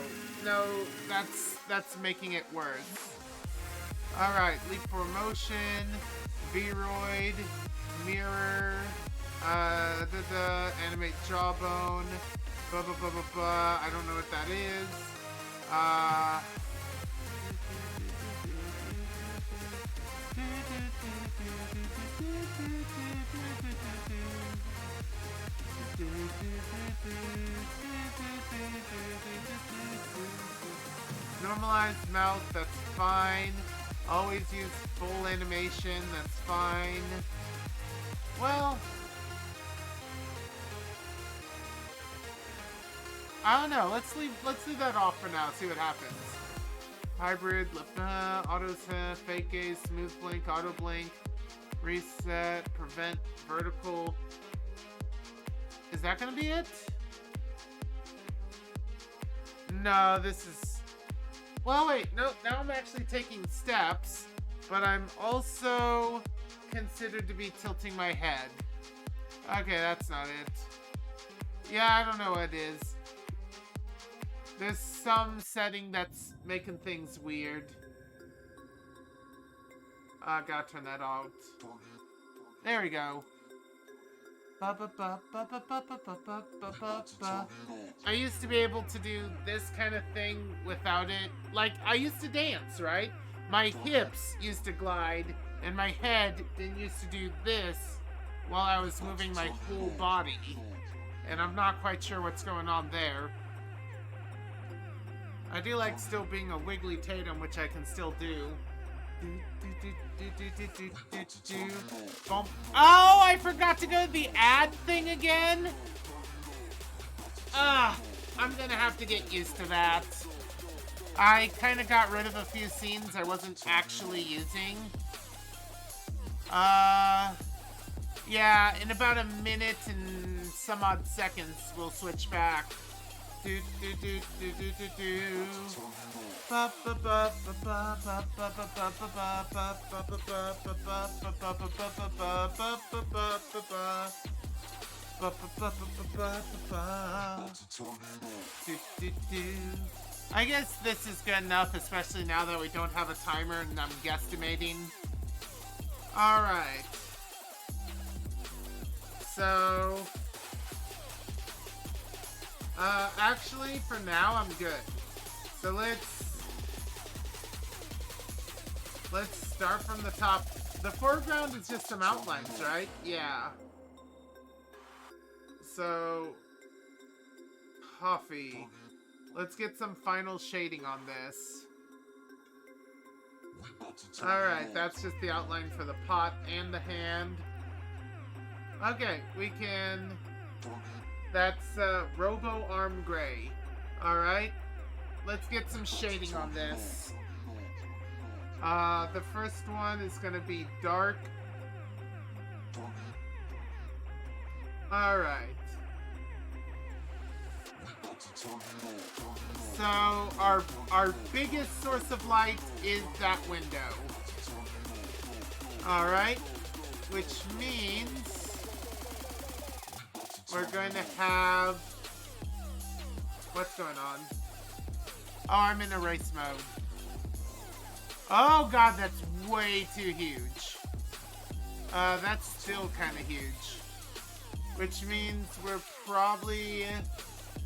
that's making it worse. Alright, leap for motion, Vroid, mirror, animate jawbone, I don't know what that is. Normalized mouth, that's fine. Always use full animation, that's fine. Well, I don't know. Let's leave that off for now. See what happens. Hybrid, auto fake gaze, smooth blink, auto blink, reset, prevent, vertical. Is that gonna be it? No, this is. Well, wait. No, now I'm actually taking steps, but I'm also considered to be tilting my head. Okay, that's not it. Yeah, I don't know what it is. There's some setting that's making things weird. I gotta turn that out. There we go. I used to be able to do this kind of thing without it. Like, I used to dance, right? My hips used to glide, and my head then used to do this while I was moving my whole body. And I'm not quite sure what's going on there. I do like still being a wiggly Tatum, which I can still do. Oh, I forgot to go to the ad thing again? I'm gonna have to get used to that. I kind of got rid of a few scenes I wasn't actually using. Yeah, in about a minute and some odd seconds, we'll switch back. I guess this is good enough, especially now that we don't have a timer and I'm guesstimating. Alright. So... actually, for now, I'm good. So let's start from the top. The foreground is just some outlines, right? Yeah. So, Caffie. Let's get some final shading on this. Alright, that's just the outline for the pot and the hand. Okay, we can... That's Robo Arm Gray. Alright, let's get some shading on this. The first one is going to be dark. Alright. So, our biggest source of light is that window. Alright. Which means we're going to have... What's going on? Oh, I'm in erase mode. Oh god, that's way too huge. That's still kind of huge. Which means we're probably...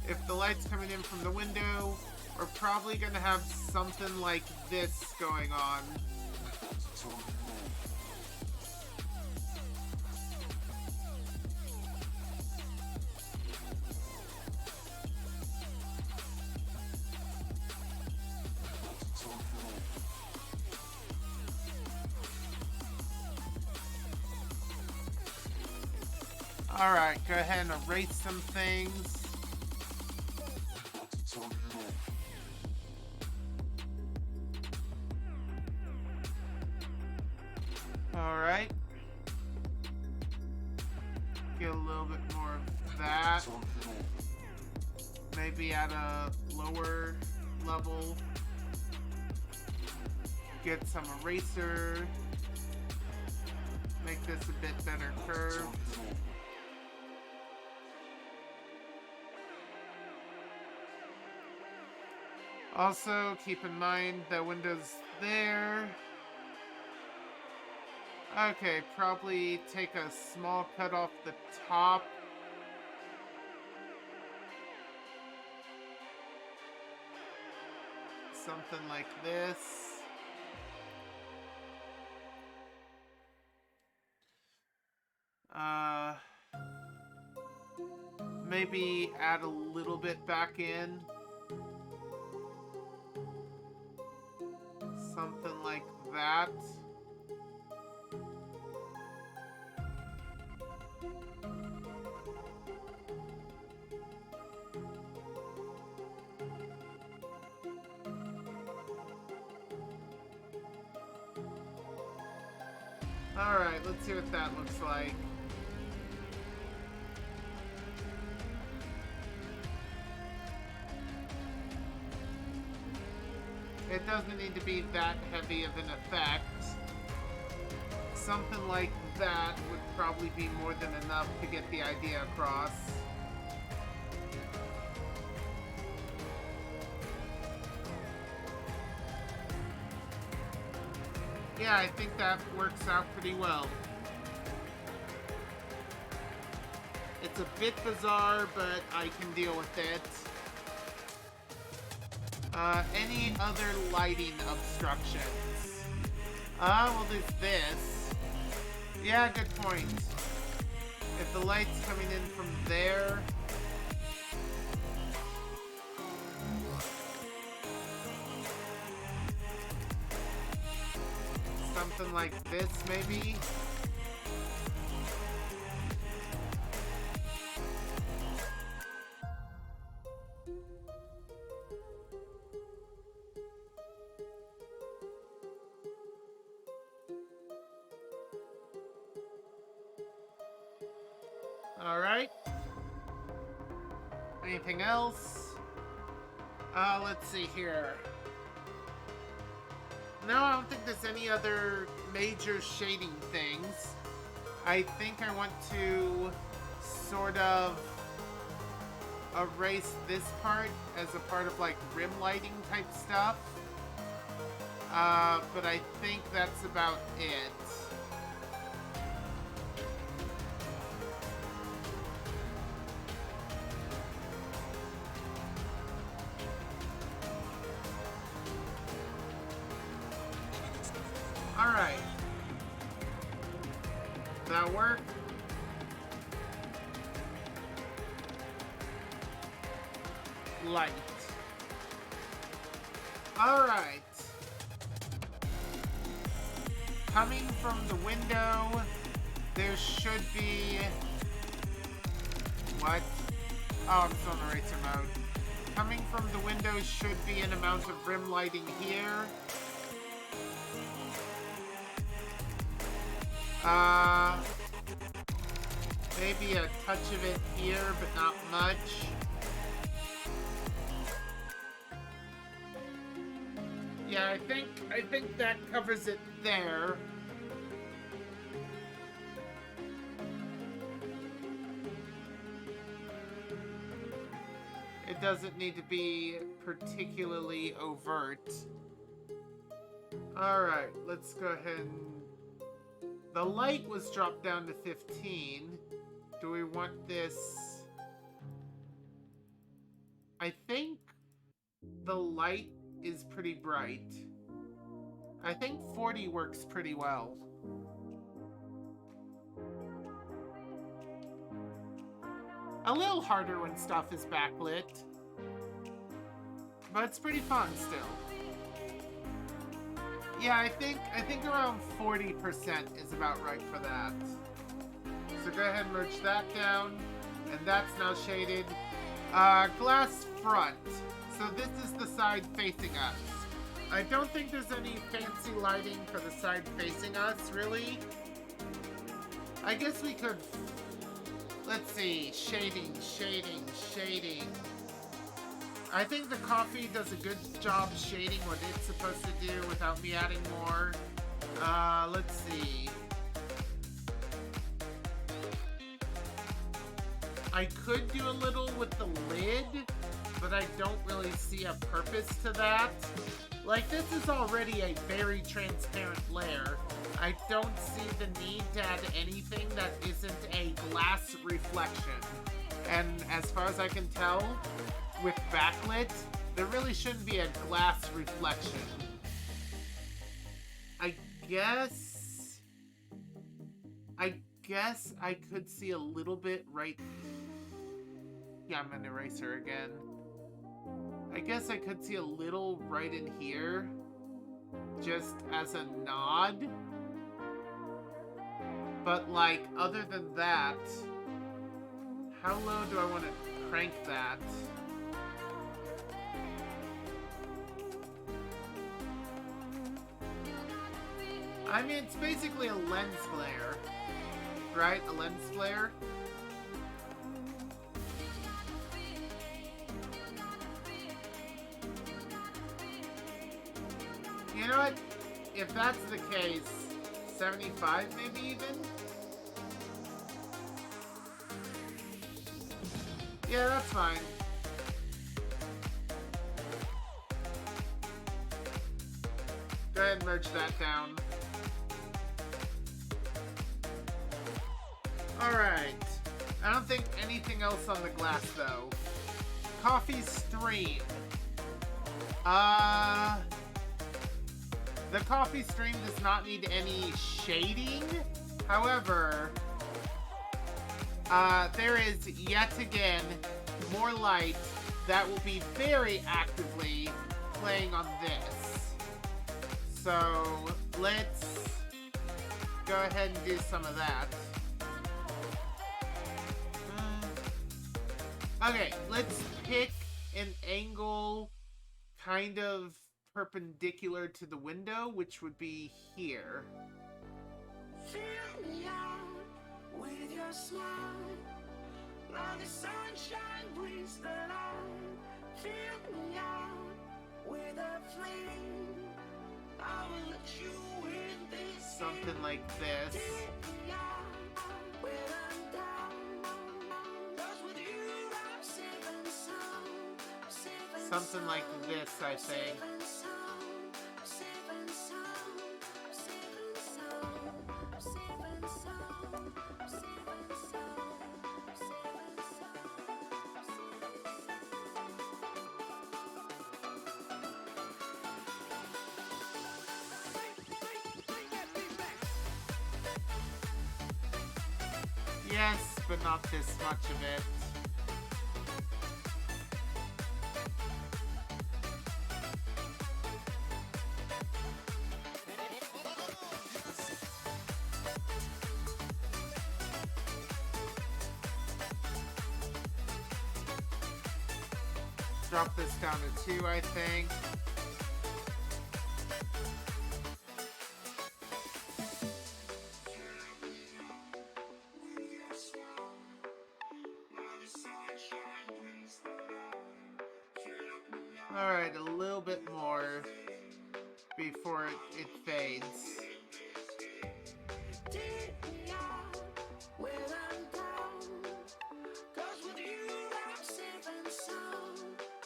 If the light's coming in from the window, we're probably going to have something like this going on. Alright, go ahead and erase some things. Alright. Get a little bit more of that. Maybe at a lower level. Get some eraser. Make this a bit better curved. Also, keep in mind the window's there. Okay, probably take a small cut off the top. Something like this. Maybe add a little bit back in. Something like that. Alright, let's see what that looks like. It doesn't need to be that heavy of an effect. Something like that would probably be more than enough to get the idea across. Yeah, I think that works out pretty well. It's a bit bizarre, but I can deal with it. Any other lighting obstructions? Well, there's this. Yeah, good point. If the light's coming in from there... Something like this, maybe? Alright. Anything else? Let's see here. No, I don't think there's any other major shading things. I think I want to sort of erase this part as a part of like rim lighting type stuff. But I think that's about it. Alright. that work? Light. Alright. Coming from the window, there should be... What? Oh, I'm still in eraser mode. Coming from the window should be an amount of rim lighting here. Maybe a touch of it here, but not much. Yeah, I think that covers it there. It doesn't need to be particularly overt. Alright, let's go ahead and... The light was dropped down to 15. Do we want this... I think the light is pretty bright. I think 40 works pretty well. A little harder when stuff is backlit, but it's pretty fun still. Yeah, I think around 40% is about right for that. So go ahead and merge that down, and that's now shaded. Glass front. So this is the side facing us. I don't think there's any fancy lighting for the side facing us, really. I guess we could... Let's see. Shading. I think the Caffie does a good job shading what it's supposed to do without me adding more. Let's see. I could do a little with the lid, but I don't really see a purpose to that. Like, this is already a very transparent layer. I don't see the need to add anything that isn't a glass reflection. And as far as I can tell, with backlit, there really shouldn't be a glass reflection. I guess I could see a little bit right... Yeah, I'm an eraser again. I guess I could see a little right in here, just as a nod. But, like, other than that, how low do I want to crank that? I mean, it's basically a lens flare, right? A lens flare. You know what? If that's the case, 75 maybe even? Yeah, that's fine. Go ahead and merge that down. Alright. I don't think anything else on the glass, though. Caffie stream. The Caffie stream does not need any shading. However, there is yet again more light that will be very actively playing on this. So let's go ahead and do some of that. Okay, let's pick an angle kind of perpendicular to the window, which would be here. Fill me out with your smile. Now the sunshine brings the light. Fill me out with a flame. I will let you in this. Something like this. Take me out when I'm down. 'Cause with you I'm safe and sound. Safe and Something like this, I think. Yes, but not this much of it. Drop this down to 2, I think. Alright, a little bit more before it fades. Take me out when I'm down. 'Cause with you I'm safe and sound.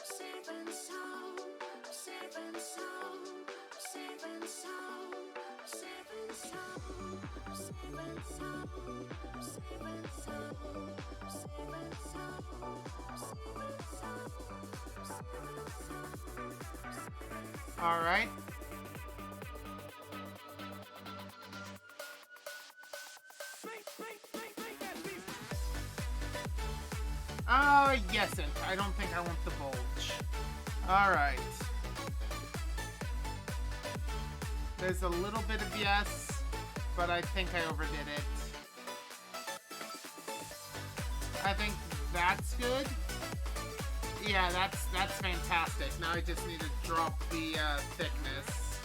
Safe and sound. Safe and sound. Safe and sound. Safe and sound. Safe and sound. Safe and sound. Safe and sound. Safe and sound. Alright. Yes, I don't think I want the bulge. Alright. There's a little bit of yes, but I think I overdid it. I think that's good. Yeah, that's fantastic. Now I just need to drop the thickness.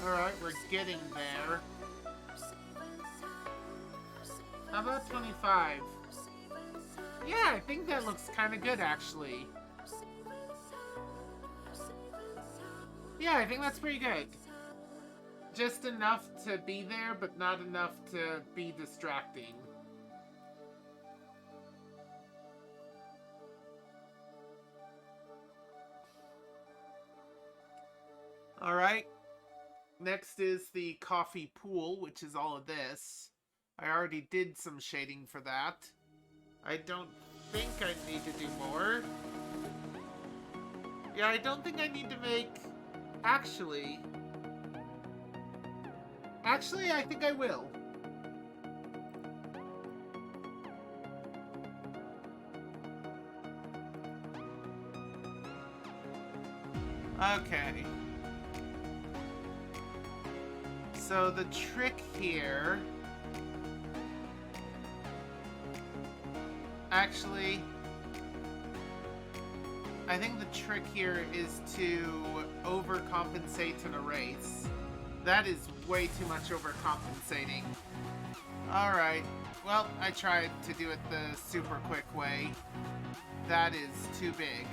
Alright, we're getting there. How about 25? Yeah, I think that looks kind of good, actually. Yeah, I think that's pretty good. Just enough to be there, but not enough to be distracting. Alright. Next is the coffee pool, which is all of this. I already did some shading for that. I don't think I need to do more. Yeah, I don't think I need to make... Actually, I think I will. Okay. So the trick here... Actually, I think the trick here is to overcompensate and erase. That is way too much overcompensating. Alright, well, I tried to do it the super quick way. That is too big.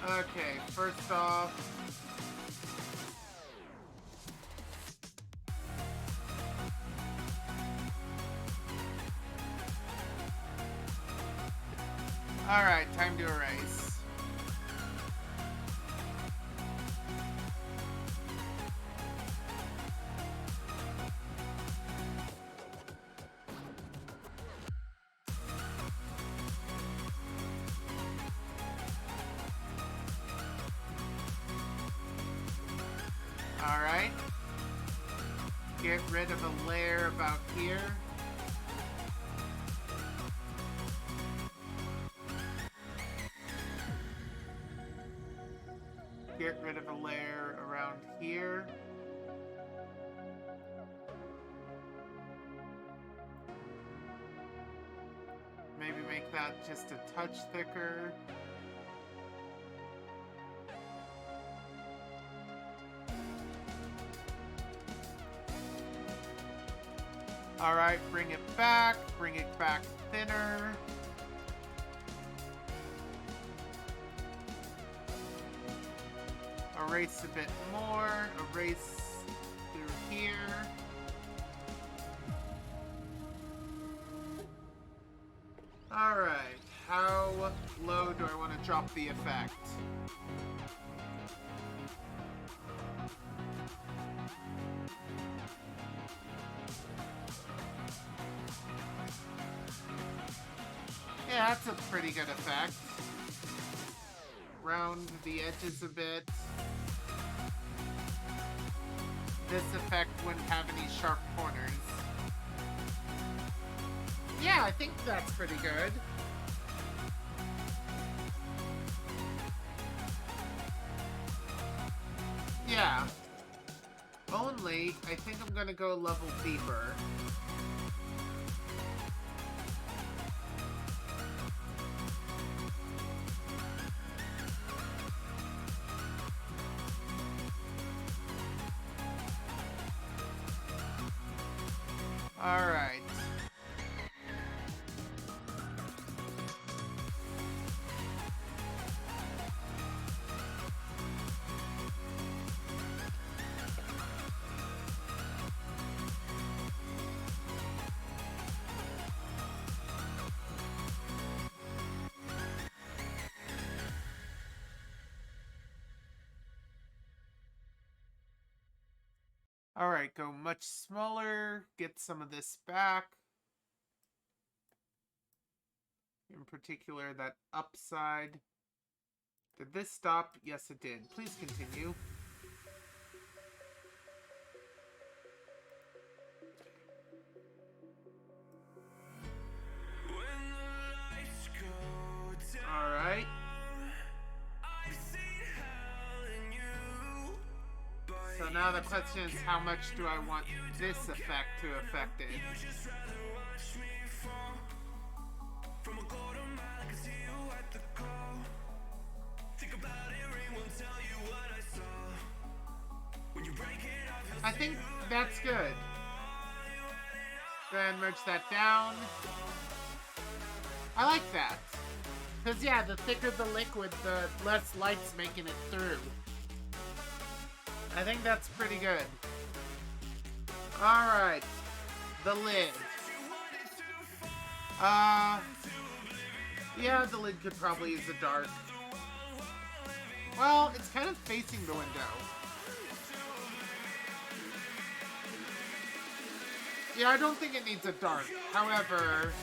Okay, first off... Alright, time to erase. Alright. Get rid of a layer about here. Get rid of a layer around here. Maybe make that just a touch thicker. Alright, bring it back thinner. Erase a bit more, erase through here. Alright, how low do I want to drop the effect? Yeah, that's a pretty good effect. around the edges a bit. This effect wouldn't have any sharp corners. Yeah, I think that's pretty good. Yeah. Only, I think I'm gonna go a level deeper. Alright. Alright, go much smaller, get some of this back. In particular, that upside. Did this stop? Yes, it did. Please continue. Alright. So now the question is, how much do I want this effect to affect it? I think that's good. Go ahead and merge that down. I like that. Because, yeah, the thicker the liquid, the less light's making it through. I think that's pretty good. Alright. The lid. Yeah, the lid could probably use a dark. Well, it's kind of facing the window. Yeah, I don't think it needs a dark. However,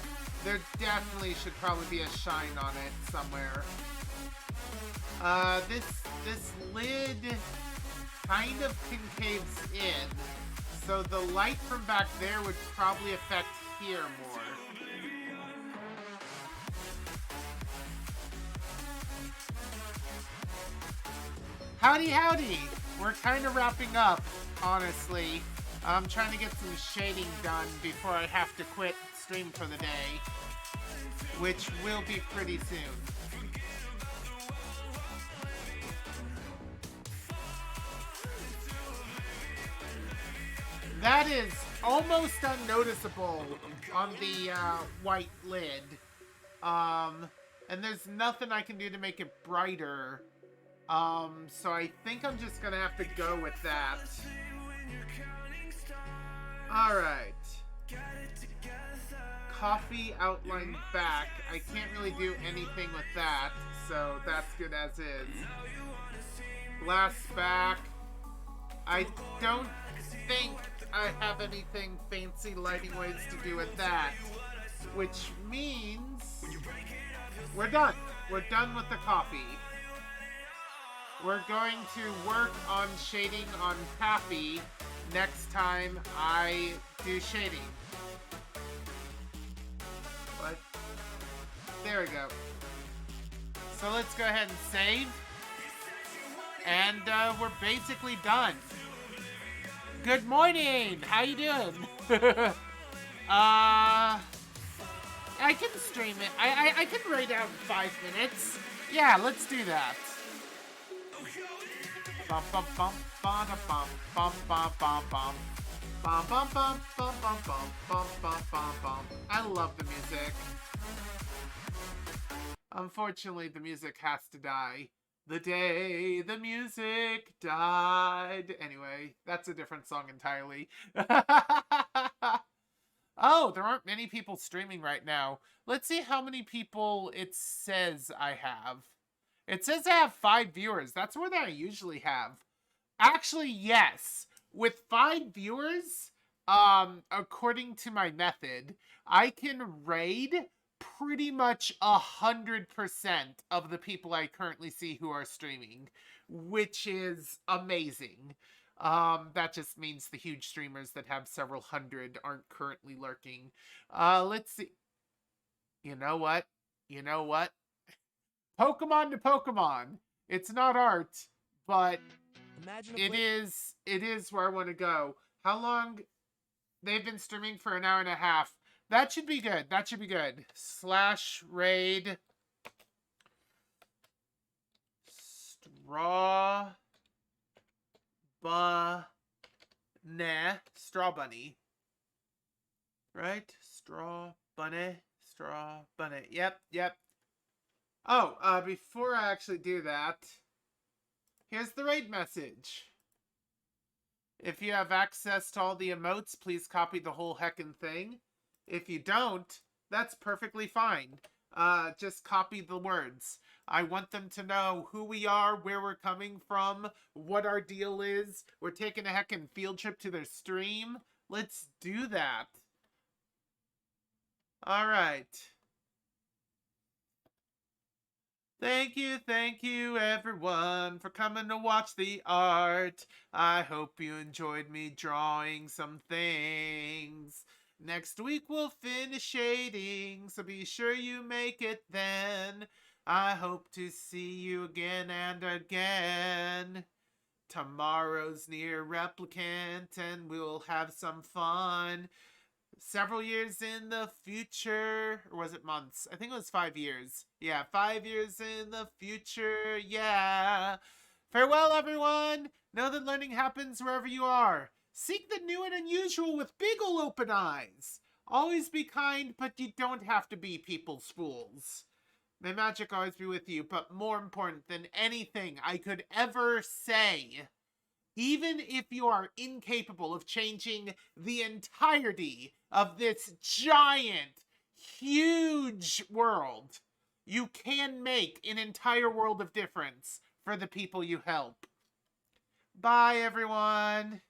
there definitely should probably be a shine on it somewhere. This lid kind of concaves in, so the light from back there would probably affect here more. Howdy, howdy! We're kind of wrapping up, honestly. I'm trying to get some shading done before I have to quit stream for the day, which will be pretty soon. That is almost unnoticeable on the white lid. And there's nothing I can do to make it brighter. So I think I'm just gonna have to go with that. Alright. Coffee outline back. I can't really do anything with that, so that's good as is. Glass back. I don't think I have anything fancy lighting ways to do with that. Which means we're done. We're done with the coffee. We're going to work on shading on Caffie next time I do shading. What? There we go. So let's go ahead and save. And we're basically done. Good morning! How you doing? I can stream it. I can rate out in 5 minutes. Yeah, let's do that. Bum bum bum bum bum bum bum bum bum bum bum bum bum bum bum bum bum bum. I love the music. Unfortunately, the music has to die. The day the music died. Anyway, that's a different song entirely. Oh, there aren't many people streaming right now. Let's see how many people it says I have. It says I have 5 viewers. That's more than I usually have. Actually, yes. With 5 viewers, according to my method, I can raid pretty much 100% of the people I currently see who are streaming, which is amazing. That just means the huge streamers that have several hundred aren't currently lurking. Let's see. You know what? You know what? Pokemon to Pokemon. It's not art, but it is where I want to go. How long? They've been streaming for an hour and a half. That should be good. That should be good. Slash raid straw straw bunny. Right? Straw bunny. Yep. Oh, before I actually do that, here's the raid message. If you have access to all the emotes, please copy the whole heckin' thing. If you don't, that's perfectly fine. Just copy the words. I want them to know who we are, where we're coming from, what our deal is. We're taking a heckin' field trip to their stream. Let's do that. Alright. Thank you everyone for coming to watch the art. I hope you enjoyed me drawing some things. Next week we'll finish shading, so be sure you make it then. I hope to see you again and again. Tomorrow's near replicant and we'll have some fun. Several years in the future, or was it months? I think it was 5 years. Yeah, 5 years in the future, yeah. Farewell, everyone. Know that learning happens wherever you are. Seek the new and unusual with big ol' open eyes. Always be kind, but you don't have to be people's fools. May magic always be with you, but more important than anything I could ever say, even if you are incapable of changing the entirety of this giant, huge world, you can make an entire world of difference for the people you help. Bye, everyone.